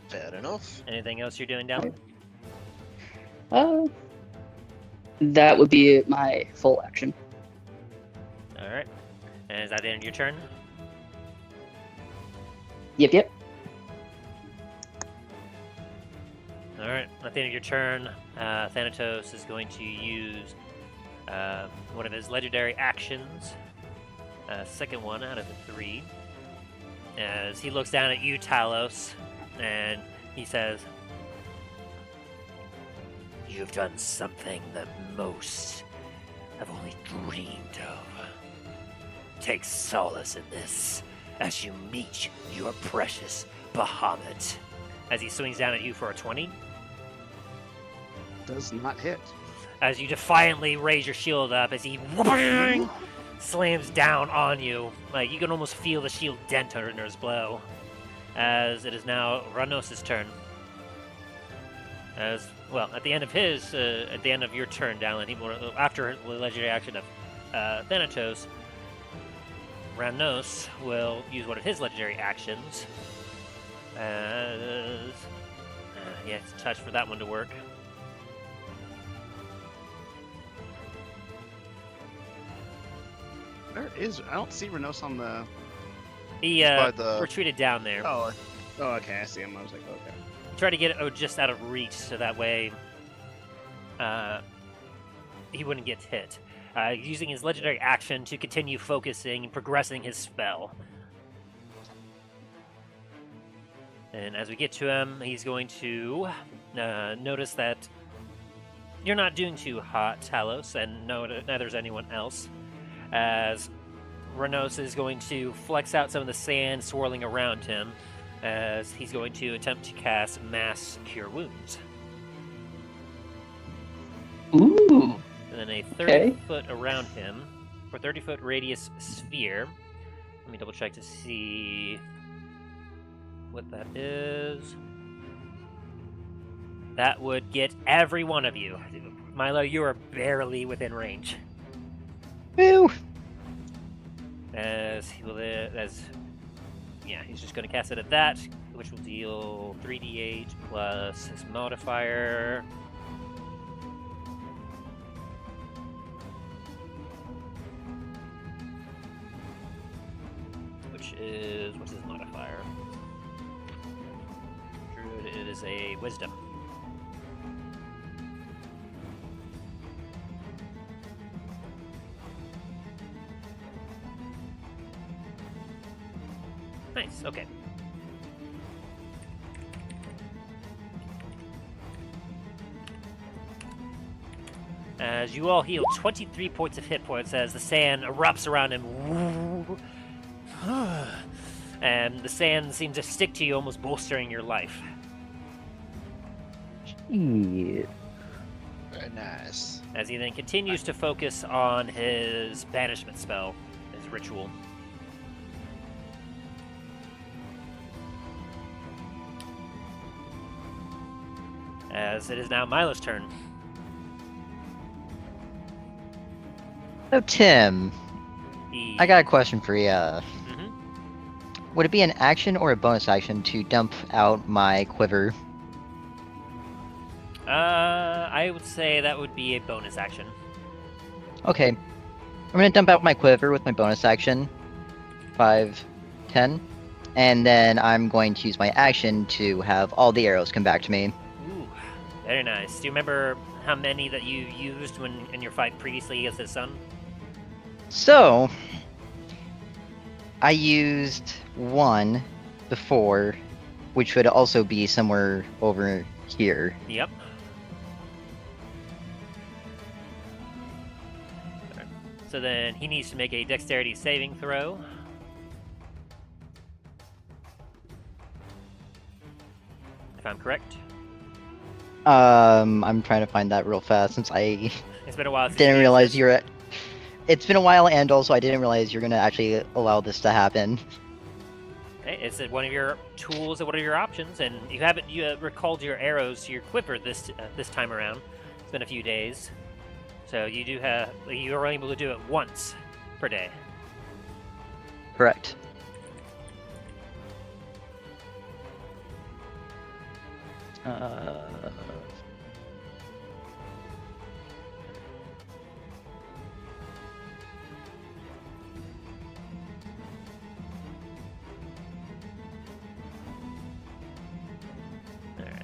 Fair enough. Anything else you're doing down? That would be my full action. All right. And is that the end of your turn? Yep. All right. At the end of your turn, Thanatos is going to use one of his legendary actions, second one out of the 3, as he looks down at you, Talos, and he says, "You've done something that most have only dreamed of. Take solace in this as you meet your precious Bahamut." As he swings down at you for a 20. Does not hit. as you defiantly raise your shield up as he slams down on you. Like, you can almost feel the shield dent under his blow. As it is now Ranos' turn. As well, at the end of your turn, Dallen, after the legendary action of Thanatos, Ranos will use one of his legendary actions. As he has to touch for that one to work. Where is? I don't see Renos on the. He By the- retreated down there. Oh, okay. I see him. I was like, okay. Try to get it just out of reach, so that way he wouldn't get hit. Using his legendary action to continue focusing and progressing his spell. And as we get to him, he's going to notice that you're not doing too hot, Talos, and neither is anyone else. As Ranos is going to flex out some of the sand swirling around him, as he's going to attempt to cast Mass Cure Wounds. Ooh. And then a 30-foot around him, or 30-foot radius sphere. Let me double check to see what that is. That would get every one of you. Milo, you are barely within range. Woo! He's just going to cast it at that, which will deal 3d8 plus his modifier. Which is, what's his modifier? Druid, it is a wisdom. Nice, okay. As you all heal 23 points of hit points as the sand erupts around him. And the sand seems to stick to you, almost bolstering your life. Yeah. Very nice. As he then continues to focus on his banishment spell, his ritual. As it is now Milo's turn. So, Tim, I got a question for you. Mhm. Would it be an action or a bonus action to dump out my quiver? I would say that would be a bonus action. Okay. I'm gonna dump out my quiver with my bonus action. 5, 10. And then I'm going to use my action to have all the arrows come back to me. Ooh, very nice. Do you remember how many that you used when in your fight previously against his son? So, I used one before, which would also be somewhere over here. Yep. So then he needs to make a dexterity saving throw. If I'm correct. I'm trying to find that real fast since I It's been a while since didn't you realize used you're at... It's been a while, and also I didn't realize you're gonna actually allow this to happen. it. Okay, it's one of your tools and one of your options, and you haven't recalled your arrows to your quiver this time around. It's been a few days, so you are able to do it once per day. Correct. Alright,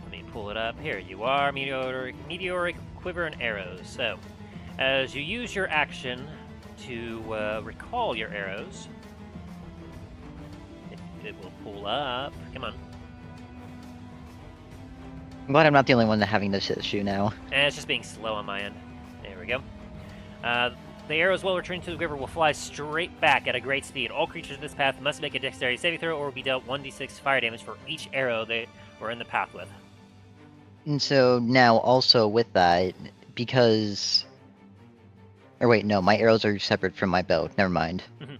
let me pull it up. Here you are, meteoric quiver and arrows. So, as you use your action to recall your arrows, it will pull up. Come on. I'm glad I'm not the only one having this issue now. And it's just being slow on my end. There we go. The arrows, while returning to the quiver, will fly straight back at a great speed. All creatures in this path must make a dexterity saving throw or will be dealt 1d6 fire damage for each arrow they were in the path with. And so now, also with that, because... Or wait, no, my arrows are separate from my bow. Never mind. Mhm.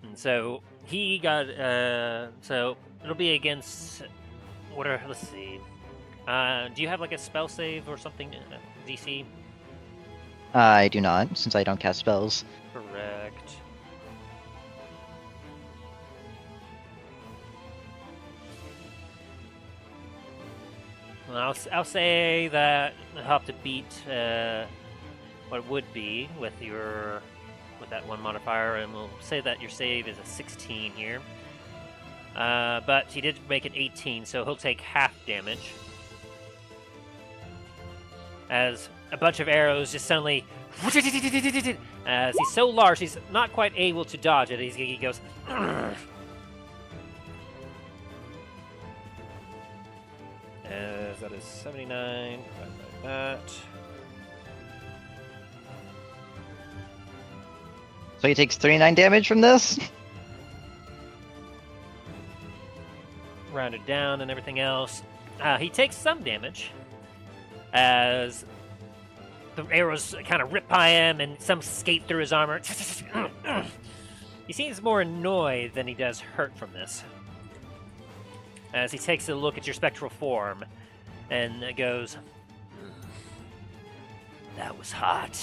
And so he got so it'll be against let's see. Do you have like a spell save or something, DC? I do not, since I don't cast spells. Correct. Well, I'll say that I'll have to beat what it would be with that one modifier, and we'll say that your save is a 16 here. But he did make an 18, so he'll take half damage. As a bunch of arrows just suddenly... As he's so large, he's not quite able to dodge it. He goes... As that is 79, divided by that. So he takes 39 damage from this? Rounded down and everything else. He takes some damage as the arrows kind of rip by him and some skate through his armor. He seems more annoyed than he does hurt from this. As he takes a look at your spectral form and goes, "That was hot,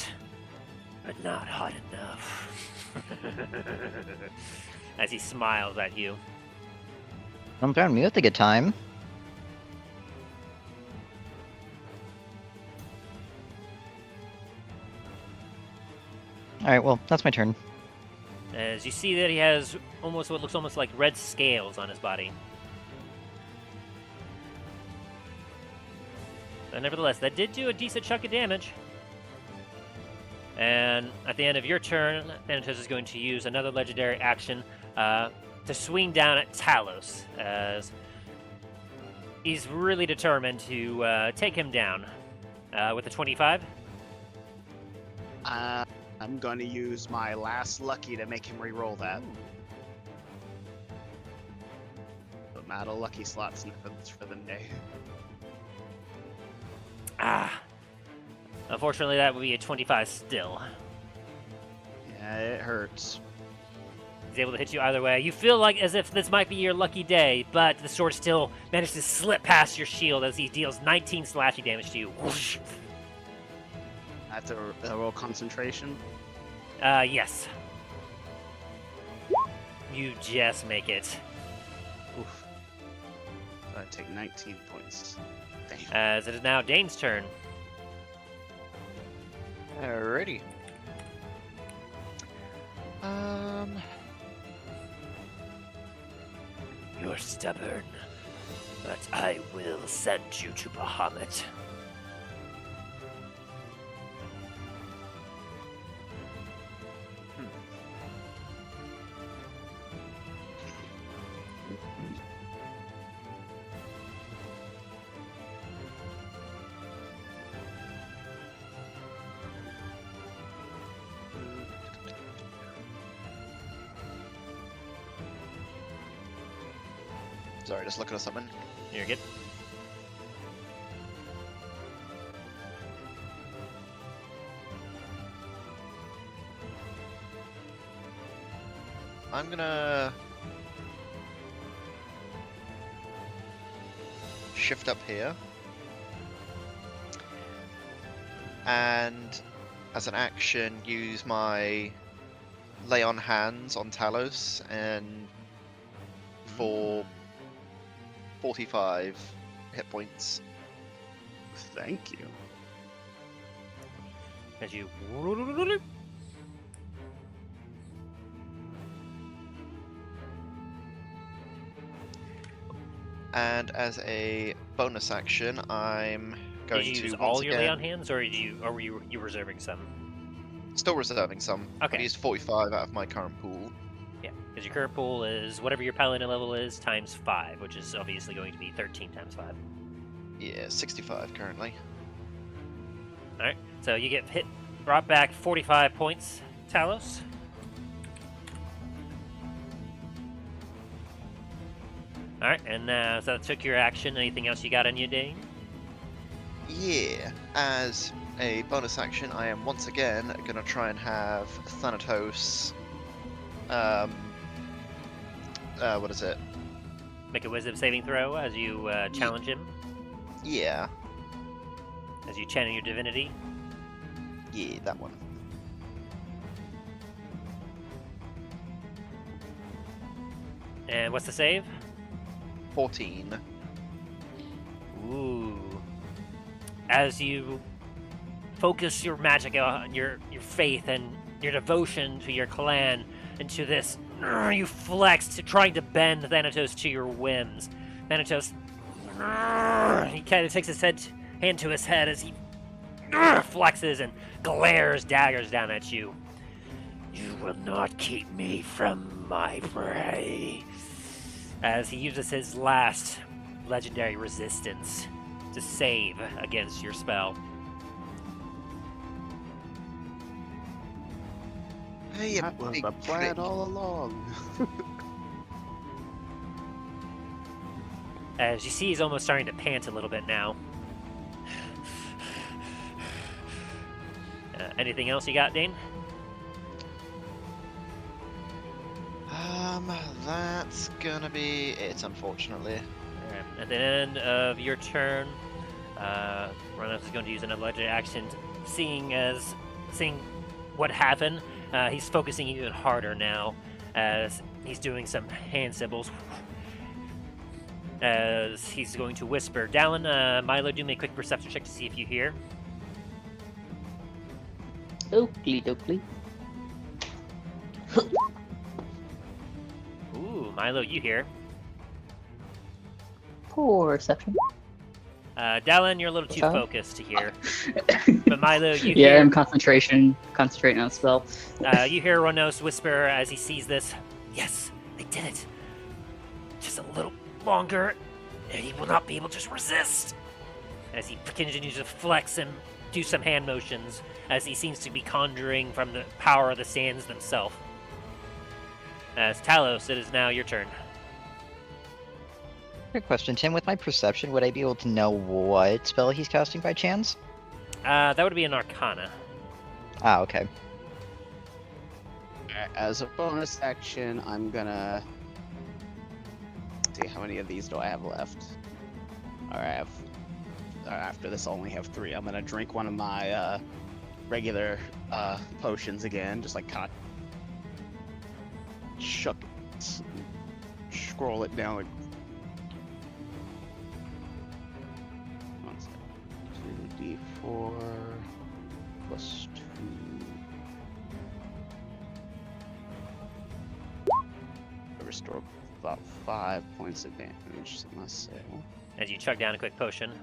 but not hot enough." As he smiles at you. I'm throwing me with a good time. Alright, well, that's my turn. As you see that he has almost what looks almost like red scales on his body. But nevertheless, that did do a decent chunk of damage. And at the end of your turn, Thanatos is going to use another legendary action to swing down at Talos, as he's really determined to take him down. With a 25. I'm going to use my last lucky to make him re-roll that. But I'm out of lucky slots for the day. Unfortunately, that would be a 25 still. Yeah, it hurts. He's able to hit you either way. You feel like as if this might be your lucky day, but the sword still manages to slip past your shield as he deals 19 slashing damage to you. Whoosh. That's a roll concentration. Yes. You just make it. Oof. So I take 19 points. Damn. As it is now Dane's turn. Alrighty. You're stubborn, but I will send you to Bahamut. Sorry, just looking at something. You're good. I'm gonna shift up here, and as an action, use my lay on hands on Talos and for 45 hit points. Thank you. As you... And as a bonus action, I'm going Did you to use once all your lay again, on hands, or were you reserving some? still reserving some. Okay. I used 45 out of my current pool. Yeah, because your current pool is whatever your paladin level is times 5, which is obviously going to be 13 times 5. Yeah, 65 currently. Alright, so you get brought back 45 points, Talos. Alright, and so that took your action. Anything else you got on you, Dane? Yeah, as a bonus action, I am once again gonna try and have Thanatos. What is it? Make a wisdom saving throw as you challenge him, Yeah, as you channel your divinity. yeah, that one. And what's the save? 14. Ooh. As you focus your magic on your faith and your devotion to your clan into this, you flex to trying to bend Thanatos to your whims. Thanatos, he kind of takes his hand to his head as he flexes and glares daggers down at you. You will not keep me from my prey. As he uses his last legendary resistance to save against your spell. Hey, That was big the plan prick. all along. As you see, he's almost starting to pant a little bit now. Anything else you got, Dane? That's gonna be it, unfortunately. Alright, at the end of your turn, Ronos is going to use another legendary action, seeing what happened. He's focusing even harder now, as he's doing some hand symbols. As he's going to whisper, Dallen, Milo, do me a quick perception check to see if you hear. Oakley dokley. Ooh, Milo, you hear. Perception. Dallen, you're a little too Okay. focused to hear. But Milo, you Yeah, hear. I'm concentrating on the spell. You hear Ronos whisper as he sees this. Yes, they did it. Just a little longer, and he will not be able to resist. As he continues to flex and do some hand motions, as he seems to be conjuring from the power of the sands themselves. As Talos, it is now your turn. Quick question, Tim. With my perception, would I be able to know what spell he's casting by chance? That would be an Arcana. Ah, okay. As a bonus action, I'm gonna see how many of these do I have left. Alright, after this, I only have 3. I'm gonna drink one of my regular potions again, just like kind of chuck it, scroll it down like. One second. 2d4 plus 2. Restore about 5 points of damage to myself. As you chug down a quick potion.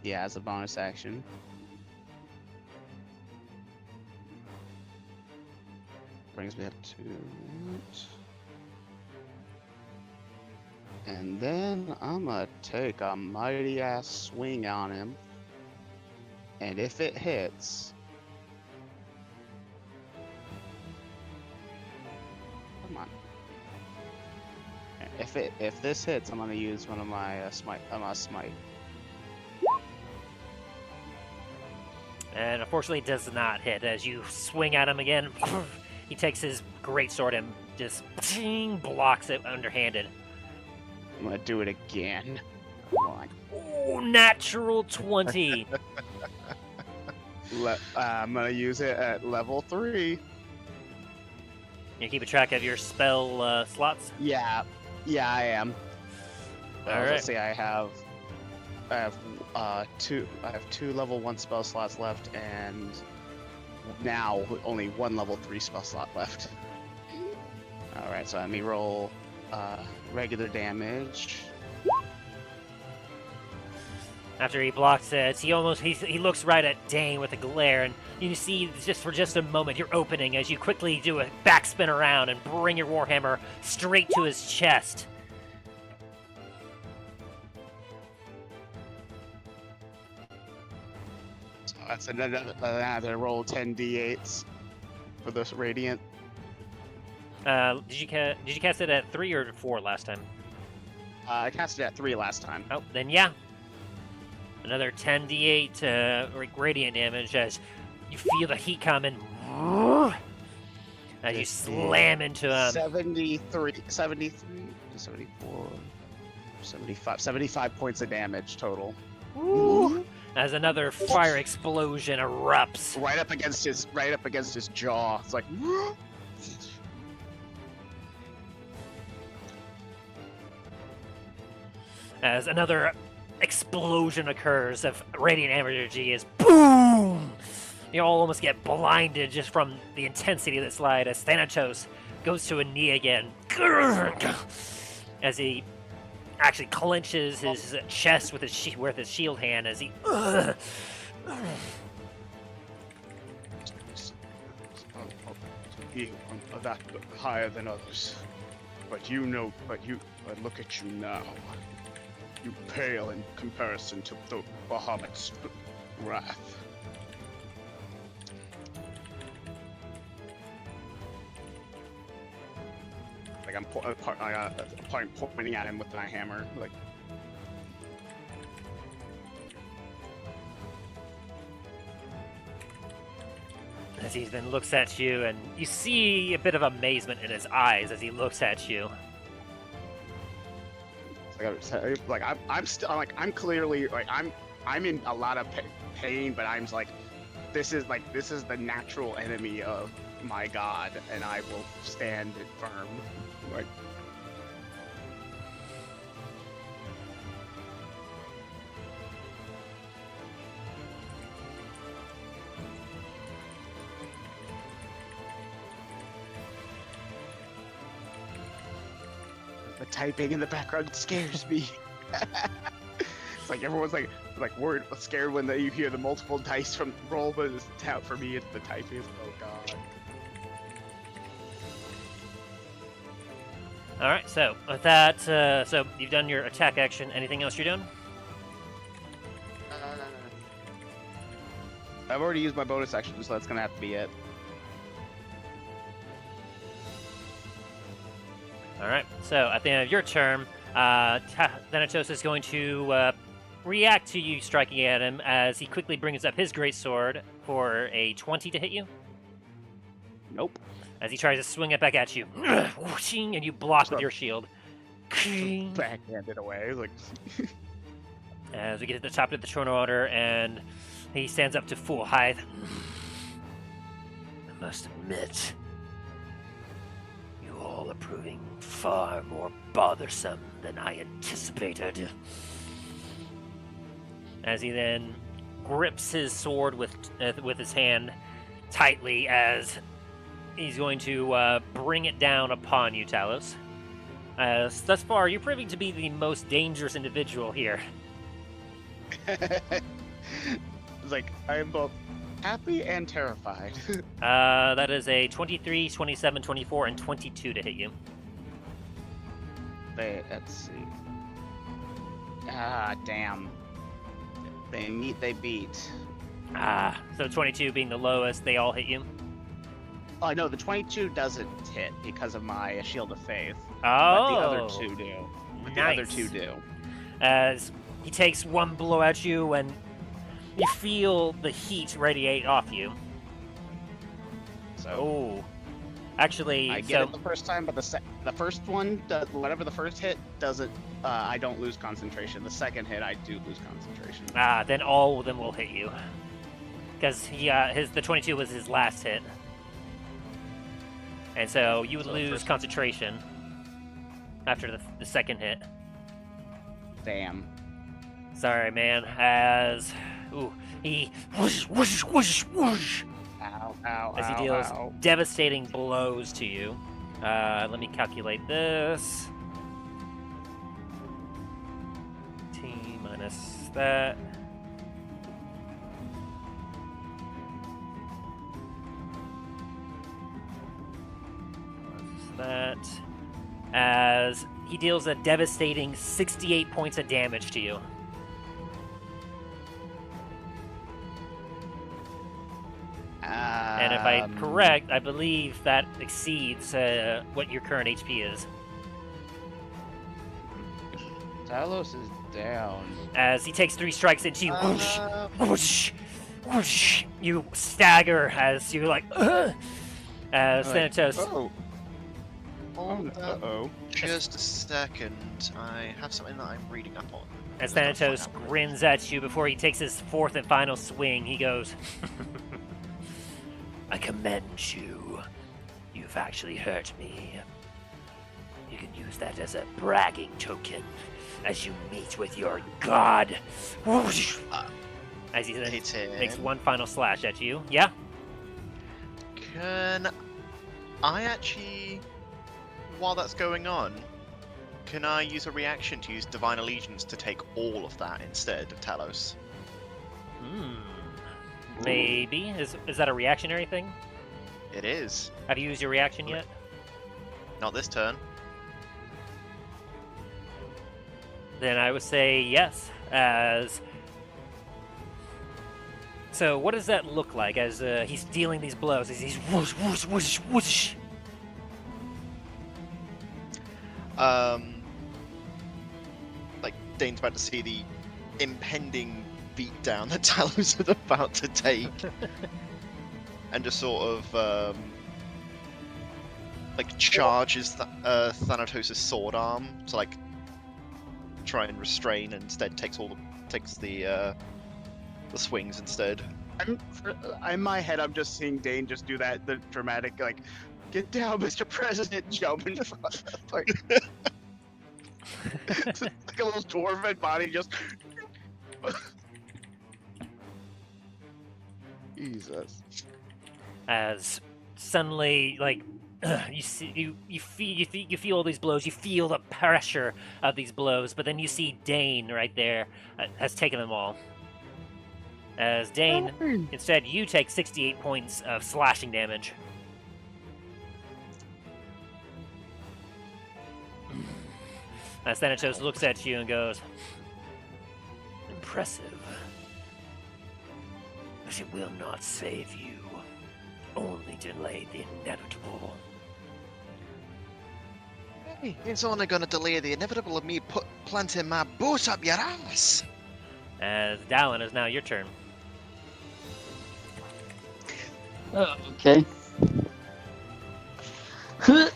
Yeah, as a bonus action. Brings me up to that. And then I'm gonna take a mighty ass swing on him. And if it hits. Come on. If this hits, I'm gonna use one of my smite. Smite. And unfortunately, it does not hit. As you swing at him again, he takes his greatsword and just blocks it underhanded. I'm gonna do it again. Come on. Oh, natural 20. I'm gonna use it at level 3. You keep a track of your spell slots? Yeah, I am. Alright. Let's see, I have 2 level 1 spell slots left, and now only 1 level 3 spell slot left. Alright, so let me roll regular damage. After he blocks it, he looks right at Dane with a glare, and you see for just a moment your opening as you quickly do a backspin around and bring your warhammer straight to his chest. So that's another roll 10d8s for this radiant. Did you cast it at 3 or 4 last time? I cast it at 3 last time. Oh, then yeah. Another 10d8 radiant damage as you feel the heat coming. As you slam into him. 73, 74, 75, 75 points of damage total. Woo. As another fire explosion erupts. Right up against his jaw. It's like As another explosion occurs of radiant energy as boom! You all almost get blinded just from the intensity of this light as Thanatos goes to a knee again. As he actually clenches his chest with his shield hand as he... being that higher than others. But look at you now. You pale in comparison to the Bahamut's wrath. Like I'm pointing at him with my hammer, like. As he then looks at you, and you see a bit of amazement in his eyes as he looks at you. I'm clearly like I'm in a lot of pain, but I'm like, this is the natural enemy of my god, and I will stand it firm. Like. The typing in the background scares me. It's like everyone's like worried, scared when you hear the multiple dice from roll, but it's for me, it's the typing. Oh god. All right, so with that, so you've done your attack action. Anything else you're doing? I've already used my bonus action, so that's gonna have to be it. All right, so at the end of your turn, Thanatos is going to react to you striking at him as he quickly brings up his greatsword for a 20 to hit you. Nope. As he tries to swing it back at you, and you block with your shield. Backhanded away, like. As we get to the top of the throne order, and he stands up to full height. I must admit, you all are proving far more bothersome than I anticipated. As he then grips his sword with his hand tightly, as he's going to bring it down upon you, Talos. As thus far, you're proving to be the most dangerous individual here. It's like I am both happy and terrified. That is a 23, 27, 24, and 22 to hit you. Let's see. Ah, damn. They beat. So 22 being the lowest, they all hit you? Oh, no, the 22 doesn't hit because of my Shield of Faith. Oh! But the other two do. Nice. The other two do. As he takes one blow at you, and you feel the heat radiate off you. So Oh. Actually, I get it the first time, but the first one, whatever the first hit, doesn't. I don't lose concentration. The second hit, I do lose concentration. then all of them will hit you. Because the 22 was his last hit. And so you would lose concentration after the second hit. Damn. Sorry, man. As he whoosh, whoosh, whoosh, whoosh, Ow, ow, as he ow, deals ow. devastating blows to you. Let me calculate this. T minus that. That. As he deals a devastating 68 points of damage to you. And if I'm correct, I believe that exceeds what your current HP is. Talos is down. As he takes 3 strikes into you. Whoosh, whoosh, whoosh. You stagger as you like. As Thanatos. Uh-oh. Just a second. I have something that I'm reading up on. As Thanatos grins at you before he takes his 4th and final swing, he goes, I commend you. You've actually hurt me. You can use that as a bragging token as you meet with your god. Whoosh. As he then makes 1 final slash at you. Yeah? Can I actually, while that's going on, can I use a reaction to use Divine Allegiance to take all of that instead of Talos? Maybe. Is that a reactionary thing? It is. Have you used your reaction yet? Not this turn. Then I would say yes. So what does that look like as he's dealing these blows? As he's whoosh, whoosh, whoosh, whoosh. Like Dane's about to see the impending beatdown that Talos is about to take, and just sort of like charges Thanatos' sword arm to like try and restrain, and instead takes the swings instead. In my head, I'm just seeing Dane just do that, the dramatic, like, get down, Mr. President, jump in front of like, it's like a little dwarven body just. Jesus. As suddenly, like, you see, you feel all these blows. You feel the pressure of these blows, but then you see Dane right there has taken them all. As Dane, instead, you take 68 points of slashing damage. As Thanatos looks at you and goes, impressive. But it will not save you. Only delay the inevitable. Hey, it's only gonna delay the inevitable of me planting my boot up your ass. As Dallen, is now your turn. Oh, okay. 5,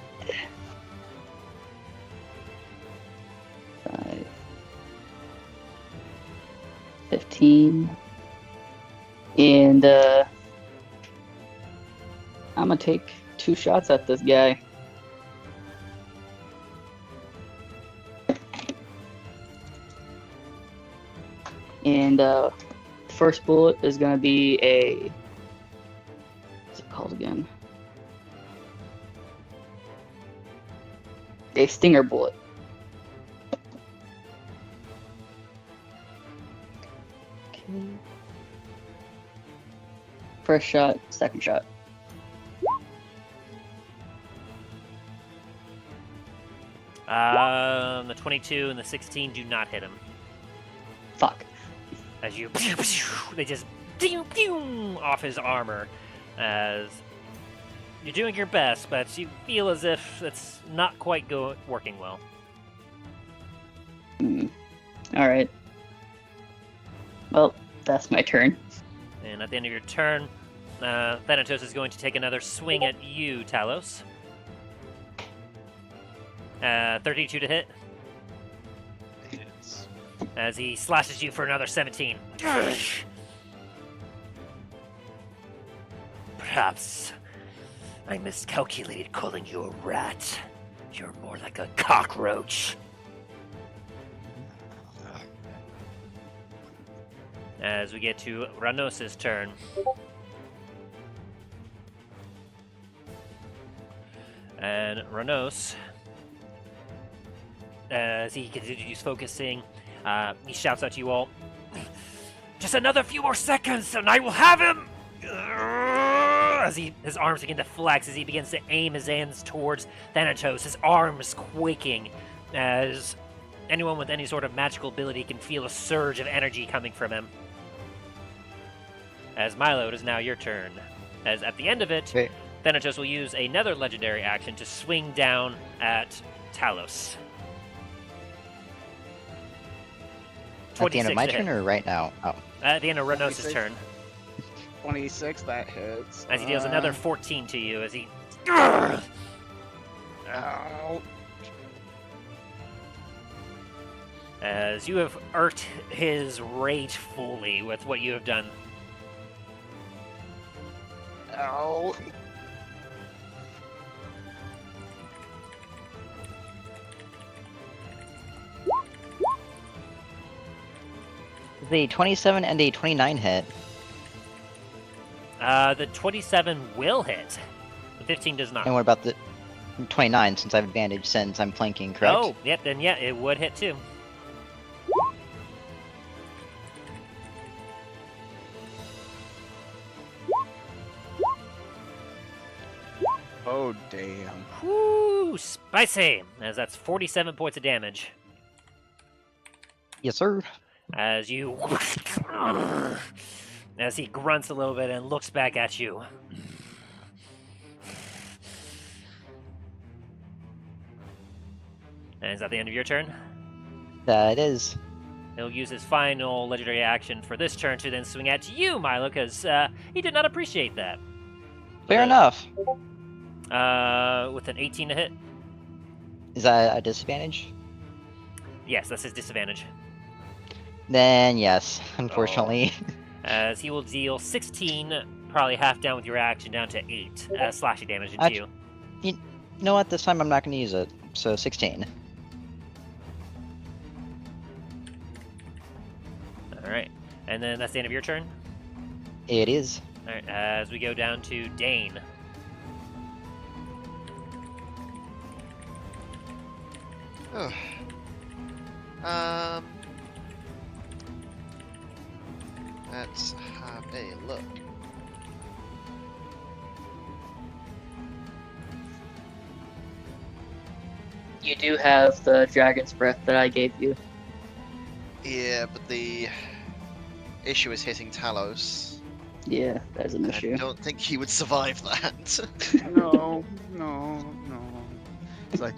15, and I'm gonna take 2 shots at this guy. And first bullet is gonna be a, what's it called again? A stinger bullet. Okay. First shot, second shot. The 22 and the 16 do not hit him. Fuck. As you, they just off his armor. As you're doing your best, but you feel as if it's not quite working well. All right. Well, that's my turn. And at the end of your turn, Thanatos is going to take another swing at you, Talos. 32 to hit. Yes. As he slashes you for another 17. Perhaps I miscalculated calling you a rat. You're more like a cockroach. As we get to Ranos' turn. And Ranos, as he continues focusing, he shouts out to you all, just another few more seconds and I will have him! As his arms begin to flex, as he begins to aim his hands towards Thanatos, his arms quaking, as anyone with any sort of magical ability can feel a surge of energy coming from him. As Milo, it is now your turn. As at the end of it, Okay. Thanatos will use another legendary action to swing down at Talos. At the end of 26 my to hit. turn or right now? Oh. At the end of Renos' 26. turn. 26, that hits. As he deals another 14 to you as he... Ow. As you have irked his rage fully with what you have done. Ow. The 27 and a 29 hit. The 27 will hit. The 15 does not. And what about the 29, since I have advantage since I'm flanking, correct? Oh, yep, then yeah, it would hit too. Oh, damn. Whoo, spicy! As that's 47 points of damage. Yes, sir. As you... As he grunts a little bit and looks back at you. And is that the end of your turn? That is. He'll use his final legendary action for this turn to then swing at you, Milo, because he did not appreciate that. Fair enough. With an 18 to hit. Is that a disadvantage? Yes, that's his disadvantage. Then yes, unfortunately. As he will deal 16, probably half down with your action, down to 8 slashing damage into you. You know what? This time I'm not going to use it. So 16. Alright. And then that's the end of your turn? It is. Alright, as we go down to Dain. Oh. Let's have a look. You do have the dragon's breath that I gave you. Yeah, but the issue is hitting Talos. Yeah, that's an I issue. don't think he would survive that. No, no, no. It's like,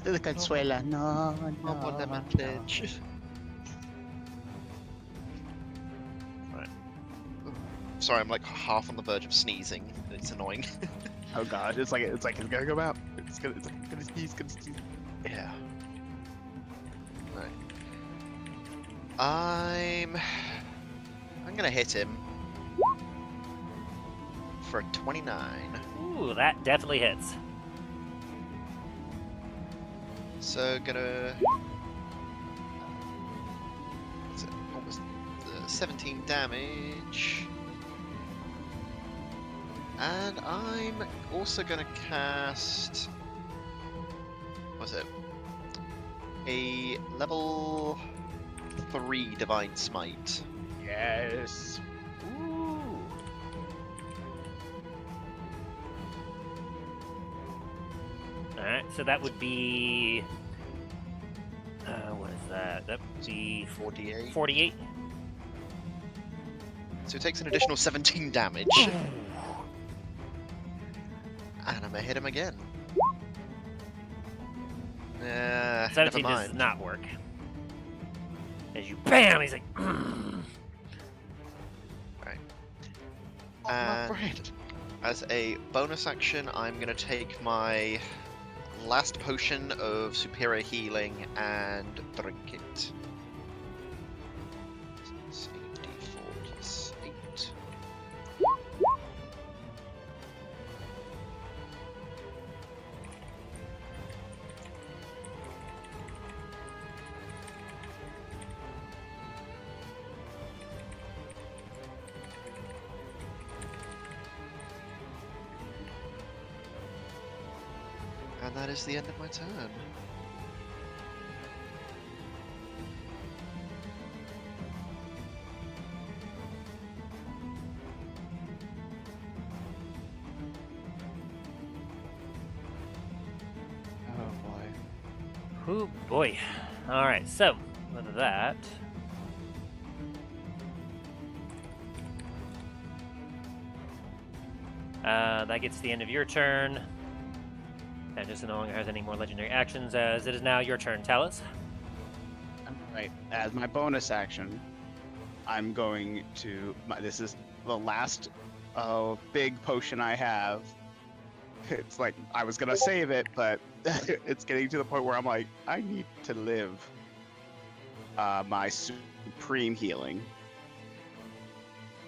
Oh, the Consuela. No, no more lemon pledge. Right. Sorry, I'm like half on the verge of sneezing. It's annoying. Oh god, it's like it's gonna go out. It's gonna sneeze. Yeah. Right. I'm gonna hit him for a 29. Ooh, that definitely hits. So gonna what's it? Almost 17 damage. And I'm also gonna cast what's it? A level 3 Divine Smite. Yes. Ooh. Alright, so that would be... what is that? That would be 48. 48. So it takes an additional 17 damage. And I'm gonna hit him again. 17 never does mind. not work. As you BAM! He's like... And as a bonus action, I'm gonna take my last potion of superior healing and drink it. 8d4 plus 8. And that is the end of my turn. Oh boy. Oh boy. Alright, so, with that... that gets to the end of your turn. And just no longer has any more legendary actions, as it is now your turn, Talos. Right. As my bonus action, I'm going to. This is the last big potion I have. It's like I was gonna save it, but it's getting to the point where I'm like, I need to live. My supreme healing.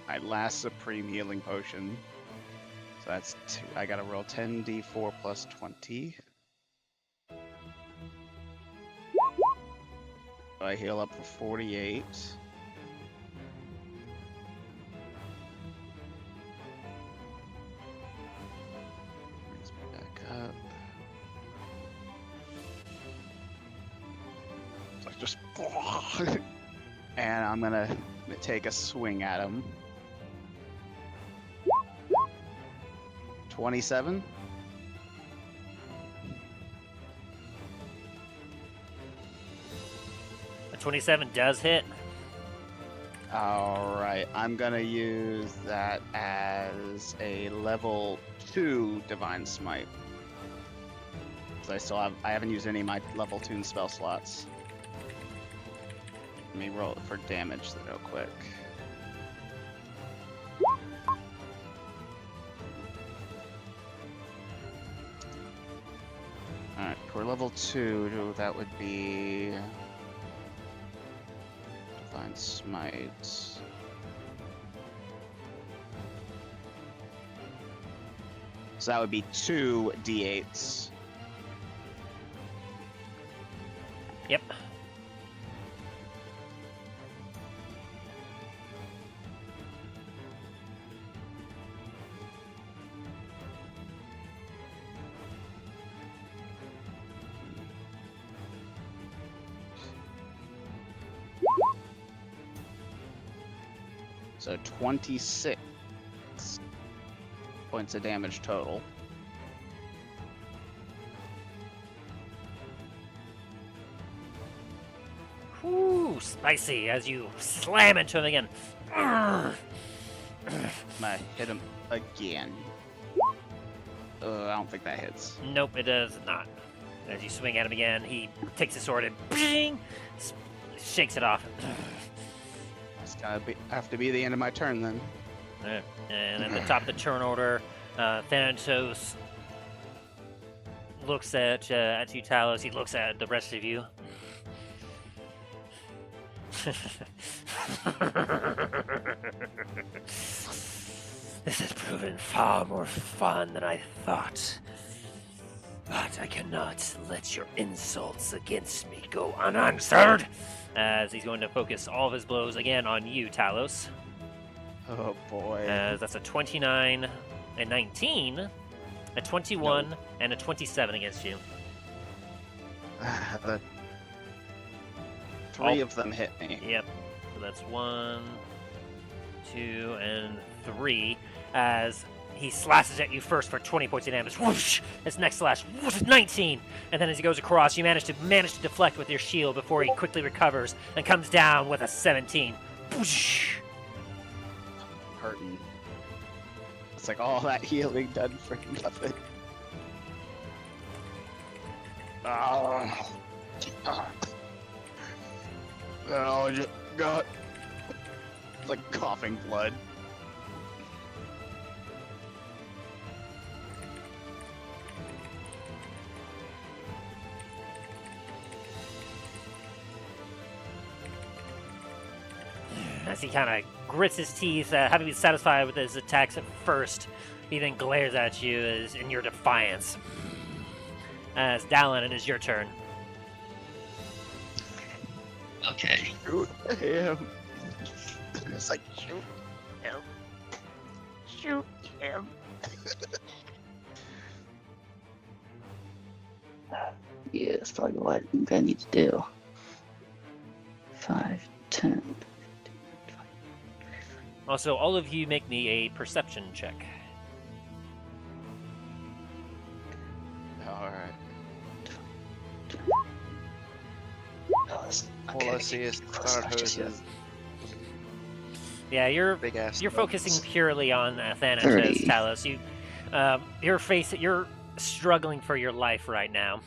My last supreme healing potion. So that's 2. I gotta roll 10d4 plus 20. I heal up for 48. Brings me back up. So I just and I'm gonna take a swing at him. 27. A 27 does hit. Alright, I'm gonna use that as a level 2 Divine Smite. So I haven't used any of my level 2 spell slots. Let me roll it for damage real quick. Alright, for level 2, that would be Divine Smite. So that would be 2 d8s. Yep. So 26 points of damage total. Whew, spicy as you slam into him again. I'm gonna hit him again. I don't think that hits. Nope, it does not. As you swing at him again, he takes his sword and bing, shakes it off. That's gotta have to be the end of my turn then. Alright, and at the top of the turn order, Thanatos looks at you, Talos. He looks at the rest of you. This has proven far more fun than I thought. But I cannot let your insults against me go unanswered. As he's going to focus all of his blows again on you, Talos. Oh boy. As that's a 29, a 19, a 21, and a 27 against you. The 3 of them hit me. Yep. So that's 1, 2, and 3. As he slashes at you first for 20 points of damage. Whoosh! His next slash, whoosh, 19! And then as he goes across, you manage to deflect with your shield before he quickly recovers and comes down with a 17. Whoosh! Hurting. It's like all that healing done for nothing. Oh, God. It's like coughing blood. As he kind of grits his teeth, having been satisfied with his attacks at first, he then glares at you in your defiance. As Dallen, it is your turn. Okay. Shoot him. It's like, shoot him. Shoot him. Yeah, that's probably what I'm gonna need to do. 5, 10. Also, all of you make me a perception check. Alright. All I see is Thanatos is Yeah, you're big ass. focusing purely on Thanatos, 30. Talos. You're struggling for your life right now.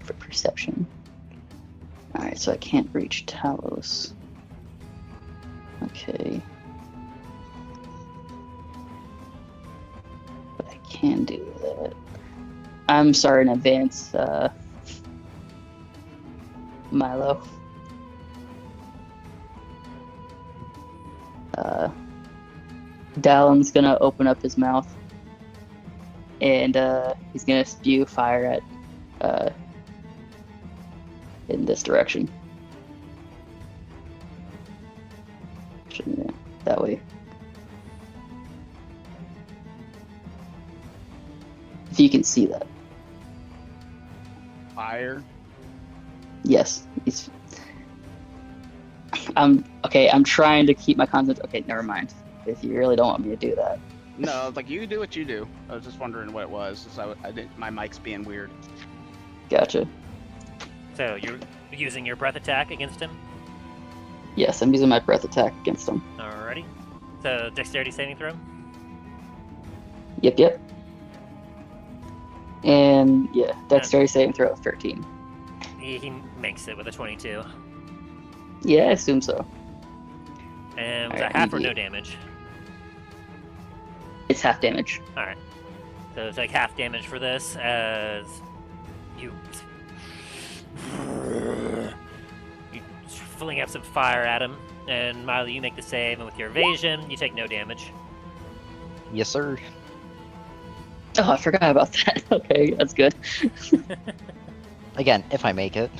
For perception. Alright, so I can't reach Talos. Okay. But I can do that. I'm sorry in advance, Milo. Dallen's gonna open up his mouth and he's gonna spew fire at in this direction. Yeah, that way. If you can see that. Fire. Yes. I'm trying to keep my concept. Okay, never mind. If you really don't want me to do that. No, like you do what you do. I was just wondering what it was. So I didn't. My mic's being weird. Gotcha. So you're using your breath attack against him? Yes, I'm using my breath attack against him. Alrighty. So dexterity saving throw? Yep. And yeah, dexterity saving throw of 13. He makes it with a 22. Yeah, I assume so. And was Alright, that half or no damage? It's half damage. Alright. So it's like half damage for this as you fling up some fire at him. And Milo, you make the save, and with your evasion, you take no damage. Yes, sir. Oh, I forgot about that. Okay, that's good. Again, if I make it.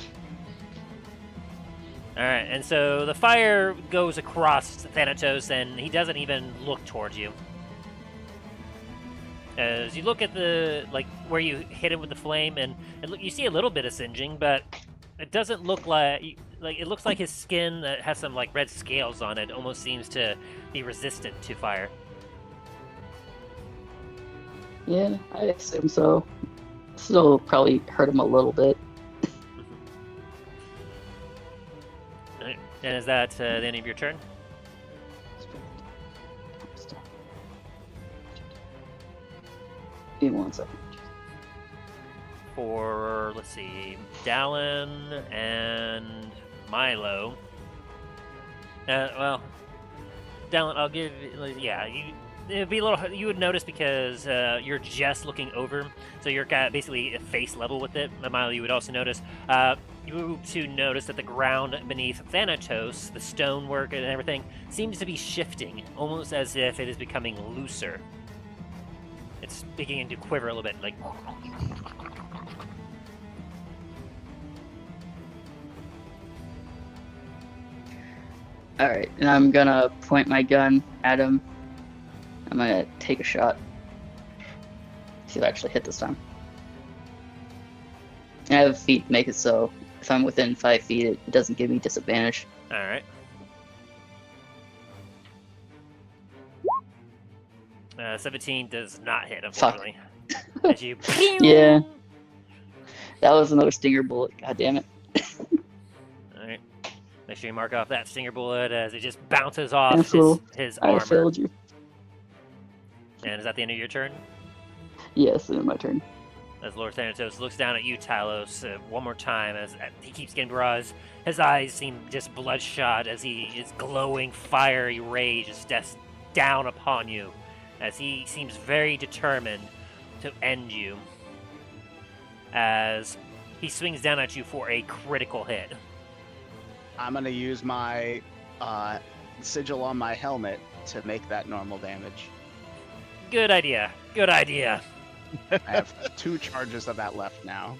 Alright, and so the fire goes across Thanatos, and he doesn't even look towards you. As you look at the, where you hit him with the flame, and you see a little bit of singeing, but it doesn't look it looks like his skin that has some, red scales on it almost seems to be resistant to fire. Yeah, I assume so. Still probably hurt him a little bit. Alright, and is that the end of your turn? Give me 1 second. For, let's see, Dallen and Milo. Well, Dallen, I'll give, it'd be a little, you would notice because you're just looking over, so you're basically face level with it. Milo, you would also notice, you to notice that the ground beneath Thanatos, the stonework and everything, seems to be shifting, almost as if it is becoming looser. It's beginning to quiver a little bit, like. Alright, and I'm gonna point my gun at him. I'm gonna take a shot. See if I actually hit this time. I have feet to make it so if I'm within 5 feet, it doesn't give me disadvantage. Alright. 17 does not hit, unfortunately. As you... Yeah. That was another stinger bullet, god damn it. Alright. Make sure you mark off that stinger bullet as it just bounces off his I armor. failed you. And is that the end of your turn? Yes, it's my turn. As Lord Thanatos looks down at you, Talos, one more time as he keeps getting bras. His eyes seem just bloodshot as his glowing fiery rage is just down upon you. As he seems very determined to end you. As he swings down at you for a critical hit. I'm gonna use my sigil on my helmet to make that normal damage. Good idea. Good idea. I have 2 charges of that left now.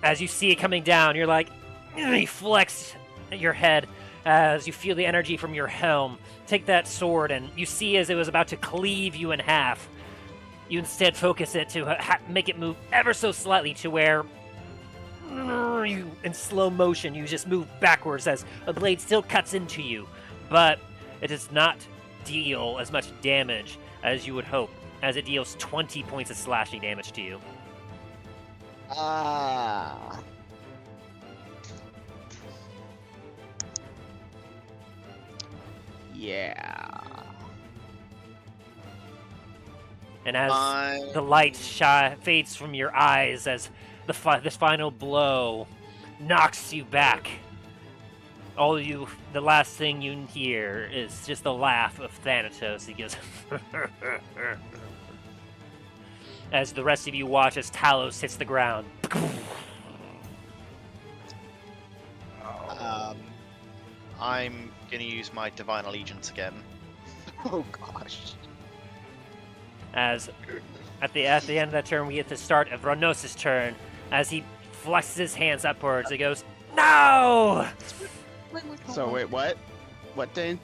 As you see it coming down, you're like, you flex your head as you feel the energy from your helm. Take that sword, and you see as it was about to cleave you in half. You instead focus it to make it move ever so slightly to where you, in slow motion, you just move backwards as a blade still cuts into you. But it does not deal as much damage as you would hope, as it deals 20 points of slashing damage to you. Yeah. And as the light fades from your eyes, as this final blow knocks you back, the last thing you hear is just the laugh of Thanatos. He goes, as the rest of you watch as Talos hits the ground. I'm gonna use my Divine Allegiance again. Oh gosh. As at the end of that turn, we get the start of Ranos' turn. As he flexes his hands upwards, he goes, "No!" So wait, what? What, Dane?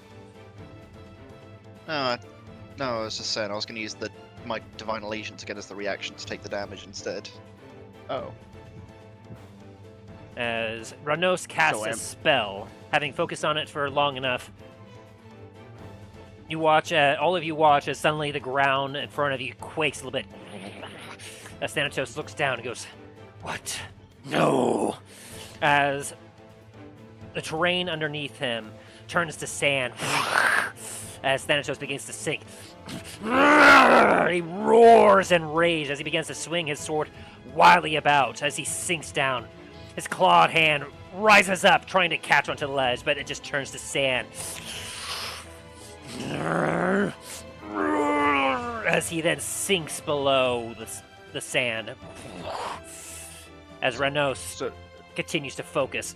No, I was just saying I was gonna use my Divine Allegiance again as the reaction to take the damage instead. Oh. As Ranos casts a spell, having focused on it for long enough, you watch. All of you watch as suddenly the ground in front of you quakes a little bit. As Thanatos looks down and goes, "What? No!" As the terrain underneath him turns to sand. As Thanatos begins to sink. He roars in rage as he begins to swing his sword wildly about as he sinks down. His clawed hand rises up, trying to catch onto the ledge, but it just turns to sand. As he then sinks below the sand. As Ranos continues to focus.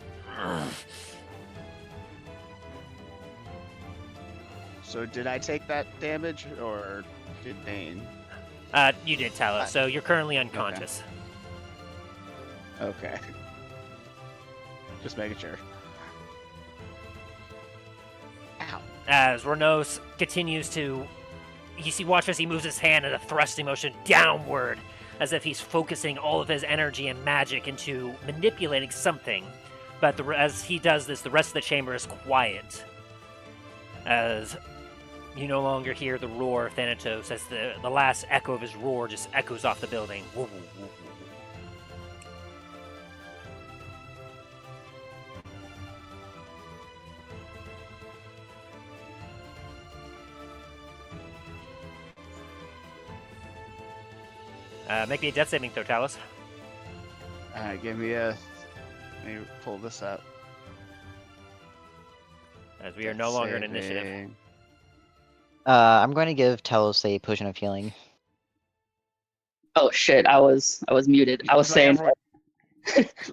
So did I take that damage, or did Dane? You did, Talos, so you're currently unconscious. Okay. Just making sure. Ow. As Ranos continues to... watch as he moves his hand in a thrusting motion downward, as if he's focusing all of his energy and magic into manipulating something. But as he does this, the rest of the chamber is quiet. As you no longer hear the roar of Thanatos, as the last echo of his roar just echoes off the building. Woo, woo, woo, woo. Make me a death saving throw, Talos. Alright, let me pull this up. As we are no longer in initiative. I'm going to give Talos a potion of healing. Oh shit! I was muted. I was saying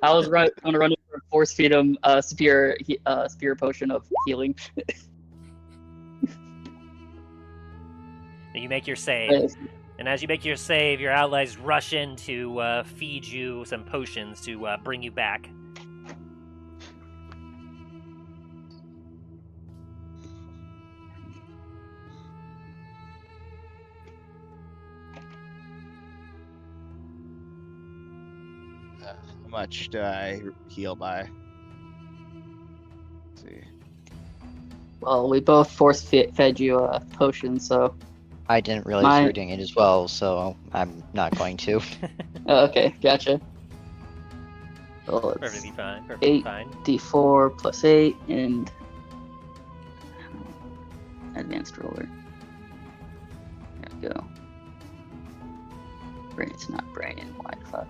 I was going to run over force feed him spear potion of healing. You make your save, and as you make your save, your allies rush in to feed you some potions to bring you back. How much do I heal by? Let's see. Well, we both force fed you a potion, so. I didn't realize you were doing it as well, so I'm not going to. Oh, okay, gotcha. Well, it's Perfectly fine. Perfectly fine. 8d4 plus 8 and advanced roller. There we go. Brain's not braining. Why the fuck?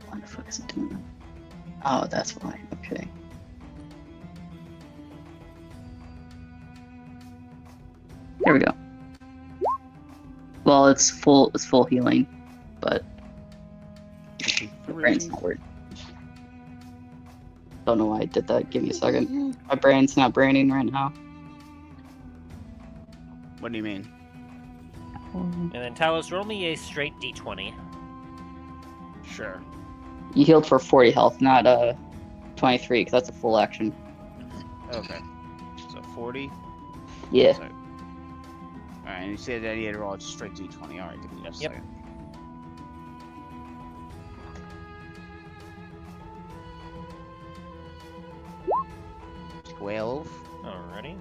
Why the fuck is it doing that? Oh, that's why. Okay. There we go. Well, it's full healing, but my brain's not working. Don't know why I did that. Give me a second. My brain's not braining right now. What do you mean? And then Talos, roll me a straight d20. Sure. You healed for 40 health, not 23, because that's a full action. Okay. So 40? Yeah. So, alright, and you said that you had to roll a straight d20. Alright, give me just a Yep. second. wail. Alrighty.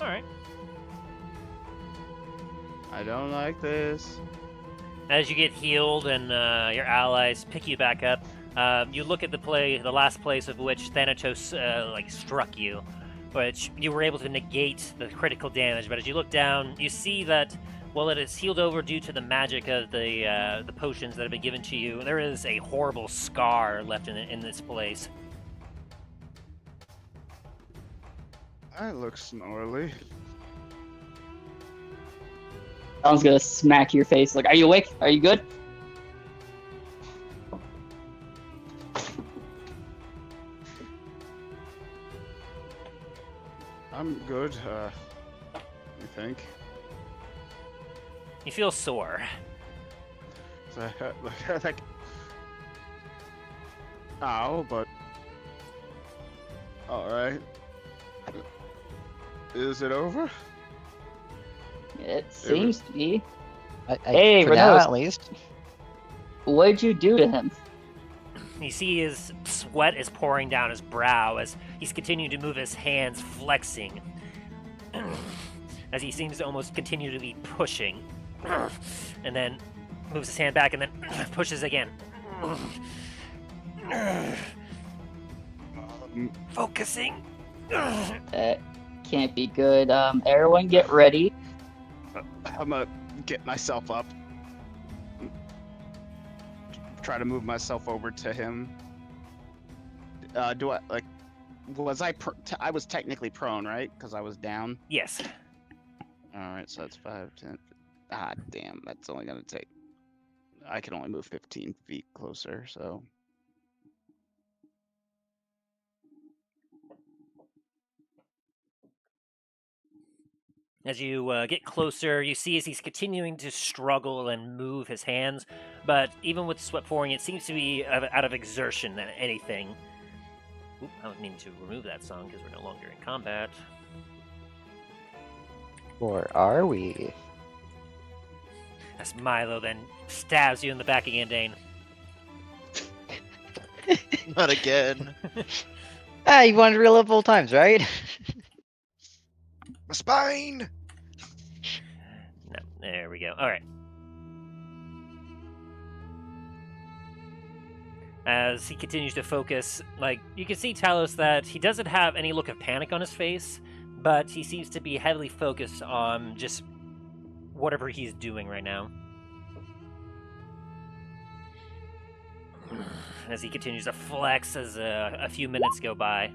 Alright. I don't like this. As you get healed and your allies pick you back up, you look at the last place of which Thanatos struck you, which you were able to negate the critical damage. But as you look down, you see that while it is healed over due to the magic of the potions that have been given to you, there is a horrible scar left in this place. That looks gnarly. Someone's gonna smack your face. Like, are you awake? Are you good? I'm good, I think. You feel sore. Like, ow, but alright. Is it over? It seems to be. Hey, for now, at least. What'd you do to him? You see his sweat is pouring down his brow as he's continuing to move his hands, flexing. As he seems to almost continue to be pushing. And then moves his hand back and then pushes again. Focusing. That can't be good. Everyone get ready. I'm gonna get myself up. Try to move myself over to him. Do I, like, was I, I was technically prone, right? Because I was down? Yes. Alright, so that's 5, 10. Ah, damn, that's only gonna take, I can only move 15 feet closer, so. As you get closer, you see as he's continuing to struggle and move his hands, but even with sweat pouring, it seems to be out of exertion than anything. Oop, I was meaning to remove that song because we're no longer in combat. Or are we? As Milo then stabs you in the back again, Dain. Not again. Ah, you wanted to relive old times, right? My spine! No, there we go. Alright. As he continues to focus, like, you can see Talos that he doesn't have any look of panic on his face, but he seems to be heavily focused on just whatever he's doing right now. As he continues to flex as a few minutes go by.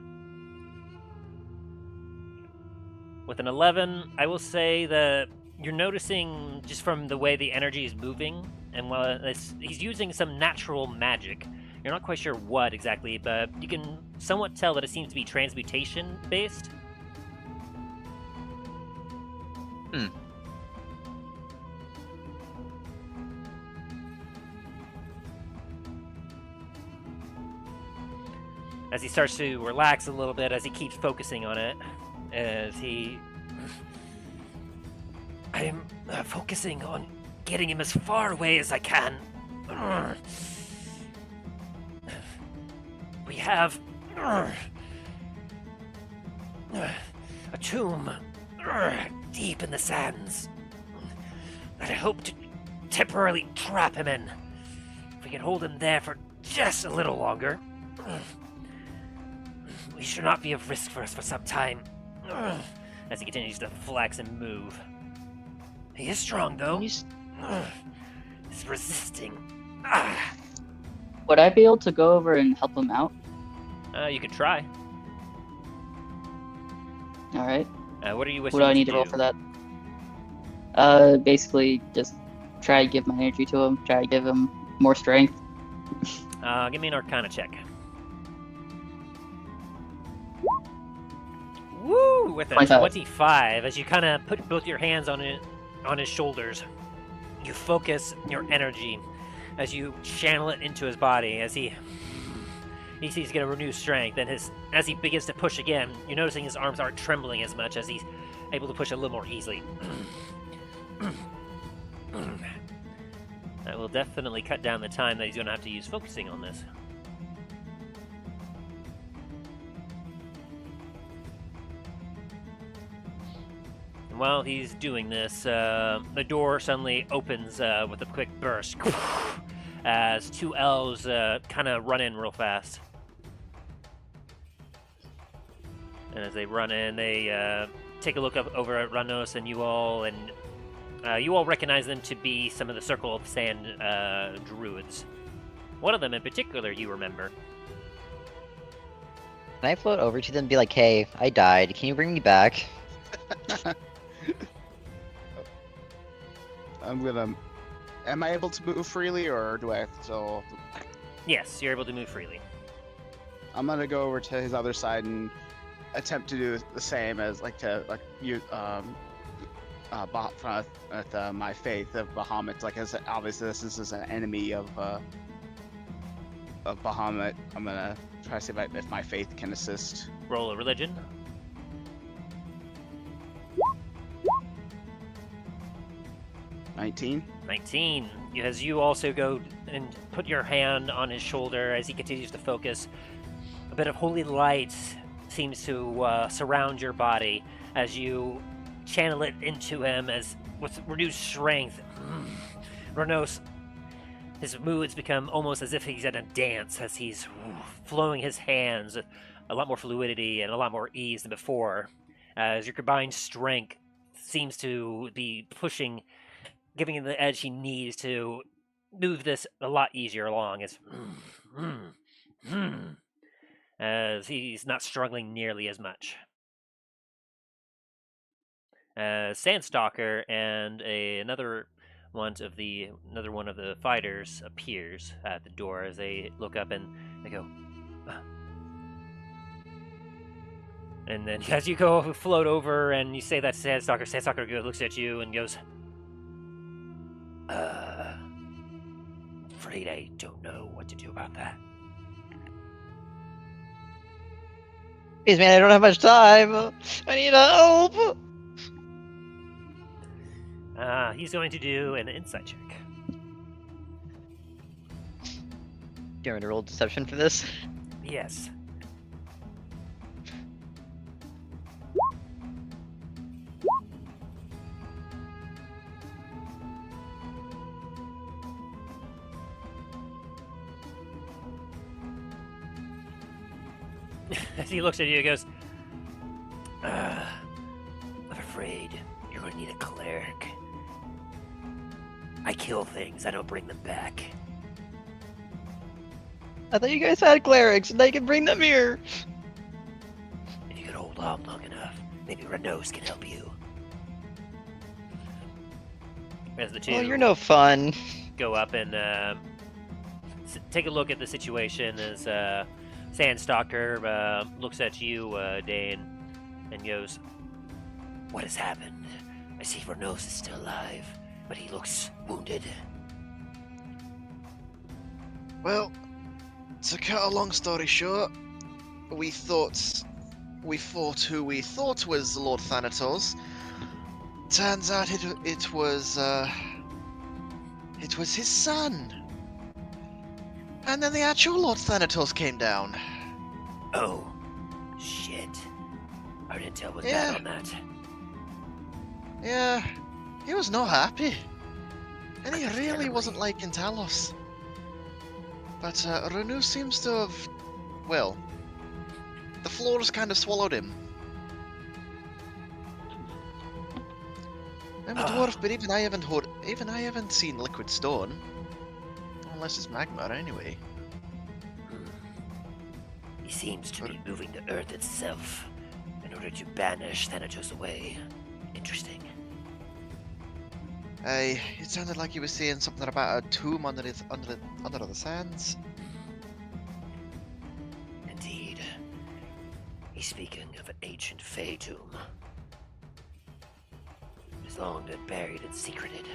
With an 11, I will say that you're noticing, just from the way the energy is moving, and while he's using some natural magic. You're not quite sure what exactly, but you can somewhat tell that it seems to be transmutation-based. As he starts to relax a little bit, as he keeps focusing on it, as he... I am focusing on getting him as far away as I can. We have a tomb deep in the sands that I hope to temporarily trap him in. If we can hold him there for just a little longer, we should not be of risk for us for some time. As he continues to flex and move. He is strong, though. He's resisting. Would I be able to go over and help him out? You could try. All right. What are you wishing What do I need to to roll do? for that? Basically, just try to give my energy to him. Try to give him more strength. Give me an Arcana check. Woo! With a 25. 25, as you kind of put both your hands on his shoulders, you focus your energy as you channel it into his body. As he sees he's going to renew strength, and as he begins to push again, you're noticing his arms aren't trembling as much as he's able to push a little more easily. That will definitely cut down the time that he's going to have to use focusing on this. And while he's doing this, the door suddenly opens with a quick burst as two elves kind of run in real fast. And as they run in, they take a look up over at Ranos and you all recognize them to be some of the Circle of Sand druids. One of them in particular you remember. Can I float over to them and be like, hey, I died. Can you bring me back? Am I able to move freely, or do I have to still... Yes, you're able to move freely. I'm gonna go over to his other side and attempt to do the same as, you, my faith of Bahamut. Like, as obviously this is an enemy of Bahamut. I'm gonna try to see if my faith can assist. Roll a religion. 19. 19. As you also go and put your hand on his shoulder as he continues to focus, a bit of holy light seems to surround your body as you channel it into him as with renewed strength. Ranos, his moods become almost as if he's in a dance as he's flowing his hands with a lot more fluidity and a lot more ease than before, as your combined strength seems to be pushing, giving him the edge he needs to move this a lot easier along as he's not struggling nearly as much. Sandstalker and another one of the fighters appears at the door as they look up and they go, and then as you go float over and you say that Sandstalker looks at you and goes, afraid I don't know what to do about that. Please, man, I don't have much time. I need help. He's going to do an insight check. Do you want me to roll deception for this? Yes. As he looks at you, he goes, I'm afraid you're going to need a cleric. I kill things, I don't bring them back. I thought you guys had clerics and they could bring them here. If you could hold on long enough, maybe Ranos can help you. As the two Oh, you're no fun. go up and take a look at the situation as Sandstalker looks at you, Dain, and goes, what has happened? I see Ranos is still alive, but he looks wounded. Well, to cut a long story short, we fought who we thought was Lord Thanatos. Turns out it was his son. And then the actual Lord Thanatos came down. Oh, shit. Our intel was Yeah. bad on that. Yeah, he was not happy. And he really wasn't liking Talos. But Renu seems to have, well, the floors kind of swallowed him. I'm a dwarf, but even I haven't seen liquid stone. Unless it's magma, anyway. He seems to be moving the earth itself in order to banish Thanatos away. Interesting. It sounded like he was saying something about a tomb under the sands. Indeed. He's speaking of an ancient Fey tomb. It's long been buried and secreted.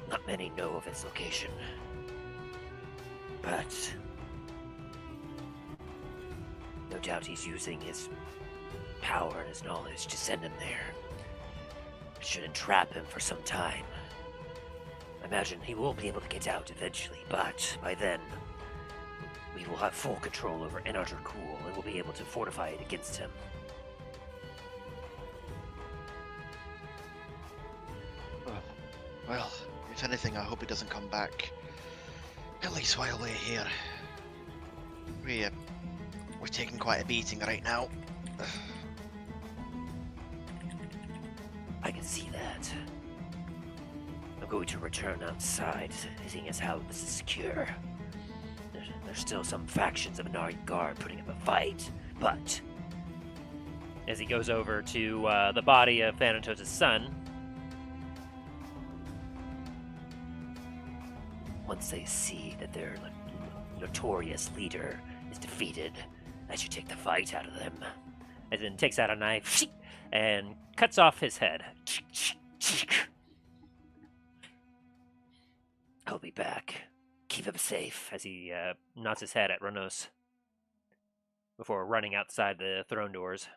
Not many know of its location. But no doubt he's using his power and his knowledge to send him there. It should entrap him for some time. I'm imagine he will be able to get out eventually, but by then, we will have full control over Energercool and we'll be able to fortify it against him. Well, if anything, I hope he doesn't come back. At least while we're here. We're taking quite a beating right now. I can see that. I'm going to return outside, seeing as how this is secure. There's still some factions of Anari Guard putting up a fight, but... As he goes over to the body of Thanatos' son, once they see that their notorious leader is defeated, I should take the fight out of them. As then takes out a knife and cuts off his head. I'll be back. Keep him safe, as he nods his head at Renos before running outside the throne doors.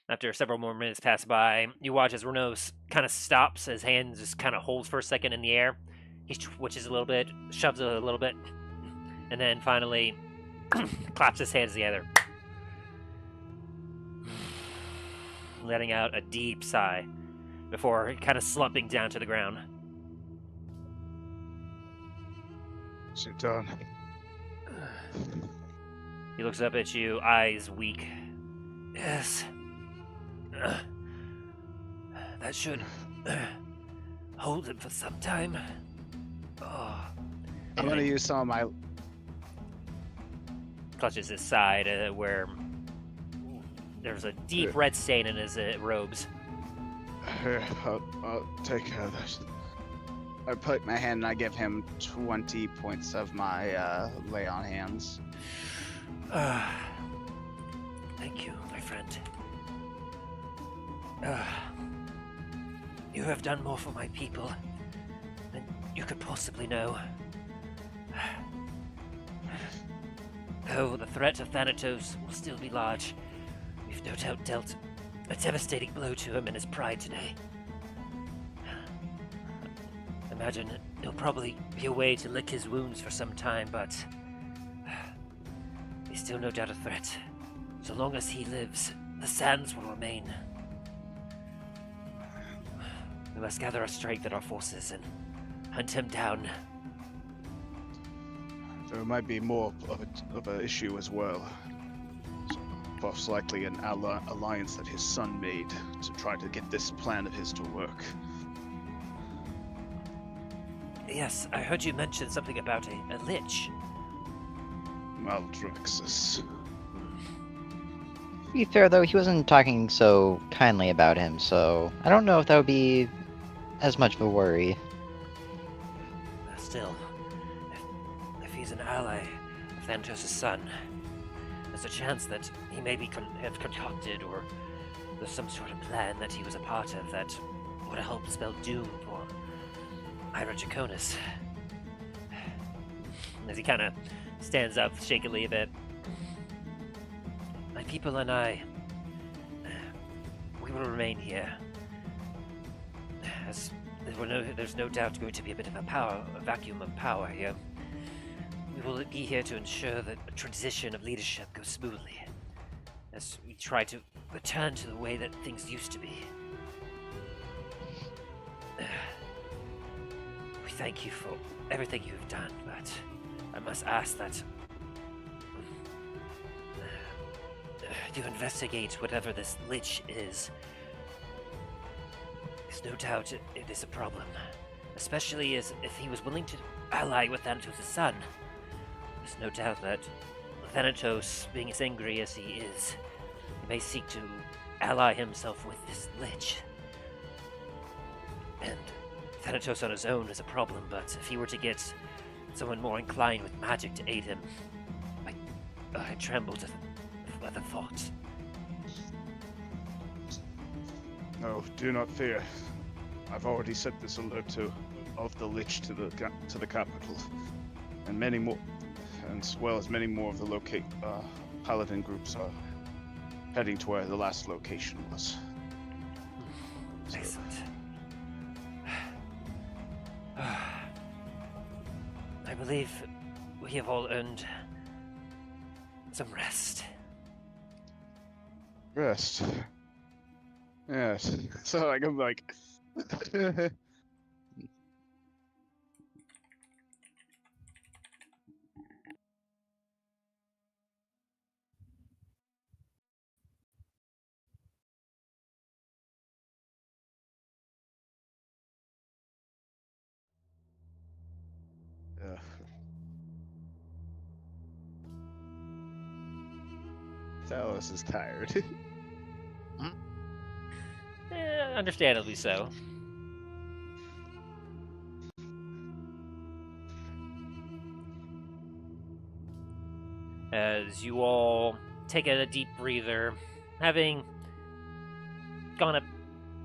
After several more minutes pass by, you watch as Renos kind of stops, his hand just kind of holds for a second in the air. He twitches a little bit, shoves it a little bit, and then finally claps his hands together, letting out a deep sigh before kind of slumping down to the ground. Is it done? He looks up at you, eyes weak. Yes. That should hold him for some time. Oh. I'm gonna use some of my. Clutches his side where there's a deep red stain in his robes. Here, I'll take care of this. I put my hand and I give him 20 points of my lay on hands. Thank you, my friend. You have done more for my people than you could possibly know. Though the threat of Thanatos will still be large, we've no doubt dealt a devastating blow to him and his pride today. Imagine there'll probably be a way to lick his wounds for some time, but he's still no doubt a threat. So long as he lives, the sands will remain. We must gather our strength and our forces and hunt him down. There might be more of an issue as well. Most likely an alliance that his son made to try to get this plan of his to work. Yes, I heard you mention something about a lich. Maldrexus. To be fair, though, he wasn't talking so kindly about him, so I don't know if that would be as much of a worry. Still, if he's an ally of Thanatos' son, there's a chance that he may have concocted or there's some sort of plan that he was a part of that would have helped spell doom for Ira Draconis. As he kind of stands up shakily a bit. My people and I, we will remain here. As there's no doubt going to be a bit of a vacuum of power here. We will be here to ensure that a transition of leadership goes smoothly, as we try to return to the way that things used to be. We thank you for everything you have done, but I must ask that you investigate whatever this lich is. There's no doubt it is a problem, especially as if he was willing to ally with Thanatos' son. There's no doubt that Thanatos, being as angry as he is, he may seek to ally himself with this lich. And Thanatos on his own is a problem, but if he were to get someone more inclined with magic to aid him, I tremble at the thought. No, do not fear. I've already sent this alert of the lich to the capital, and many more, and as well as many more of the paladin groups are heading to where the last location was. So, Excellent. I believe we have all earned some rest. rest. Yes. So like I'm like Talos is tired. Understandably so. As you all take a deep breather, having gone up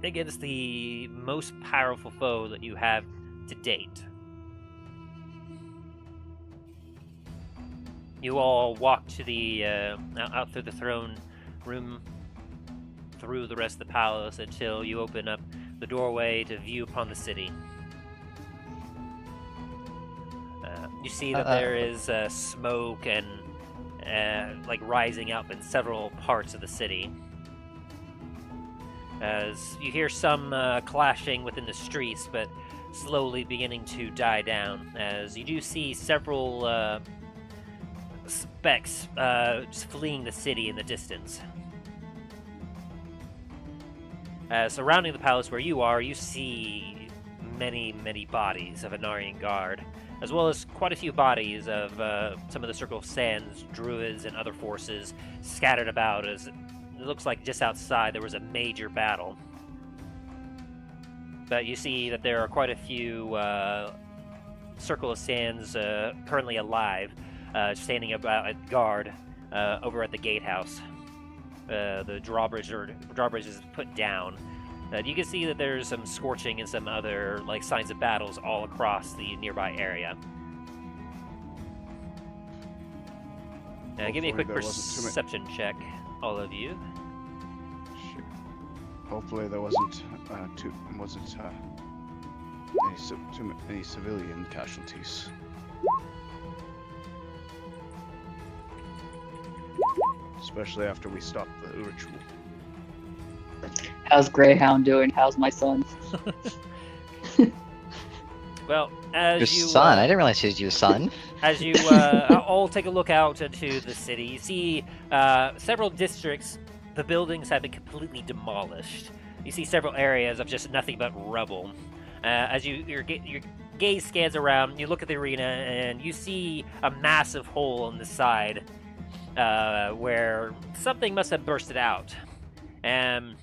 against the most powerful foe that you have to date. You all walk to the out through the throne room, through the rest of the palace until you open up the doorway to view upon the city. You see that there is smoke and like rising up in several parts of the city. As you hear some clashing within the streets, but slowly beginning to die down. As you do see several specks just fleeing the city in the distance. Surrounding the palace where you are, you see many bodies of Anarian Guard, as well as quite a few bodies of some of the Circle of Sands, druids, and other forces scattered about, as it looks like just outside there was a major battle. But you see that there are quite a few Circle of Sands currently alive, standing about at guard over at the gatehouse. The drawbridge is put down. You can see that there's some scorching and some other like signs of battles all across the nearby area. Give me a quick perception check, all of you. Shit. Hopefully there wasn't any civilian casualties. Especially after we stopped the ritual. How's Greyhound doing? How's my son? Well, as Your you son? I didn't realize he was your son. as you all take a look out into the city, you see several districts. The buildings have been completely demolished. You see several areas of just nothing but rubble. As your gaze scans around, you look at the arena and you see a massive hole in the side where something must have bursted out. And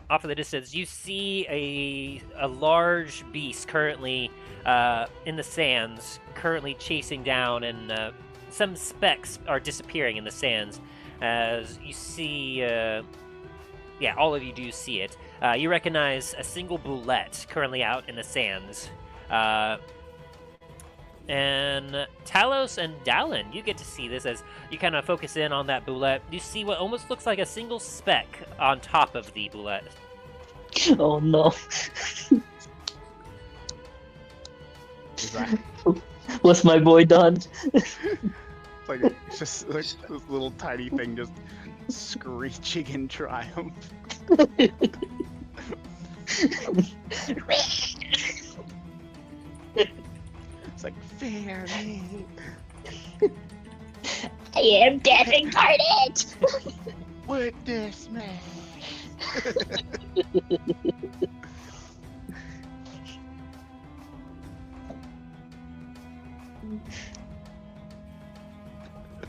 off in the distance, you see a large beast currently in the sands, currently chasing down, and some specks are disappearing in the sands. As you see, all of you do see it. You recognize a single boulette currently out in the sands. And Talos and Dallen, you get to see this as you kind of focus in on that boulette. You see what almost looks like a single speck on top of the boulette. Oh no. What's my boy done? It's just like this little tiny thing just screeching in triumph. It's like, fear me. I am death incarnate! Witness me.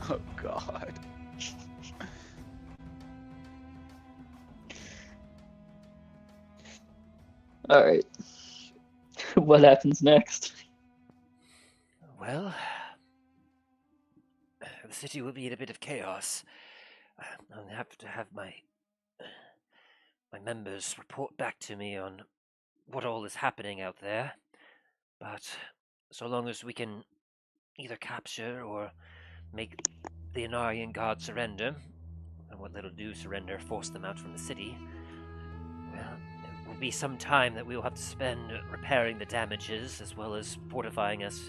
Oh God. Alright. What happens next? Well, the city will be in a bit of chaos. I'll have to have my members report back to me on what all is happening out there. But so long as we can either capture or make the Anarian Guard surrender, and what little do surrender force them out from the city, well, it will be some time that we will have to spend repairing the damages, as well as fortifying us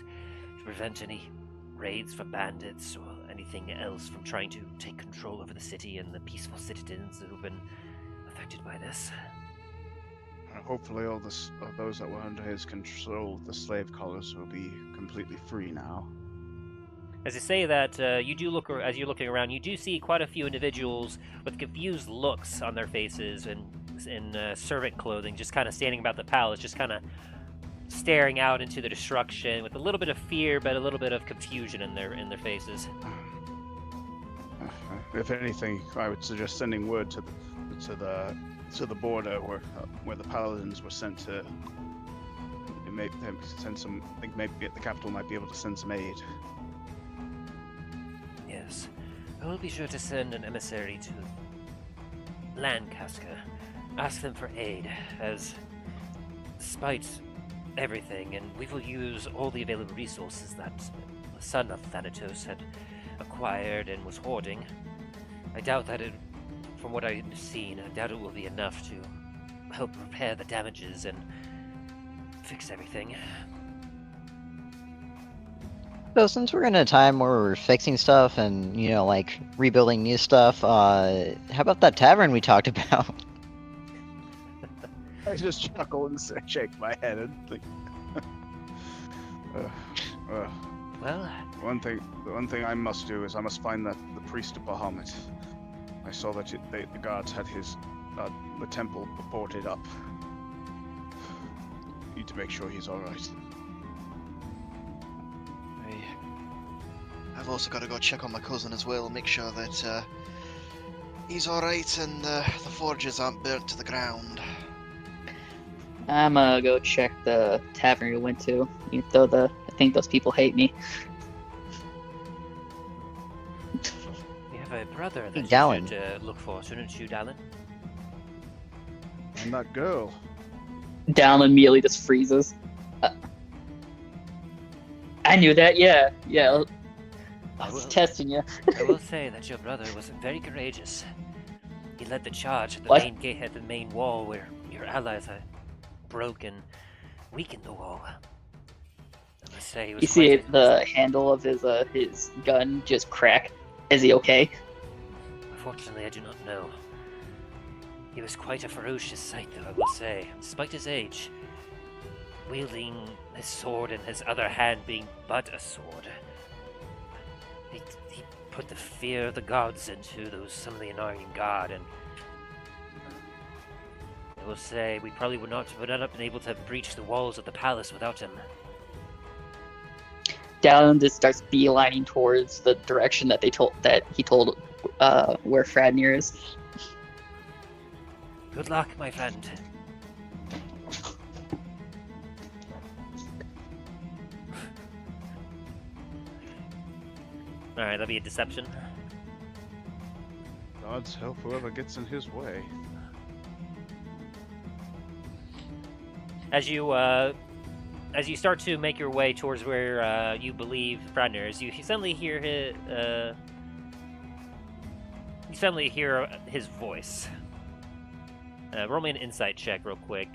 to prevent any raids from bandits or anything else from trying to take control over the city and the peaceful citizens who have been affected by this. Hopefully all those that were under his control, the slave collars, will be completely free now. As I say that, you do look, as you're looking around, you do see quite a few individuals with confused looks on their faces and in servant clothing, just kind of standing about the palace, just kind of staring out into the destruction with a little bit of fear, but a little bit of confusion in their faces. If anything, I would suggest sending word to the border where the paladins were sent to. Send some. I think maybe the capital might be able to send some aid. Yes, I will be sure to send an emissary to Lancaster. Ask them for aid, as despite everything, and we will use all the available resources that the son of Thanatos had acquired and was hoarding. I doubt that from what I've seen, I doubt it will be enough to help repair the damages and fix everything. So since we're in a time where we're fixing stuff and, like, rebuilding new stuff, how about that tavern we talked about? I just chuckle and shake my head and think. Well, the one thing I must do is I must find the priest of Bahamut. I saw that the guards had the temple boarded up. Need to make sure he's all right. I've also got to go check on my cousin as well, make sure that he's all right and the forges aren't burnt to the ground. I'm gonna go check the tavern we went to, even though I think those people hate me. you have a brother that Dallen. you should look for, shouldn't you, Dallen? And that girl. Down immediately just freezes. I knew that, yeah. I was will- testing you. I will say that your brother was very courageous. He led the charge at the What? main gate, at the main wall, where your allies had broken, weakened the wall. I must say, he was You see quite the handle of his gun just crack. Is he okay? Unfortunately, I do not know. He was quite a ferocious sight, though, I will say, despite his age. Wielding his sword and his other hand being but a sword. He put the fear of the gods into some of the Anarian god, and I will say we probably would not have been able to breach the walls of the palace without him. Dallin just starts beelining towards the direction that he told where Fradnir is. Good luck, my friend. Alright, that'll be a deception. God's help whoever gets in his way. As you start to make your way towards where you believe Fradnir is, you suddenly hear his voice. Roll me an insight check real quick,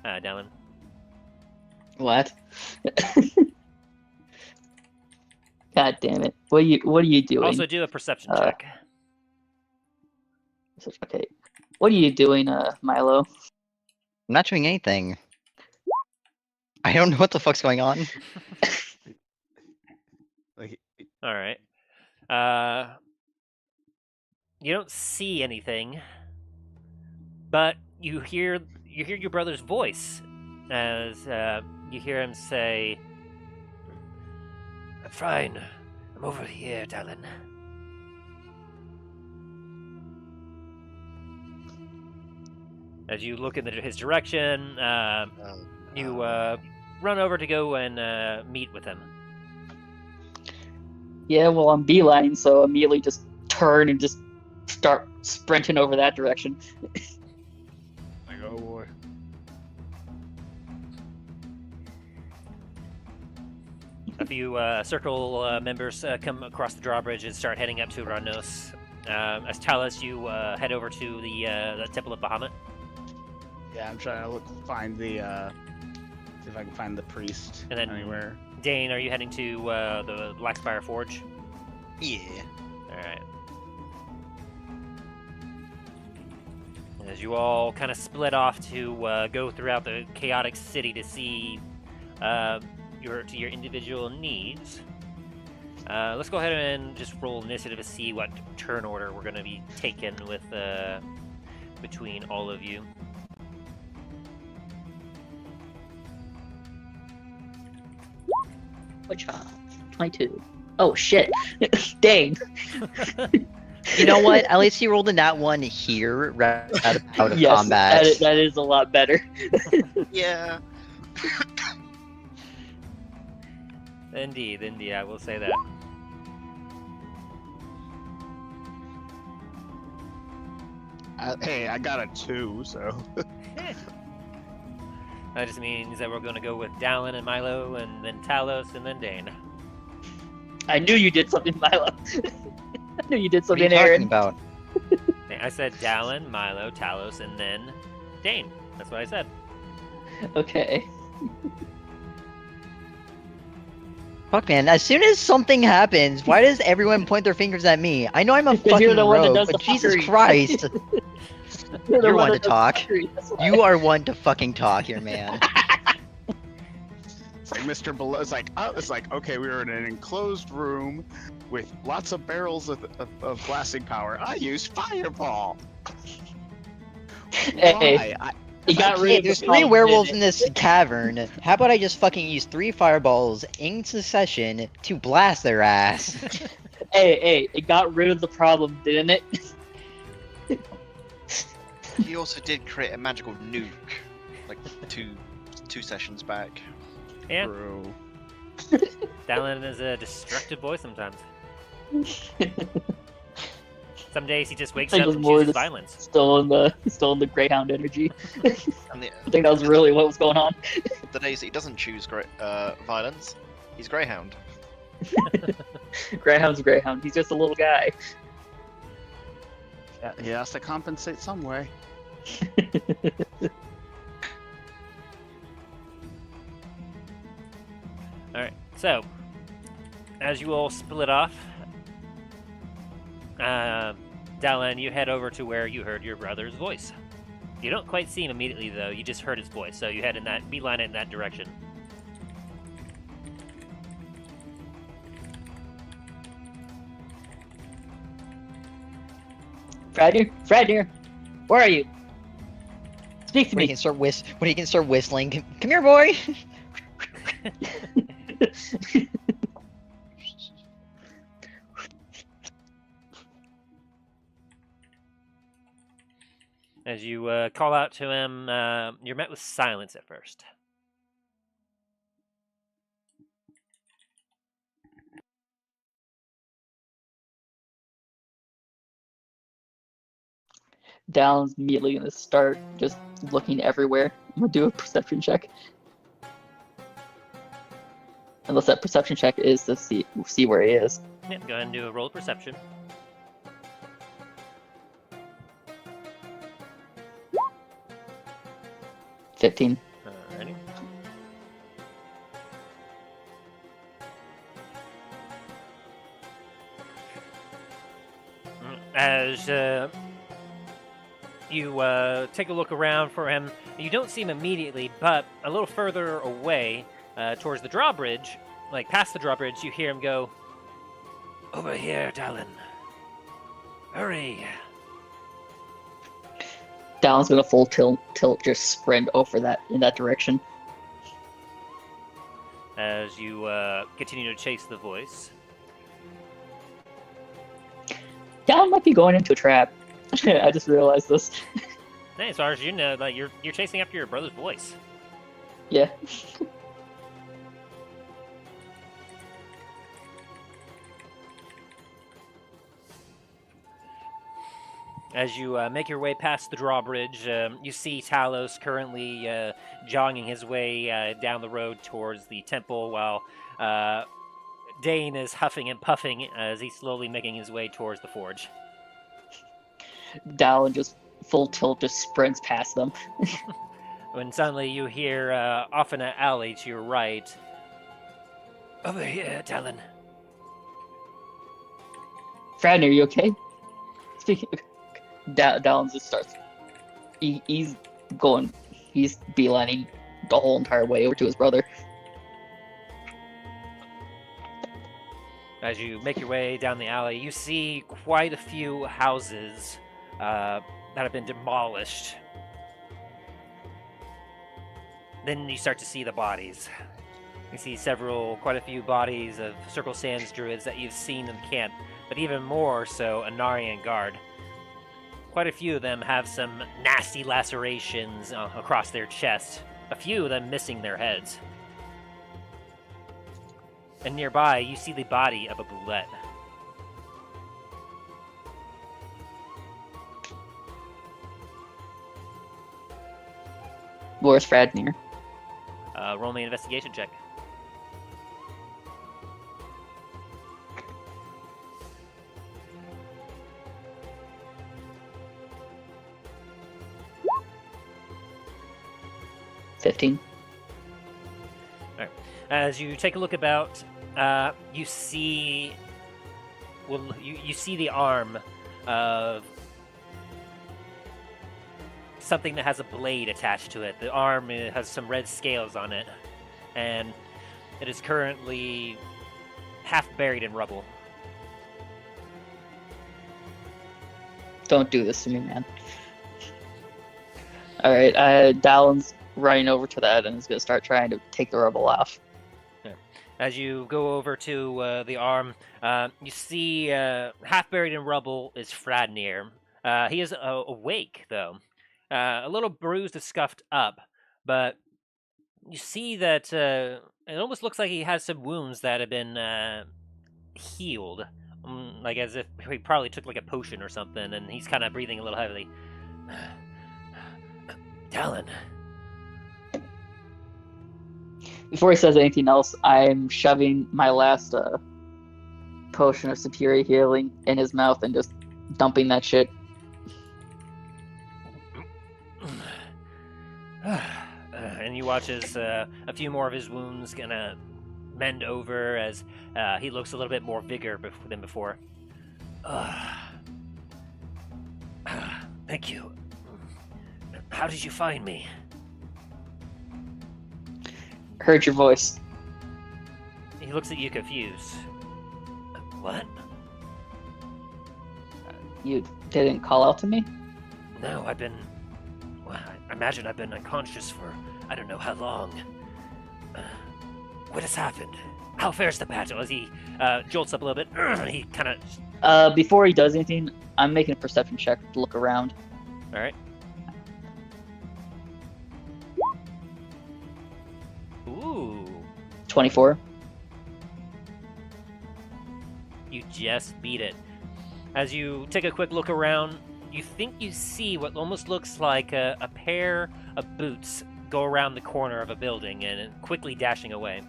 Dallen. What? God damn it! What are you doing? Also do a perception check. Okay. What are you doing, Milo? I'm not doing anything. I don't know what the fuck's going on. Alright. You don't see anything, but you hear your brother's voice as you hear him say, "I'm fine. I'm over here, Dallen." As you look in his direction, you run over to go and meet with him. Yeah, well, I'm beelining, so immediately just turn and just start sprinting over that direction. Like, oh boy. A few circle members come across the drawbridge and start heading up to Ranos. As Talos, you head over to the Temple of Bahamut. Yeah, I'm trying to find the see if I can find the priest And then- anywhere. Dain, are you heading to the Blackspire Forge? Yeah. Alright. As you all kind of split off to go throughout the chaotic city to see your individual needs, let's go ahead and just roll initiative to see what turn order we're going to be taking with between all of you. Which 22. Oh shit. Dang. You know what? At least you rolled in that one here, out of Yes, combat. that is a lot better. Yeah. Indeed, I will say that. Hey, I got a 2, so. That just means that we're going to go with Dallen and Milo, and then Talos, and then Dain. I knew you did something, Milo. I knew you did What are you something, talking Aaron. about? I said Dallen, Milo, Talos, and then Dain. That's what I said. Okay. Fuck, man. As soon as something happens, why does everyone point their fingers at me? I know I'm a Because fucking you're the one that rogue, does but the Jesus fuckery. Christ. You're the You're one one to that does talk. fuckery, that's why. You are one to fucking talk here, man. It's like Mr. Below. It's like okay, we were in an enclosed room with lots of barrels of blasting power. I used fireball. Hey, Why? he got rid Hey, of there's the 3 problem, werewolves didn't in this cavern. How about I just fucking use 3 fireballs in succession to blast their ass? it? Hey, it got rid of the problem, didn't it? He also did create a magical nuke, like two sessions back. Yeah, True. Dallen is a destructive boy sometimes. Some days he just wakes I think up it was and more chooses just- violence. Still in the Greyhound energy. And the, I think that was really what was going on. the days that he doesn't choose violence, he's Greyhound. Greyhound's a Greyhound. He's just a little guy. Yeah, he has to compensate some way. Alright, so, as you all split off, Dallen, you head over to where you heard your brother's voice. You don't quite see him immediately, though. You just heard his voice, so you head in that, beeline it in that direction. Fred, where are you? Speak to When he me. can start whistling. Come here, boy. As you call out to him, you're met with silence at first. Dallen's immediately gonna start just looking everywhere. I'm gonna do a perception check. Unless that perception check is to see where he is. Yeah, go ahead and do a roll of perception. $15. Alrighty. As you take a look around for him, you don't see him immediately, but a little further away, towards the drawbridge, like past the drawbridge, you hear him go, "Over here, Dallen. Hurry!" Dallen's gonna full tilt, just sprint over in that direction. As you continue to chase the voice. Dallen might be going into a trap. I just realized this. Hey, as far as you know, like you're chasing after your brother's voice. Yeah. As you make your way past the drawbridge, you see Talos currently jogging his way down the road towards the temple, while Dain is huffing and puffing as he's slowly making his way towards the forge. Dallen just full tilt just sprints past them. When suddenly you hear off in an alley to your right. Over here, Dallen. Fradner, are you okay? Speaking Dallen just starts. He's beelining the whole entire way over to his brother. As you make your way down the alley, you see quite a few houses that have been demolished. Then you start to see the bodies. You see quite a few bodies of Circle Sands druids that you've seen in the camp, but even more so Anarian Guard. Quite a few of them have some nasty lacerations across their chests, a few of them missing their heads. And nearby, you see the body of a boulette. Where's Fradner? Roll me an investigation check. $15. As you take a look about, you see, you see the arm of something that has a blade attached to it. The arm has some red scales on it, and it is currently half buried in rubble. Don't do this to me, man. Alright, Dallen's running over to that and is going to start trying to take the rubble off. As you go over to the arm, you see half buried in rubble is Fradnir. He is awake, though. A little bruised and scuffed up, but you see that it almost looks like he has some wounds that have been healed. Like as if he probably took like a potion or something, and he's kind of breathing a little heavily. Dallen. Before he says anything else, I'm shoving my last potion of superior healing in his mouth and just dumping that shit. And you watch as a few more of his wounds gonna mend over as he looks a little bit more vigor than before. Thank you. How did you find me? Heard your voice. He looks at you confused. What? You didn't call out to me? No, I imagine I've been unconscious for I don't know how long. What has happened? How fares the battle? As he jolts up a little bit, he kind of... Before he does anything, I'm making a perception check to look around. Alright. Ooh. 24. You just beat it. As you take a quick look around, you think you see what almost looks like a pair of boots go around the corner of a building and quickly dashing away.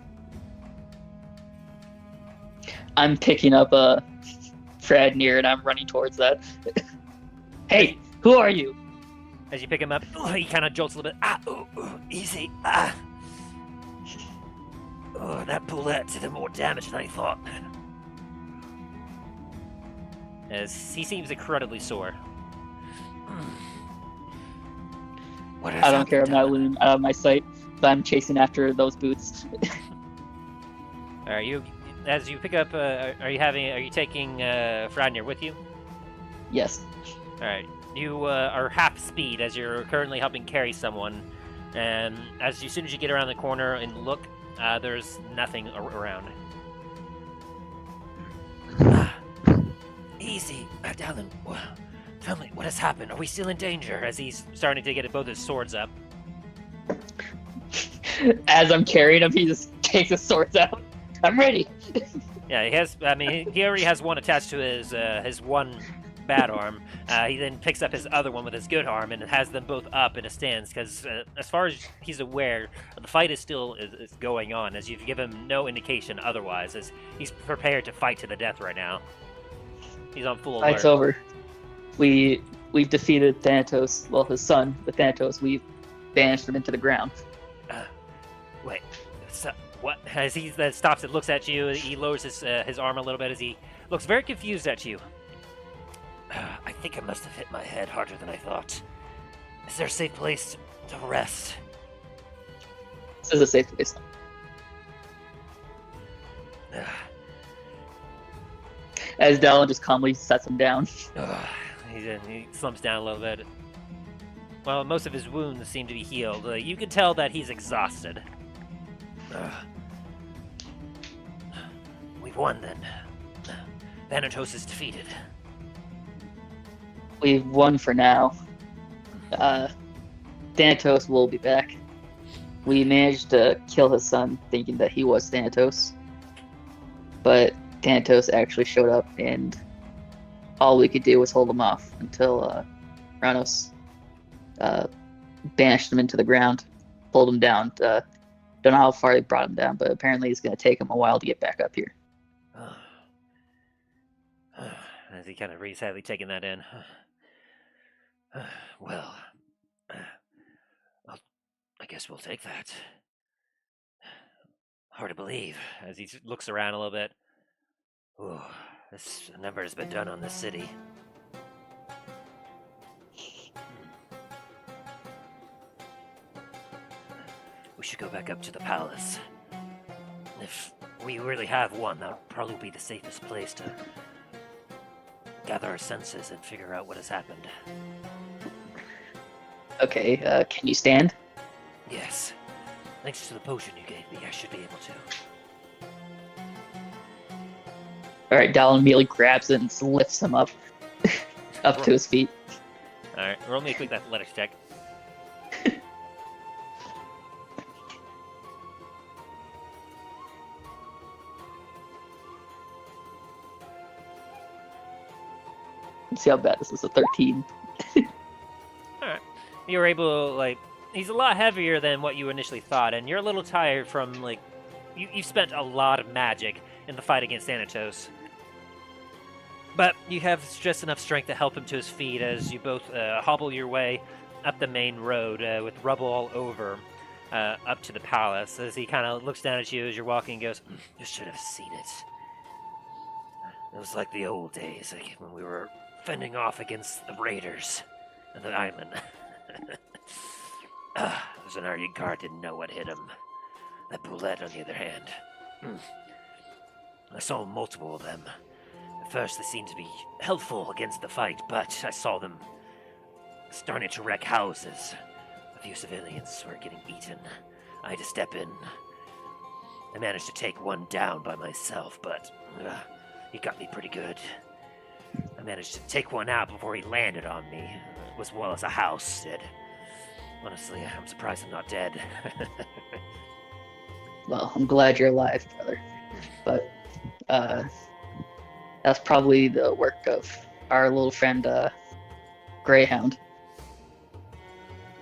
I'm picking up Fradnir and I'm running towards that. Hey, who are you? As you pick him up, he kind of jolts a little bit. Easy. That bullet did more damage than I thought. As he seems incredibly sore. I don't care, I'm not losing out of my sight, but I'm chasing after those boots. Alright, as you pick up, are you taking Fradnir with you? Yes. Alright, you are half speed as you're currently helping carry someone, and as soon as you get around the corner and look, there's nothing around. Easy, Dallen. Tell me, what has happened? Are we still in danger? As he's starting to get both his swords up. As I'm carrying him, he just takes his swords out. I'm ready. Yeah, he has. I mean, he already has one attached to his one bad arm. He then picks up his other one with his good arm and has them both up in a stance. Because as far as he's aware, the fight is still is going on. As you've given him no indication otherwise, as he's prepared to fight to the death right now. He's on full alert. Fight's over. We we've defeated Thanatos. Well, his son, the Thanatos. We've banished him into the ground. Wait, so, what? As he stops and looks at you, he lowers his arm a little bit as he looks very confused at you. I think I must have hit my head harder than I thought. Is there a safe place to rest? This is a safe place. As Dallen just calmly sets him down. He slumps down a little bit. Well, most of his wounds seem to be healed. You can tell that he's exhausted. We've won then. Thanatos is defeated. We've won for now. Thanatos will be back. We managed to kill his son thinking that he was Thanatos. But Thanatos actually showed up, and all we could do was hold him off until Ranos banished him into the ground, pulled him down. Don't know how far they brought him down, but apparently it's going to take him a while to get back up here. As he kind of reads heavily, taking that in. Well, I guess we'll take that. Hard to believe, as he looks around a little bit. Ooh, this number has been done on this city. We should go back up to the palace. If we really have won, that'll probably be the safest place to gather our senses and figure out what has happened. Okay, can you stand? Yes. Thanks to the potion you gave me, I should be able to. Alright, Dallen immediately grabs it and lifts him up to his feet. Alright, roll me a quick athletics check. Let's see how bad this is, a 13. Alright. You were able to, he's a lot heavier than what you initially thought, and you're a little tired from, you've spent a lot of magic in the fight against Thanatos. But you have just enough strength to help him to his feet as you both hobble your way up the main road with rubble all over up to the palace. As he kind of looks down at you as you're walking and goes, "You should have seen it. It was like the old days, when we were fending off against the raiders on the island." There's an Aryan guard didn't know what hit him. That bullet, on the other hand. I saw multiple of them. At first, they seemed to be helpful against the fight, but I saw them starting to wreck houses. A few civilians were getting eaten. I had to step in. I managed to take one down by myself, but he got me pretty good. I managed to take one out before he landed on me, as well as a house did. Honestly, I'm surprised I'm not dead. Well, I'm glad you're alive, brother. But that's probably the work of our little friend Greyhound.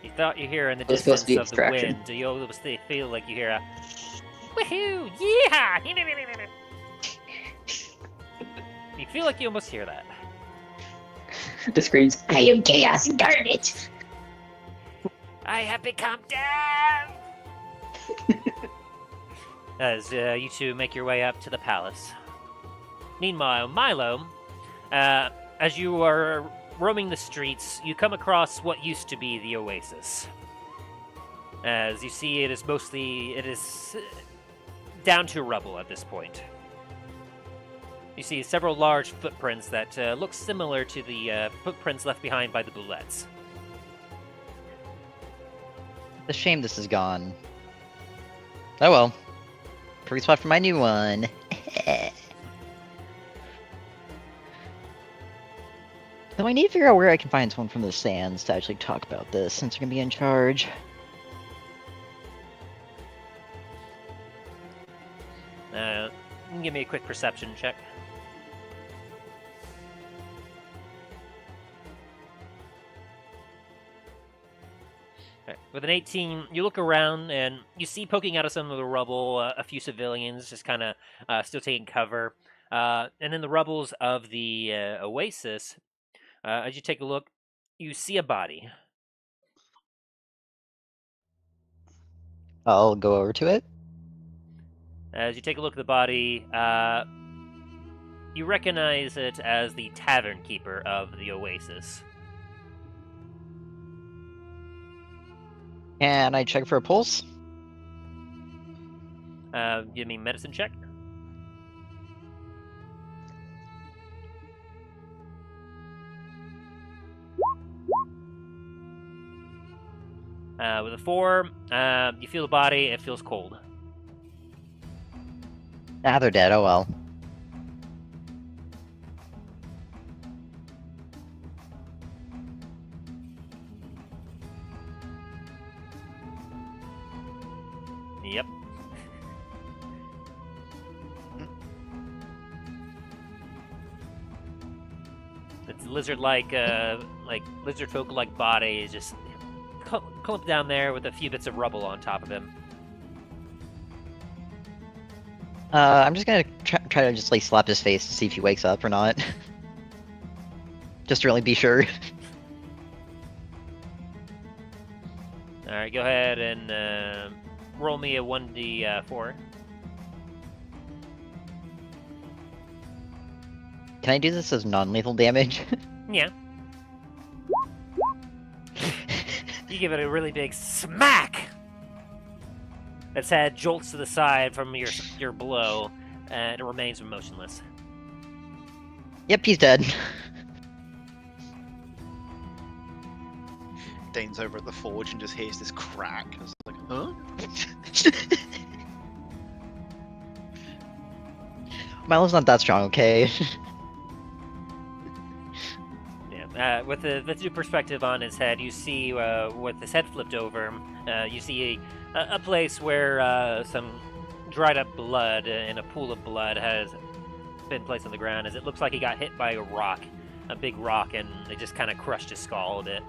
You thought you hear in the It was supposed distance to be of the distraction. wind, you almost feel like you hear a woohoo, yeehaw! You feel like you almost hear that. The screams. I am chaos incarnate. I have become damned! As you two make your way up to the palace. Meanwhile, Milo, as you are roaming the streets, you come across what used to be the oasis. As you see, it is down to rubble at this point. You see several large footprints that look similar to the footprints left behind by the bullets. It's a shame this is gone. Oh well. Perfect spot for my new one. Though I need to figure out where I can find someone from the Sands to actually talk about this, since they're gonna be in charge. You can give me a quick perception check. Okay. With an 18, you look around and you see poking out of some of the rubble a few civilians just kind of still taking cover. And in the rubbles of the oasis, as you take a look, You see a body. I'll go over to it. As you take a look at the body, you recognize it as the tavern keeper of the Oasis. Can I check for a pulse? Give me medicine check. With a 4, you feel the body, it feels cold. Ah, they're dead. Oh well. Yep. Its lizard-like, lizard folk-like body is just clumped down there with a few bits of rubble on top of him. I'm just gonna try to just like slap his face to see if he wakes up or not. Just to really be sure. All right, go ahead and roll me a 1d4. Can I do this as non-lethal damage? Yeah. You give it a really big smack. Its head jolts to the side from your blow, and it remains motionless. Yep, he's dead. Dane's over at the forge and just hears this crack. I was like, huh? Milo's not that strong, okay? Yeah. With the new perspective on his head, you see with his head flipped over, you see a place where some dried up blood in a pool of blood has been placed on the ground, as it looks like he got hit by a big rock, and it just kind of crushed his skull a bit.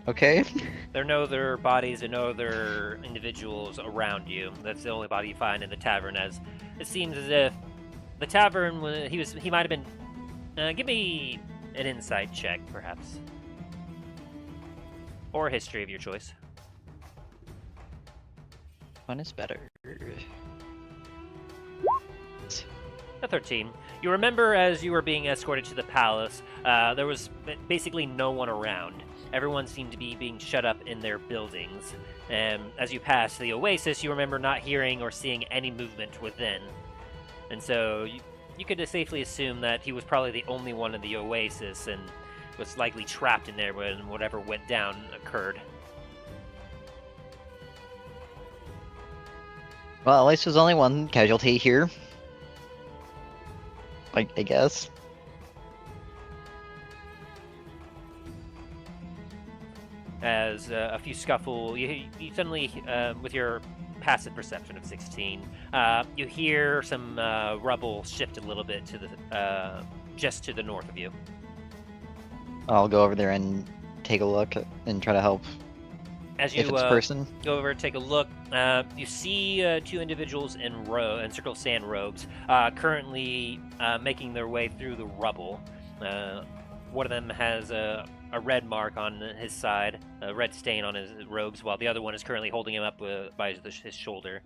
Okay. There are no other bodies and no other individuals around you. That's the only body you find in the tavern, as it seems as if the tavern, he might have been... give me an insight check, perhaps. Or a history of your choice. One is better. A 13. You remember as you were being escorted to the palace, there was basically no one around. Everyone seemed to be being shut up in their buildings. And as you passed the oasis, you remember not hearing or seeing any movement within. And so you could safely assume that he was probably the only one in the oasis and was likely trapped in there when whatever went down occurred. Well, at least there's only one casualty here. I guess. As a few scuffle, you suddenly, with your passive perception of 16, you hear some rubble shift a little bit to the just to the north of you. I'll go over there and take a look and try to help. As you If it's a person. go over and take a look, you see two individuals in circle sand robes, currently making their way through the rubble. One of them has a red mark on his side, a red stain on his robes, while the other one is currently holding him up by his shoulder.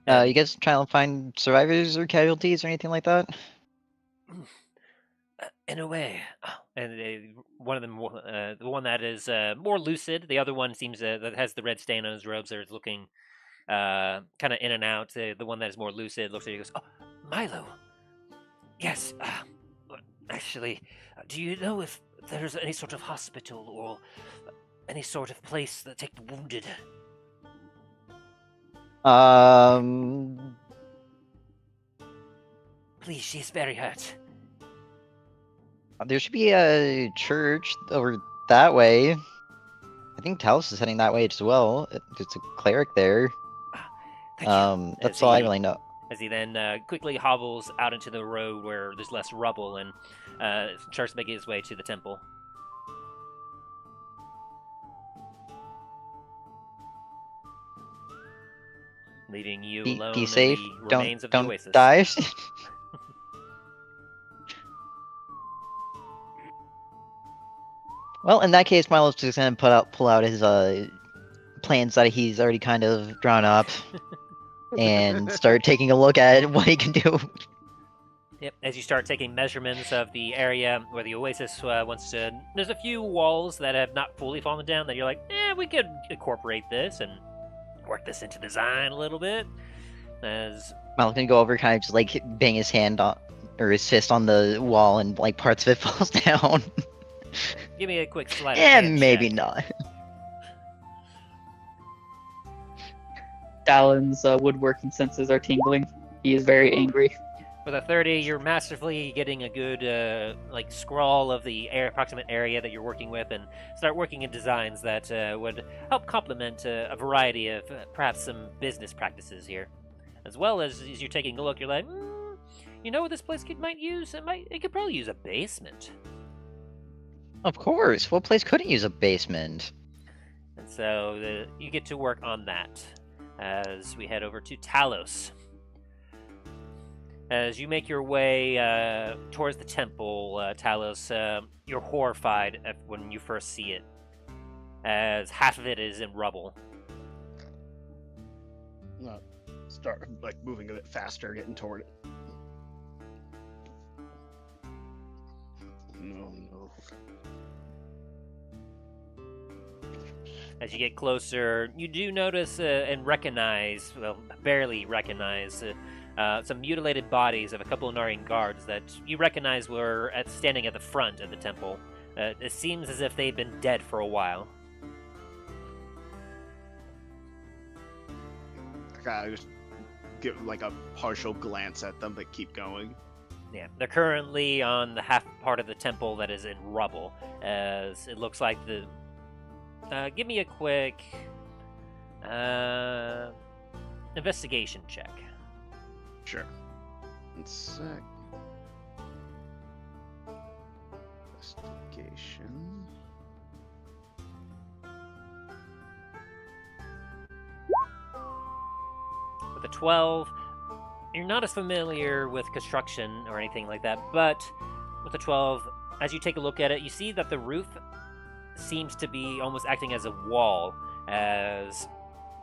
You guys trying to find survivors or casualties or anything like that? In a way, and one of them, the one that is more lucid, the other one seems that has the red stain on his robes. There is looking kind of in and out. The one that is more lucid looks at you and goes, "Oh, Milo. Yes. Actually, do you know if there's any sort of hospital or any sort of place that take the wounded?" Please, she's very hurt. There should be a church over that way. I think Talos is heading that way as well. There's a cleric there. Thank you. That's all I really know. As he then quickly hobbles out into the road where there's less rubble and starts making his way to the temple. leaving you Be alone safe. in the Don't remains of the don't oasis. die. Well, in that case, Milo's just gonna pull out his plans that he's already kind of drawn up, and start taking a look at what he can do. Yep, as you start taking measurements of the area where the oasis wants to... There's a few walls that have not fully fallen down that you're like, we could incorporate this and work this into design a little bit. As Milo's gonna go over, kind of just like bang his hand on, or his fist on the wall, and like parts of it falls down. give me a quick sleight of And hand maybe check. not. Dallen's woodworking senses are tingling. He is very angry. With a 30, you're masterfully getting a good like scrawl of the approximate area that you're working with, and start working in designs that would help complement a variety of perhaps some business practices here, as well as you're taking a look. You're like, you know what this place might use? It could probably use a basement. Of course, what place couldn't use a basement? And so you get to work on that as we head over to Talos. As you make your way towards the temple, Talos, you're horrified when you first see it, as half of it is in rubble. Start like moving a bit faster, getting toward it. No. As you get closer, you do notice and recognize, well, barely recognize, some mutilated bodies of a couple of Narian guards that you recognize were standing at the front of the temple. It seems as if they've been dead for a while. I just give like a partial glance at them, but keep going. Yeah, they're currently on the half part of the temple that is in rubble, as it looks like the... give me a quick... investigation check. Sure. One sec. Investigation. With a 12, you're not as familiar with construction or anything like that, but with a 12, as you take a look at it, you see that the roof seems to be almost acting as a wall, as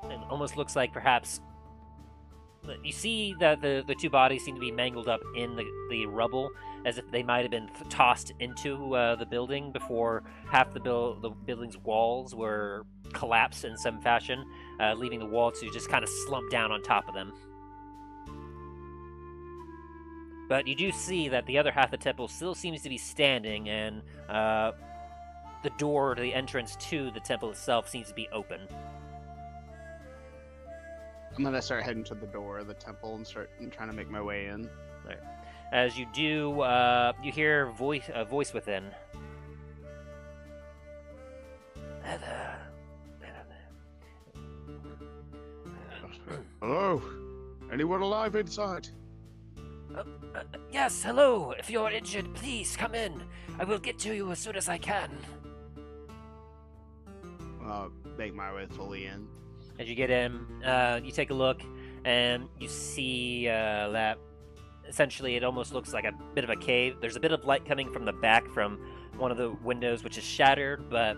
it almost looks like perhaps you see that the two bodies seem to be mangled up in the rubble, as if they might have been tossed into the building before half the building's walls were collapsed in some fashion, leaving the wall to just kind of slump down on top of them. But you do see that the other half of the temple still seems to be standing, and the door to the entrance to the temple itself seems to be open. I'm gonna start heading to the door of the temple and start trying to make my way in. There. As you do, you hear a voice within. Hello? Anyone alive inside? Yes, hello. If you're injured, please come in. I will get to you as soon as I can. Make my way fully in. As you get in, you take a look, and you see that essentially it almost looks like a bit of a cave. There's a bit of light coming from the back from one of the windows, which is shattered, but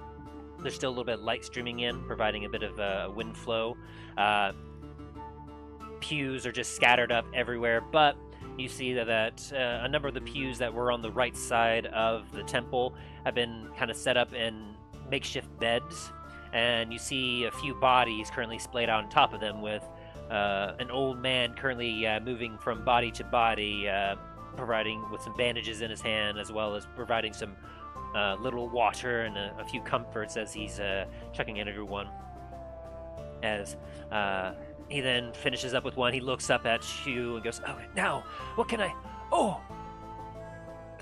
there's still a little bit of light streaming in, providing a bit of wind flow. Pews are just scattered up everywhere, but you see that a number of the pews that were on the right side of the temple have been kind of set up in makeshift beds. And you see a few bodies currently splayed out on top of them, with an old man currently moving from body to body, providing with some bandages in his hand, as well as providing some little water and a few comforts as he's checking in everyone. As he then finishes up with one, he looks up at you and goes, "Oh, now, what can I... Oh!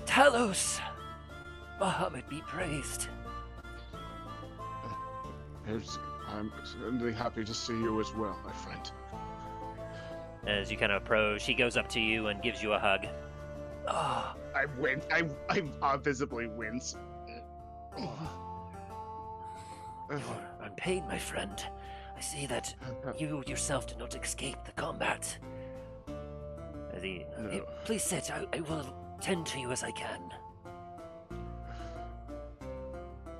Talos! Bahamut be praised." I'm extremely happy to see you as well, my friend. As you kind of approach, he goes up to you and gives you a hug. Oh, I visibly wince. you're unpaid, my friend. I see that you yourself did not escape the combat. As he, No. please sit. I will tend to you as I can.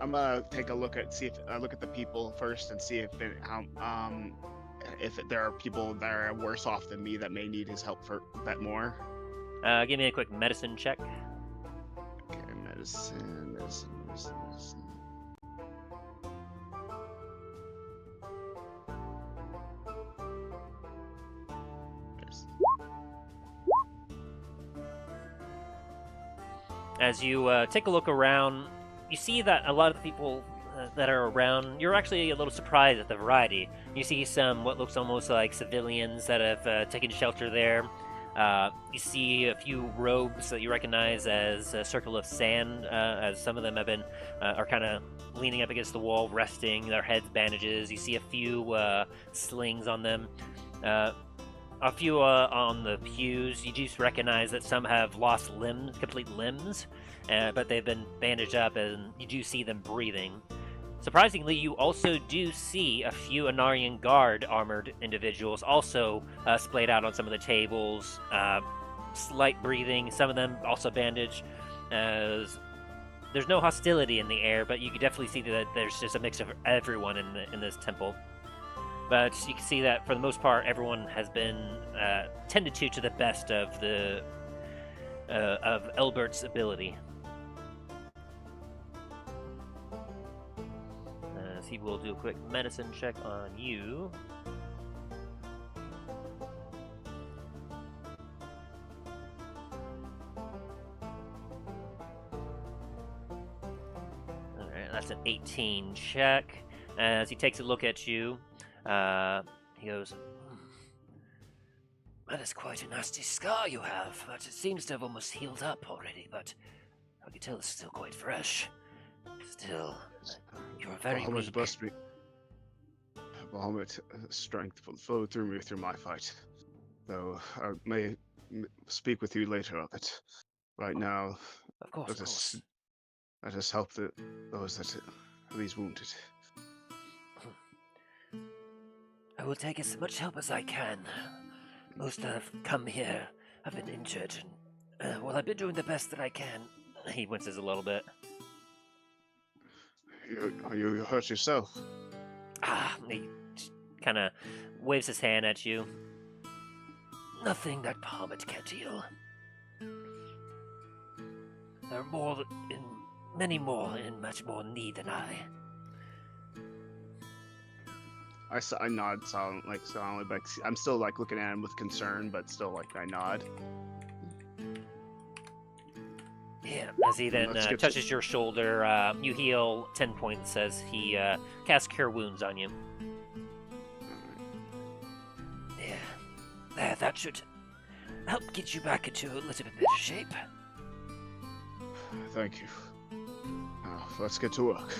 I'm gonna take a look at look at the people first and see if there are people that are worse off than me that may need his help for that more. Give me a quick medicine check. Okay, medicine. There's- As you take a look around, you see that a lot of the people that are around, you're actually a little surprised at the variety. You see some what looks almost like civilians that have taken shelter there. You see a few robes that you recognize as a circle of sand, as some of them have been are kind of leaning up against the wall, resting, their heads bandages. You see a few slings on them. A few on the pews. You just recognize that some have lost limbs, complete limbs, but they've been bandaged up, and you do see them breathing. Surprisingly, you also do see a few Anarian guard armored individuals also splayed out on some of the tables, slight breathing, some of them also bandaged. As there's no hostility in the air, but you can definitely see that there's just a mix of everyone in this temple. But you can see that for the most part, everyone has been tended to the best of the of Elbert's ability. He will do a quick medicine check on you. Alright, that's an 18 check. As he takes a look at you, he goes, That is quite a nasty scar you have, but it seems to have almost healed up already, but I can tell it's still quite fresh. Still, you're very Bahamut weak. must be. Bahamut strength flowed through me through my fight. Though I may speak with you later of it. Right now, Of course, of course. let us help those that these wounded. I will take as much help as I can. Most that have come here have been injured, and well, I've been doing the best that I can. He winces a little bit. You hurt yourself? He kind of waves his hand at you. Nothing that Bahamut can't heal. There are many more in much more need than I. I nod silently, but I'm still like looking at him with concern, but still like I nod. Yeah, as he then Let's get touches your shoulder, you heal 10 points as he casts Cure Wounds on you. Yeah, that should help get you back into a little bit better shape. Thank you. Let's get to work.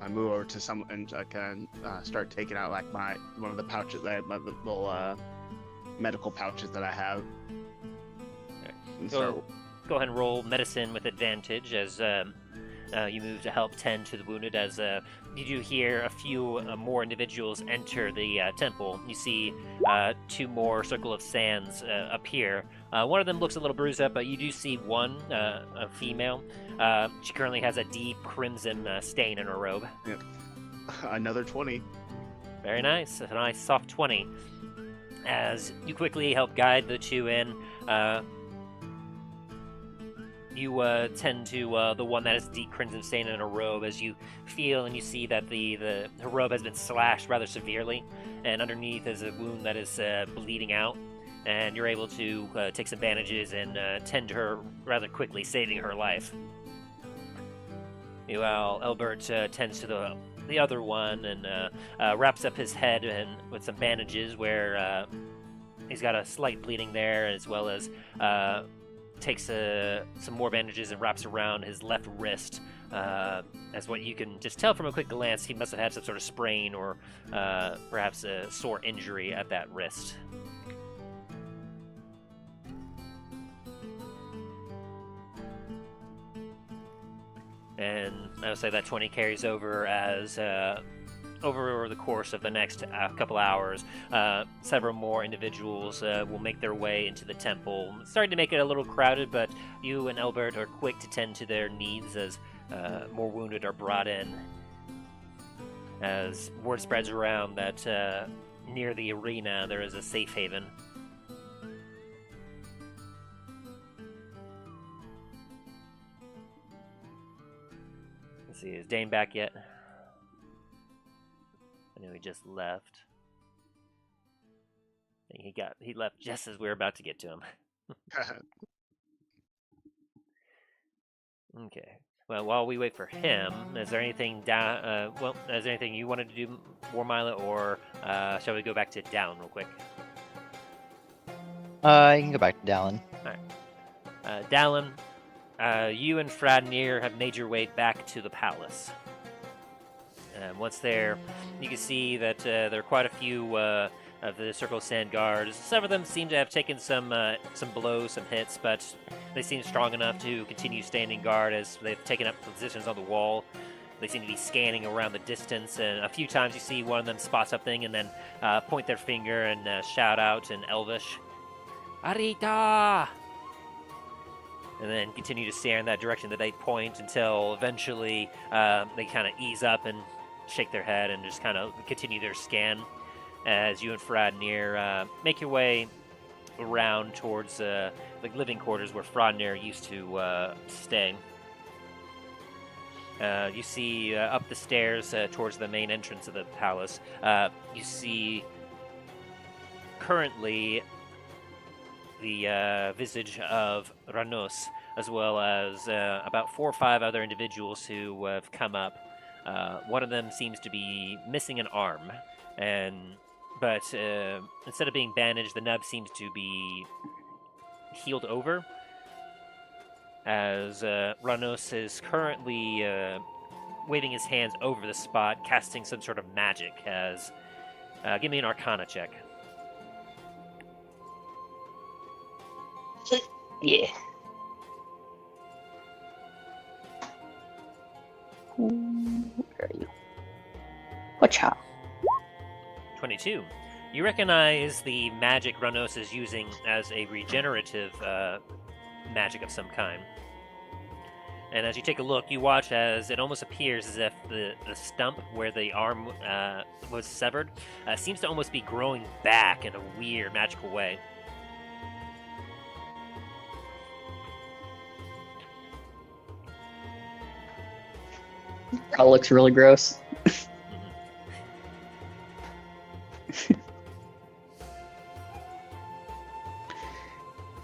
I move over to someone and I can start taking out like one of the pouches, my little medical pouches that I have. And Go ahead and roll medicine with advantage as you move to help tend to the wounded. As you do hear a few more individuals enter the temple. You see 2 more Circle of Sands appear. One of them looks a little bruised up, but you do see one, a female. She currently has a deep crimson stain in her robe. Yep. Another 20. Very nice. A nice soft 20. As you quickly help guide the 2 in, you tend to the one that has deep crimson stain in her robe as you feel and you see that her robe has been slashed rather severely, and underneath is a wound that is bleeding out, and you're able to take some bandages and tend to her rather quickly, saving her life. Meanwhile, Elbert tends to the other one and wraps up his head and with some bandages where he's got a slight bleeding there, as well as takes some more bandages and wraps around his left wrist. As what you can just tell from a quick glance, he must have had some sort of sprain or perhaps a sore injury at that wrist. And I would say that 20 carries over as over the course of the next couple hours, several more individuals will make their way into the temple. It's starting to make it a little crowded, but you and Elbert are quick to tend to their needs as more wounded are brought in. As word spreads around that near the arena there is a safe haven. Let's see, is Dain back yet? I know he just left. I think he left just as we were about to get to him. Okay. Well, while we wait for him, is there anything is there anything you wanted to do, War Milo, or shall we go back to Dallen real quick? You can go back to Dallen. Dallen, you and Fradnir have made your way back to the palace. Once there, you can see that there are quite a few of the Circle of Sand guards. Some of them seem to have taken some blows, some hits, but they seem strong enough to continue standing guard as they've taken up positions on the wall. They seem to be scanning around the distance, and a few times you see one of them spot something and then point their finger and shout out in Elvish, "Arita!" and then continue to stare in that direction that they point until eventually they kind of ease up and shake their head and just kind of continue their scan as you and Fradnir make your way around towards the living quarters where Fradnir used to stay. You see up the stairs towards the main entrance of the palace, you see currently the visage of Ranos, as well as about 4 or 5 other individuals who have come up. One of them seems to be missing an arm, but instead of being bandaged, the nub seems to be healed over, as Ranos is currently waving his hands over the spot, casting some sort of magic. As give me an Arcana check. Yeah. Where are you? Whatcha? 22. You recognize the magic Ranos is using as a regenerative magic of some kind. And as you take a look, you watch as it almost appears as if the stump where the arm was severed seems to almost be growing back in a weird, magical way. Probably looks really gross.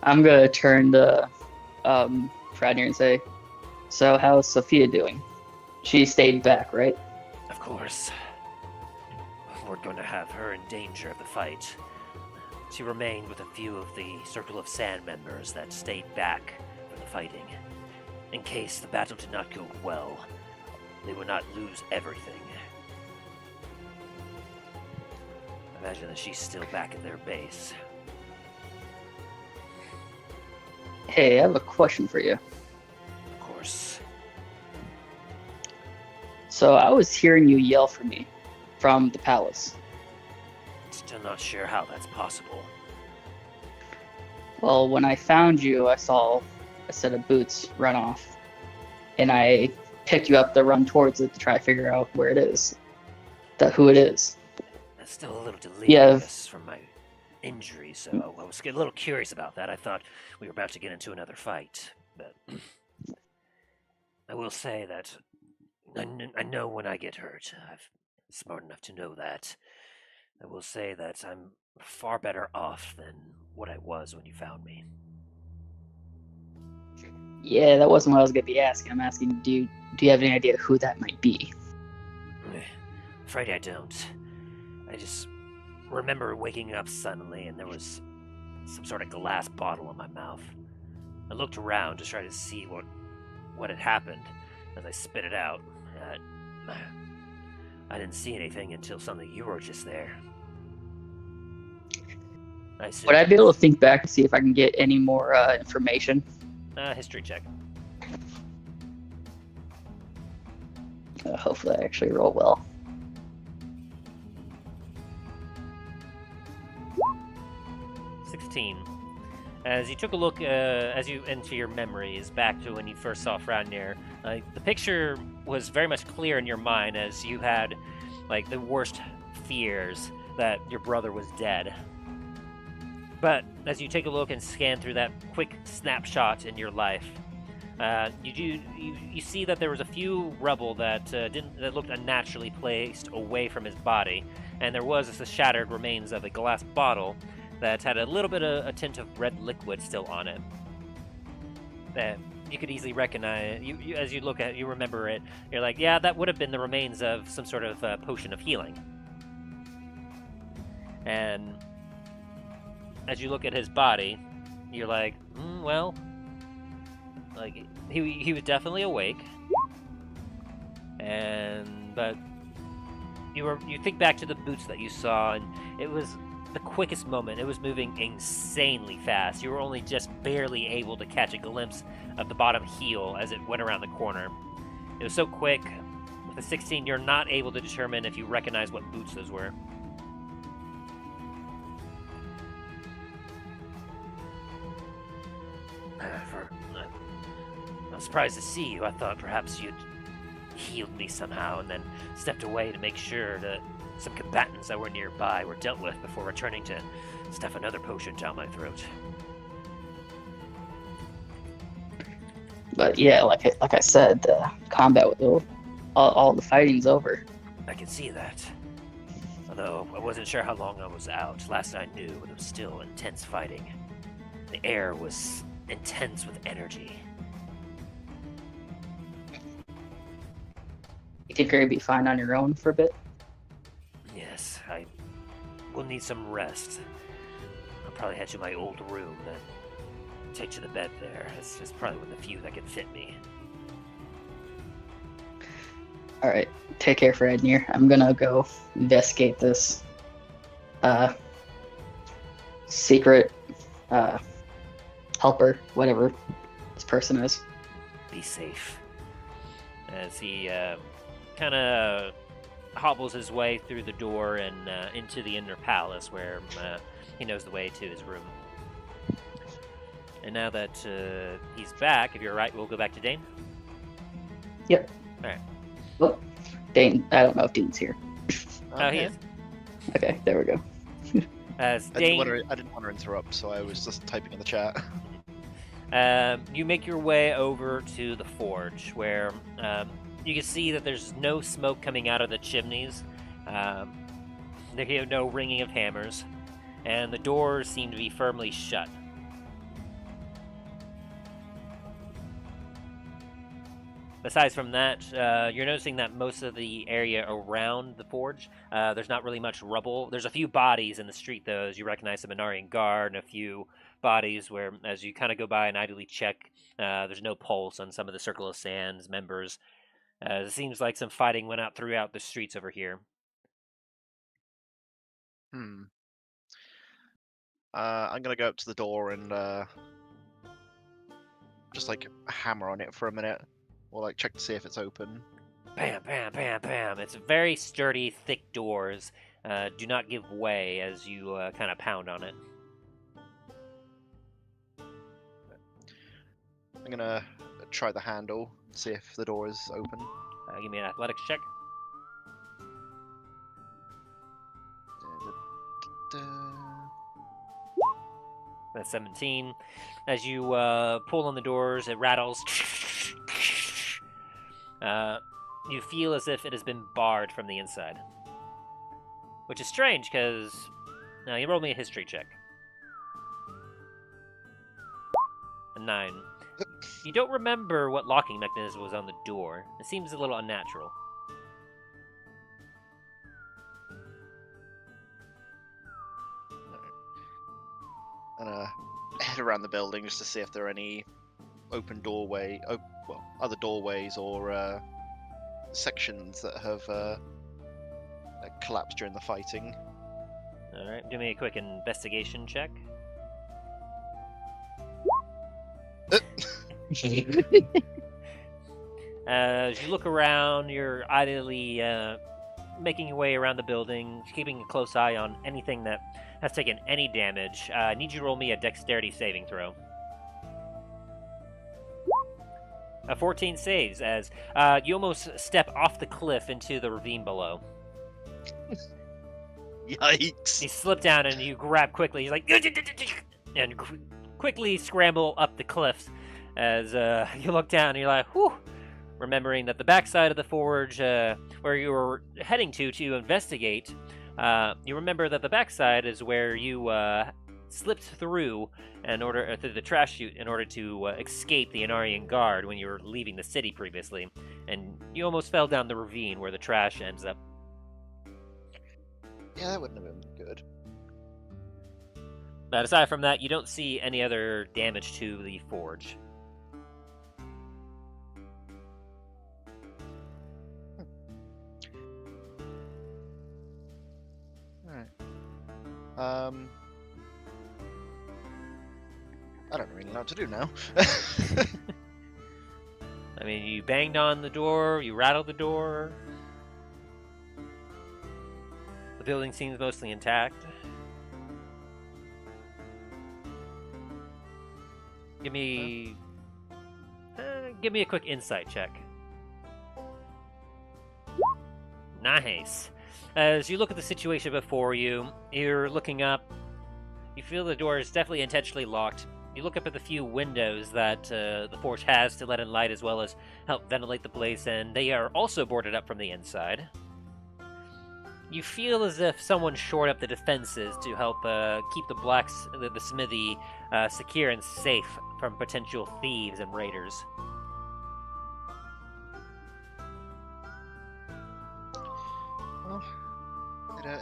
I'm gonna turn to Fradnir and say, "So how's Sophia doing? She stayed back, right?" Of course. We're going to have her in danger of the fight. She remained with a few of the Circle of Sand members that stayed back for the fighting. In case the battle did not go well, they would not lose everything. Imagine that she's still back at their base. Hey, I have a question for you. Of course. So I was hearing you yell for me from the palace. Still not sure how that's possible. Well, when I found you, I saw a set of boots run off, and I picked you up to run towards it to try to figure out where it is, who it is. That's still a little delirious from my injury, so I was a little curious about that. I thought we were about to get into another fight, but I will say that I know when I get hurt. I'm smart enough to know that. I will say that I'm far better off than what I was when you found me. Yeah, that wasn't what I was going to be asking. I'm asking, do you have any idea who that might be? Afraid I don't. I just remember waking up suddenly and there was some sort of glass bottle in my mouth. I looked around to try to see what had happened as I spit it out. I didn't see anything until suddenly you were just there. Would I be able to think back to see if I can get any more information? History check. Hopefully I actually roll well. 16. As you took a look, as you into your memories back to when you first saw Frownier, the picture was very much clear in your mind as you had, like, the worst fears that your brother was dead. But as you take a look and scan through that quick snapshot in your life, you see that there was a few rubble that looked unnaturally placed away from his body, and there was the shattered remains of a glass bottle that had a little bit of a tint of red liquid still on it. That you could easily recognize. You as you look at, you remember it. You're like, yeah, that would have been the remains of some sort of potion of healing. And as you look at his body, you're like, well, like he was definitely awake. But you think back to the boots that you saw, and it was the quickest moment. It was moving insanely fast. You were only just barely able to catch a glimpse of the bottom heel as it went around the corner. It was so quick. With a 16, you're not able to determine if you recognize what boots those were. I'm surprised to see you. I thought perhaps you'd healed me somehow and then stepped away to make sure that some combatants that were nearby were dealt with before returning to stuff another potion down my throat. But yeah, like I said, the combat with all the fighting's over. I can see that. Although I wasn't sure how long I was out. Last I knew, it was still intense fighting. The air was intense with energy. You think you're gonna be fine on your own for a bit? Yes, I will need some rest. I'll probably head to my old room and take to the bed there. It's probably one of the few that can fit me. Alright, take care, Frednir. I'm gonna go investigate this secret helper, whatever this person is. Be safe. As he kind of hobbles his way through the door and into the inner palace where he knows the way to his room. And now that he's back, if you're right, we'll go back to Dain. Yep. Alright. Oh, Dain. I don't know if Dain's here. Oh, he is. Okay, there we go. As I Dain, didn't want to interrupt, so I was just typing in the chat. you make your way over to the forge where you can see that there's no smoke coming out of the chimneys. There's no ringing of hammers, and the doors seem to be firmly shut. Besides from that, you're noticing that most of the area around the forge, there's not really much rubble. There's a few bodies in the street, though, as you recognize the Minarian guard, and a few bodies where, as you kind of go by and idly check, there's no pulse on some of the Circle of Sands members. It seems like some fighting went out throughout the streets over here. I'm gonna go up to the door and just like hammer on it for a minute, or like check to see if it's open. Bam, bam, bam, bam. It's very sturdy, thick doors. Do not give way as you kind of pound on it. I'm gonna try the handle, see if the door is open. Give me an athletics check. That's 17. As you pull on the doors, it rattles. You feel as if it has been barred from the inside. Which is strange, because... Now, you roll me a history check. A 9. You don't remember what locking mechanism was on the door. It seems a little unnatural. And head around the building just to see if there are any open other doorways or sections that have collapsed during the fighting. Alright, do me a quick investigation check. As you look around, you're idly making your way around the building, keeping a close eye on anything that has taken any damage. I need you to roll me a dexterity saving throw. A 14 saves as you almost step off the cliff into the ravine below. Yikes! You slip down and you grab quickly. He's like, and quickly scramble up the cliffs as you look down and you're like, whew. Remembering that the backside of the forge, where you were heading to investigate, you remember that the backside is where you slipped through through the trash chute in order to escape the Inarian guard when you were leaving the city previously, and you almost fell down the ravine where the trash ends up. Yeah, that wouldn't have been good. But aside from that, you don't see any other damage to the forge. I don't really know what to do now. I mean, you banged on the door, you rattled the door. The building seems mostly intact. Give me a quick insight check. Nice. As you look at the situation before you, you're looking up. You feel the door is definitely intentionally locked. You look up at the few windows that the forge has to let in light as well as help ventilate the place, and they are also boarded up from the inside. You feel as if someone shored up the defenses to help keep the smithy secure and safe from potential thieves and raiders. Well,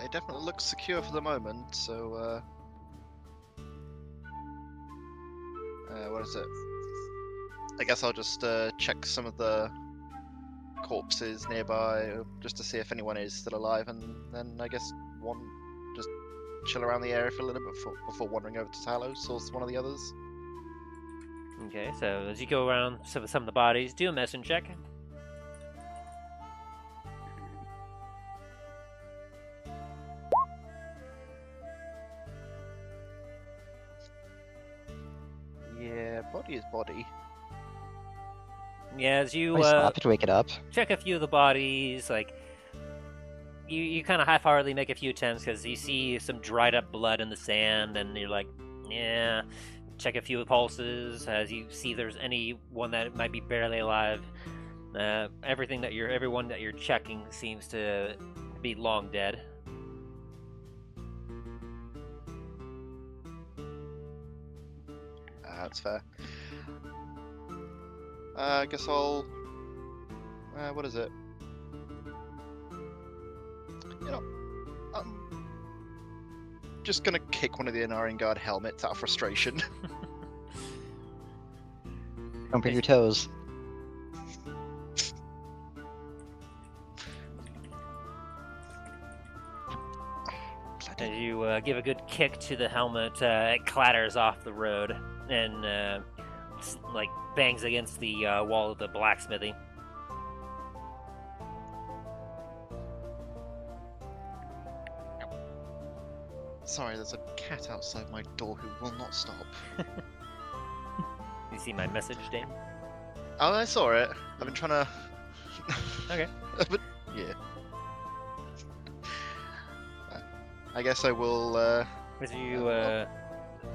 it definitely looks secure for the moment, so what is it? I guess I'll just check some of the corpses nearby just to see if anyone is still alive, and then I guess just chill around the area for a little bit before wandering over to Talos or one of the others. Okay, so as you go around some of the bodies, do a medicine check. Yeah, body is body. Yeah, as you I stop to wake it up. check a few of the bodies, like you kind of half-heartedly make a few attempts because you see some dried up blood in the sand, and you're like, yeah. Check a few of the pulses as you see there's anyone that might be barely alive. Everyone that you're checking seems to be long dead. That's fair. I guess I'll. What is it? You know, I'm just gonna kick one of the Inarian Guard helmets out of frustration. Don't bring your toes. As you give a good kick to the helmet, it clatters off the road and bangs against the wall of the blacksmithy. Sorry, there's a cat outside my door who will not stop. You see my message, Dane? Oh, I saw it. I've been trying to. Okay. But yeah. I guess I will. As you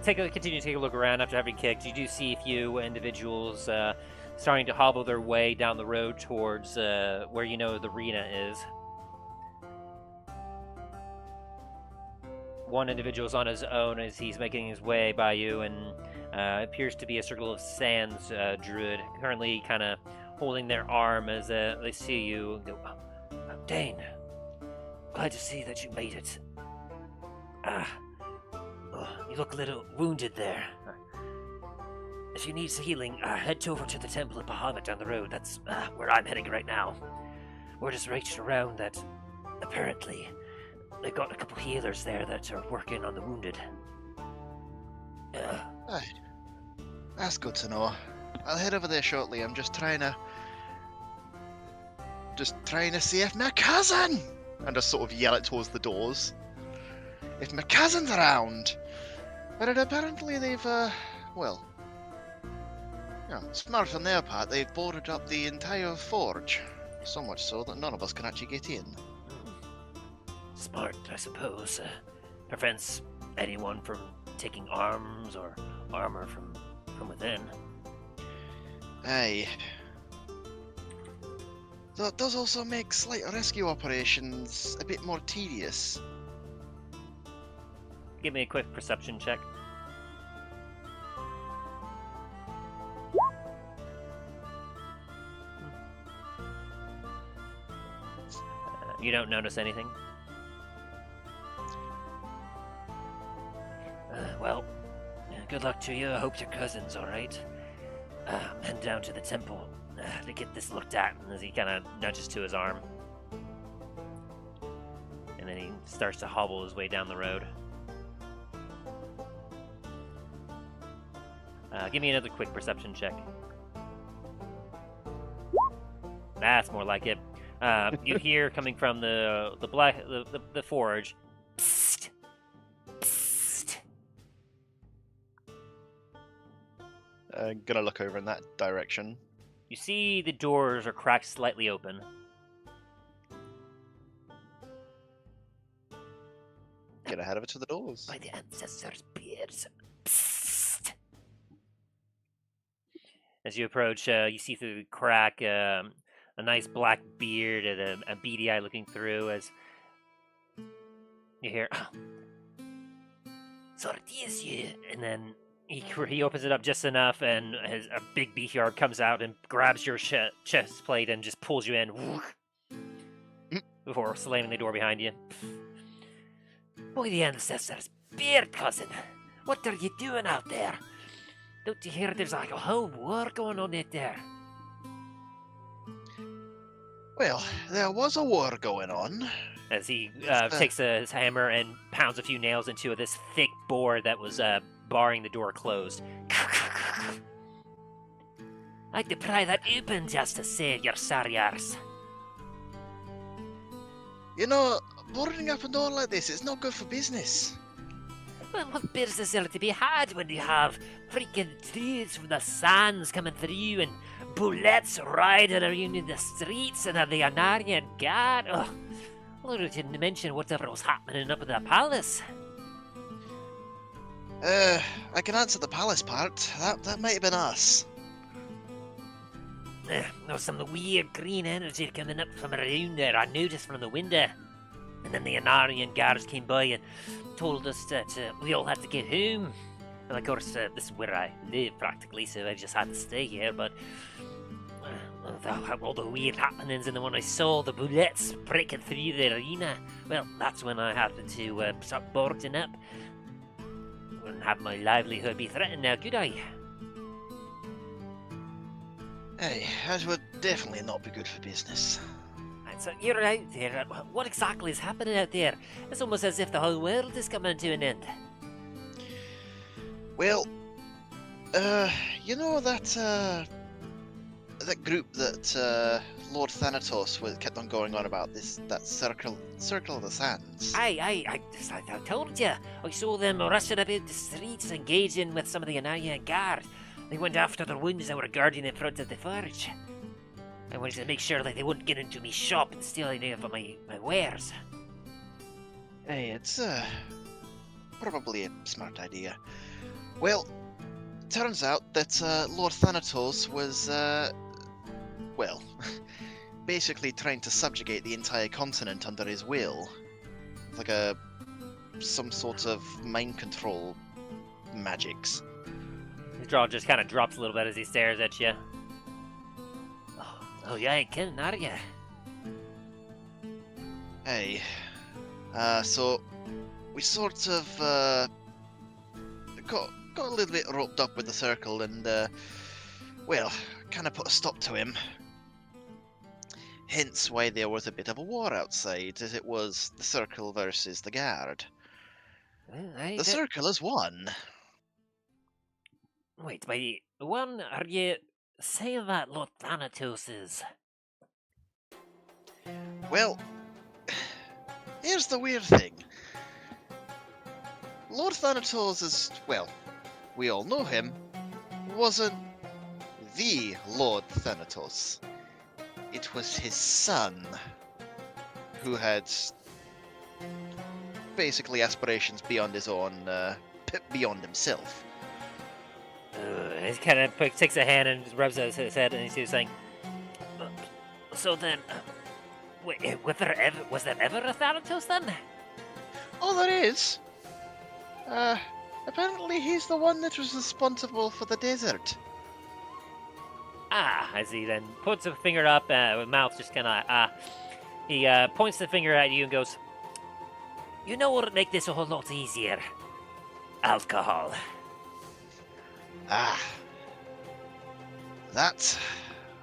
continue to take a look around after having kicked, you do see a few individuals starting to hobble their way down the road towards where you know the arena is. One individual is on his own as he's making his way by you, and appears to be a Circle of Sands druid, currently kind of holding their arm as they see you and go, Dane, glad to see that you made it. You look a little wounded there. If you need healing, head over to the Temple of Bahamut down the road. That's where I'm heading right now. We're just reached around that apparently they've got a couple healers there that are working on the wounded. Right. That's good to know. I'll head over there shortly. I'm just trying to save my cousin. and just sort of yell it towards the doors. If my cousin's around! But apparently they've, well... Yeah, smart on their part, they've boarded up the entire forge. So much so that none of us can actually get in. Smart, I suppose. Prevents anyone from taking arms or armor from within. Aye. Though it does also make slight rescue operations a bit more tedious. Give me a quick perception check. You don't notice anything? Well, good luck to you. I hope your cousin's alright. Head down to the temple to get this looked at, as he kind of nudges to his arm. And then he starts to hobble his way down the road. Give me another quick perception check. That's more like it. You hear coming from the forge. Psst, psst. Gonna look over in that direction. You see the doors are cracked slightly open. Get ahead of it to the doors. By the ancestors' beards. Psst. As you approach, you see through the crack a nice black beard and a beady eye looking through as you hear, so it is you. And then he opens it up just enough, and a big beefyard comes out and grabs your chest plate and just pulls you in before slamming the door behind you. Boy, the ancestors' beard, cousin. What are you doing out there? Don't you hear there's like a whole war going on out there? Well, there was a war going on. As he takes his hammer and pounds a few nails into this thick board that was barring the door closed. I had to pry that open just to save your sorry arse. You know, boarding up a door like this is not good for business. Well, what business is there to be had when you have freaking trees from the sands coming through and bullets riding around in the streets and the Anarian guard? Oh, Lord, I didn't mention whatever was happening up in the palace. I can answer the palace part. That might have been us. There was some weird green energy coming up from around there. I noticed from the window. And then the Anarian guards came by and told us that we all had to get home. And of course, this is where I live practically, so I just had to stay here. But all the weird happenings, and then when I saw the bullets breaking through the arena, well, that's when I had to start boarding up. Wouldn't have my livelihood be threatened now, could I? Hey, that would definitely not be good for business. And so you're out there. What exactly is happening out there? It's almost as if the whole world is coming to an end. Well, you know that group that Lord Thanatos kept on going on about, that circle of the sands. I told you. I saw them rushing about the streets, engaging with some of the Anarian guard. They went after the wounds that were guarding in front of the forge. I wanted to make sure that they wouldn't get into me shop and steal any of my wares. Hey, it's probably a smart idea. Well, turns out that Lord Thanatos was well, basically trying to subjugate the entire continent under his will. Like some sort of mind control magics. His jaw just kind of drops a little bit as he stares at you. Oh, you ain't kidding, are you? Hey, so we sort of got a little bit roped up with the circle and, well, kind of put a stop to him. Hence why there was a bit of a war outside, as it was the circle versus the guard. Well, The circle has won. Wait, one, are you saying that Lord Thanatos is? Well, here's the weird thing. Lord Thanatos is, well, we all know him, wasn't the Lord Thanatos. It was his son, who had basically aspirations beyond his own, beyond himself. He kind of takes a hand and rubs his head, and he's saying, "So then, wait, was there ever a Thanatos then?" Oh, there is. Apparently he's the one that was responsible for the desert. Ah, as he then puts a finger up, with mouth just kind of, he points the finger at you and goes, "You know what would make this a whole lot easier? Alcohol." Ah. That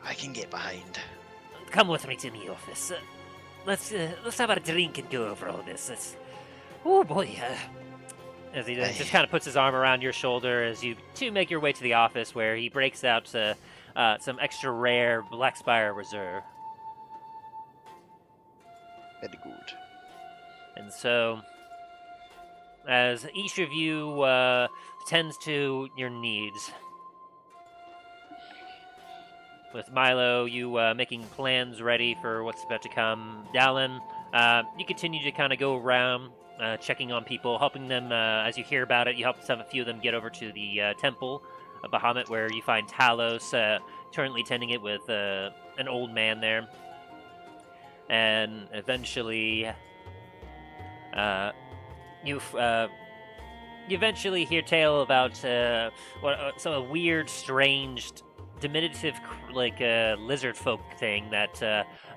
I can get behind. Come with me to the office. Let's have a drink and go over all this. Oh boy. As he then just kind of puts his arm around your shoulder as you two make your way to the office, where he breaks out some extra rare Black Spire Reserve. Very good. And so, as each of you tends to your needs, with Milo, you making plans ready for what's about to come. Dallen, you continue to kind of go around, checking on people, helping them as you hear about it. You help a few of them get over to the temple of Bahamut, where you find Talos currently tending it with an old man there. And eventually, you eventually hear tale about some weird, strange, diminutive, lizard folk thing that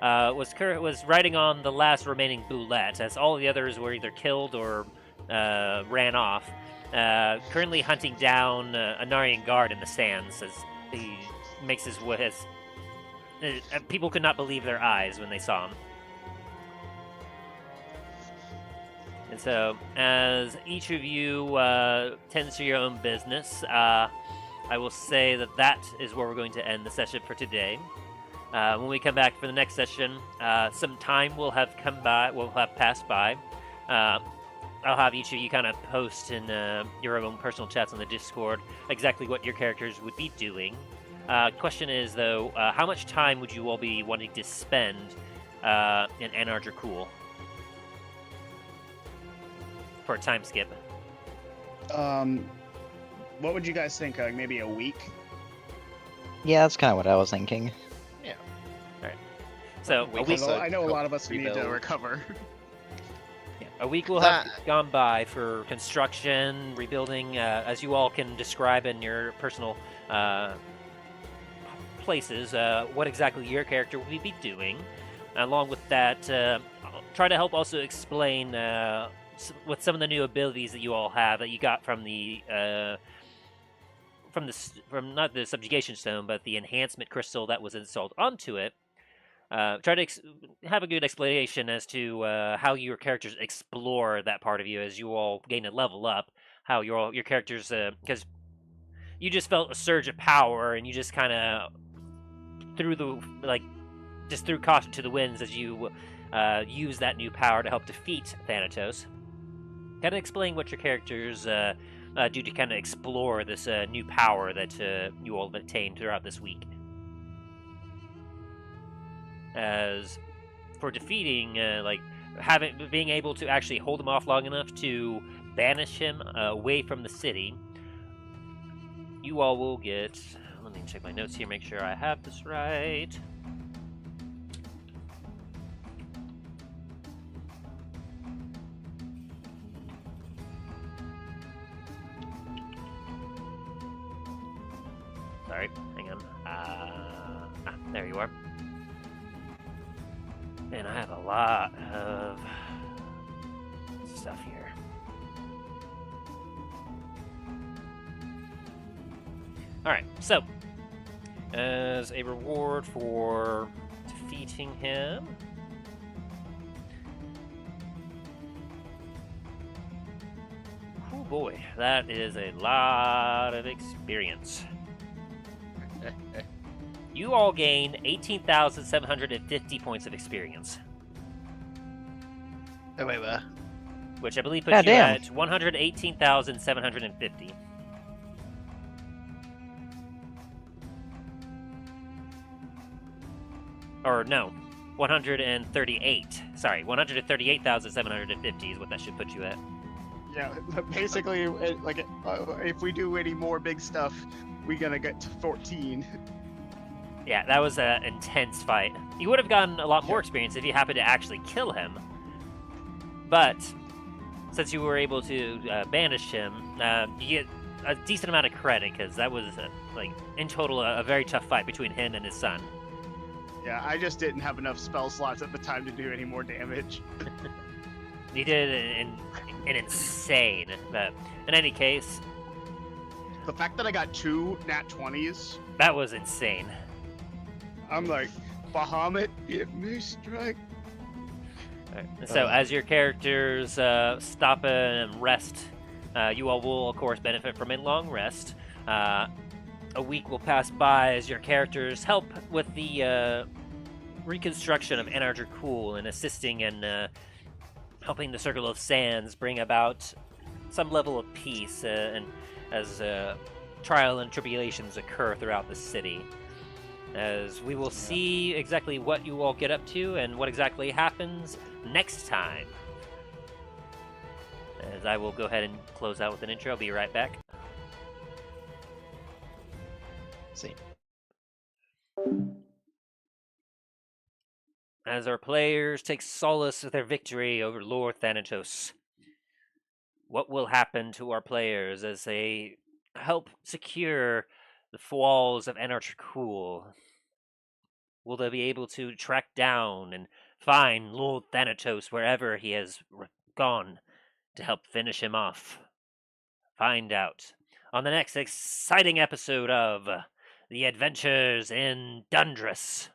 was riding on the last remaining boulette, as all the others were either killed or ran off. Currently hunting down a Narian guard in the sands as he makes his way. People could not believe their eyes when they saw him. And so, as each of you tends to your own business, I will say that is where we're going to end the session for today. When we come back for the next session, some time will have passed by. I'll have each of you kind of post in your own personal chats on the Discord exactly what your characters would be doing. Question is, though, how much time would you all be wanting to spend in Anarger Cool for a time skip? What would you guys think? Maybe a week? Yeah, that's kind of what I was thinking. So a week. I know a lot of us need to rebuild. recover. A week will have gone by for construction, rebuilding, as you all can describe in your personal places, what exactly your character will be doing. Along with that, I'll try to help also explain with some of the new abilities that you all have that you got from not the Subjugation Stone, but the enhancement crystal that was installed onto it. Try to have a good explanation as to how your characters explore that part of you as you all gain a level up. How your characters, because you just felt a surge of power and you just kind of threw caution to the winds as you use that new power to help defeat Thanatos. Kind of explain what your characters do to kind of explore this new power that you all have attained throughout this week. As for defeating, being able to actually hold him off long enough to banish him away from the city, you all will get. Let me check my notes here, make sure I have this right. Sorry, hang on. There you are. Man, I have a lot of stuff here. Alright, so, as a reward for defeating him, oh boy, that is a lot of experience. You all gain 18,750 points of experience. Oh, wait, what? which I believe puts God you damn. at 118,750. Or no, 138. Sorry, 138,750 is what that should put you at. Yeah, basically, if we do any more big stuff, we're gonna get to 14. Yeah, that was an intense fight. You would have gotten a lot more experience if you happened to actually kill him. But since you were able to banish him, you get a decent amount of credit because that was, in total, a very tough fight between him and his son. Yeah, I just didn't have enough spell slots at the time to do any more damage. You did an insane. But in any case, The fact that I got 2 nat 20s, that was insane. I'm like, Bahamut, give me strike. So as your characters stop and rest, you all will, of course, benefit from a long rest. A week will pass by as your characters help with the reconstruction of Anarger Cool and assisting in helping the Circle of Sands bring about some level of peace and as trial and tribulations occur throughout the city. As we will see exactly what you all get up to and what exactly happens next time. As I will go ahead and close out with an intro. I'll be right back. See. As our players take solace with their victory over Lord Thanatos, what will happen to our players as they help secure the walls of Anarcher Cool? Will they be able to track down and find Lord Thanatos wherever he has gone to help finish him off? Find out on the next exciting episode of The Adventures in Dundras.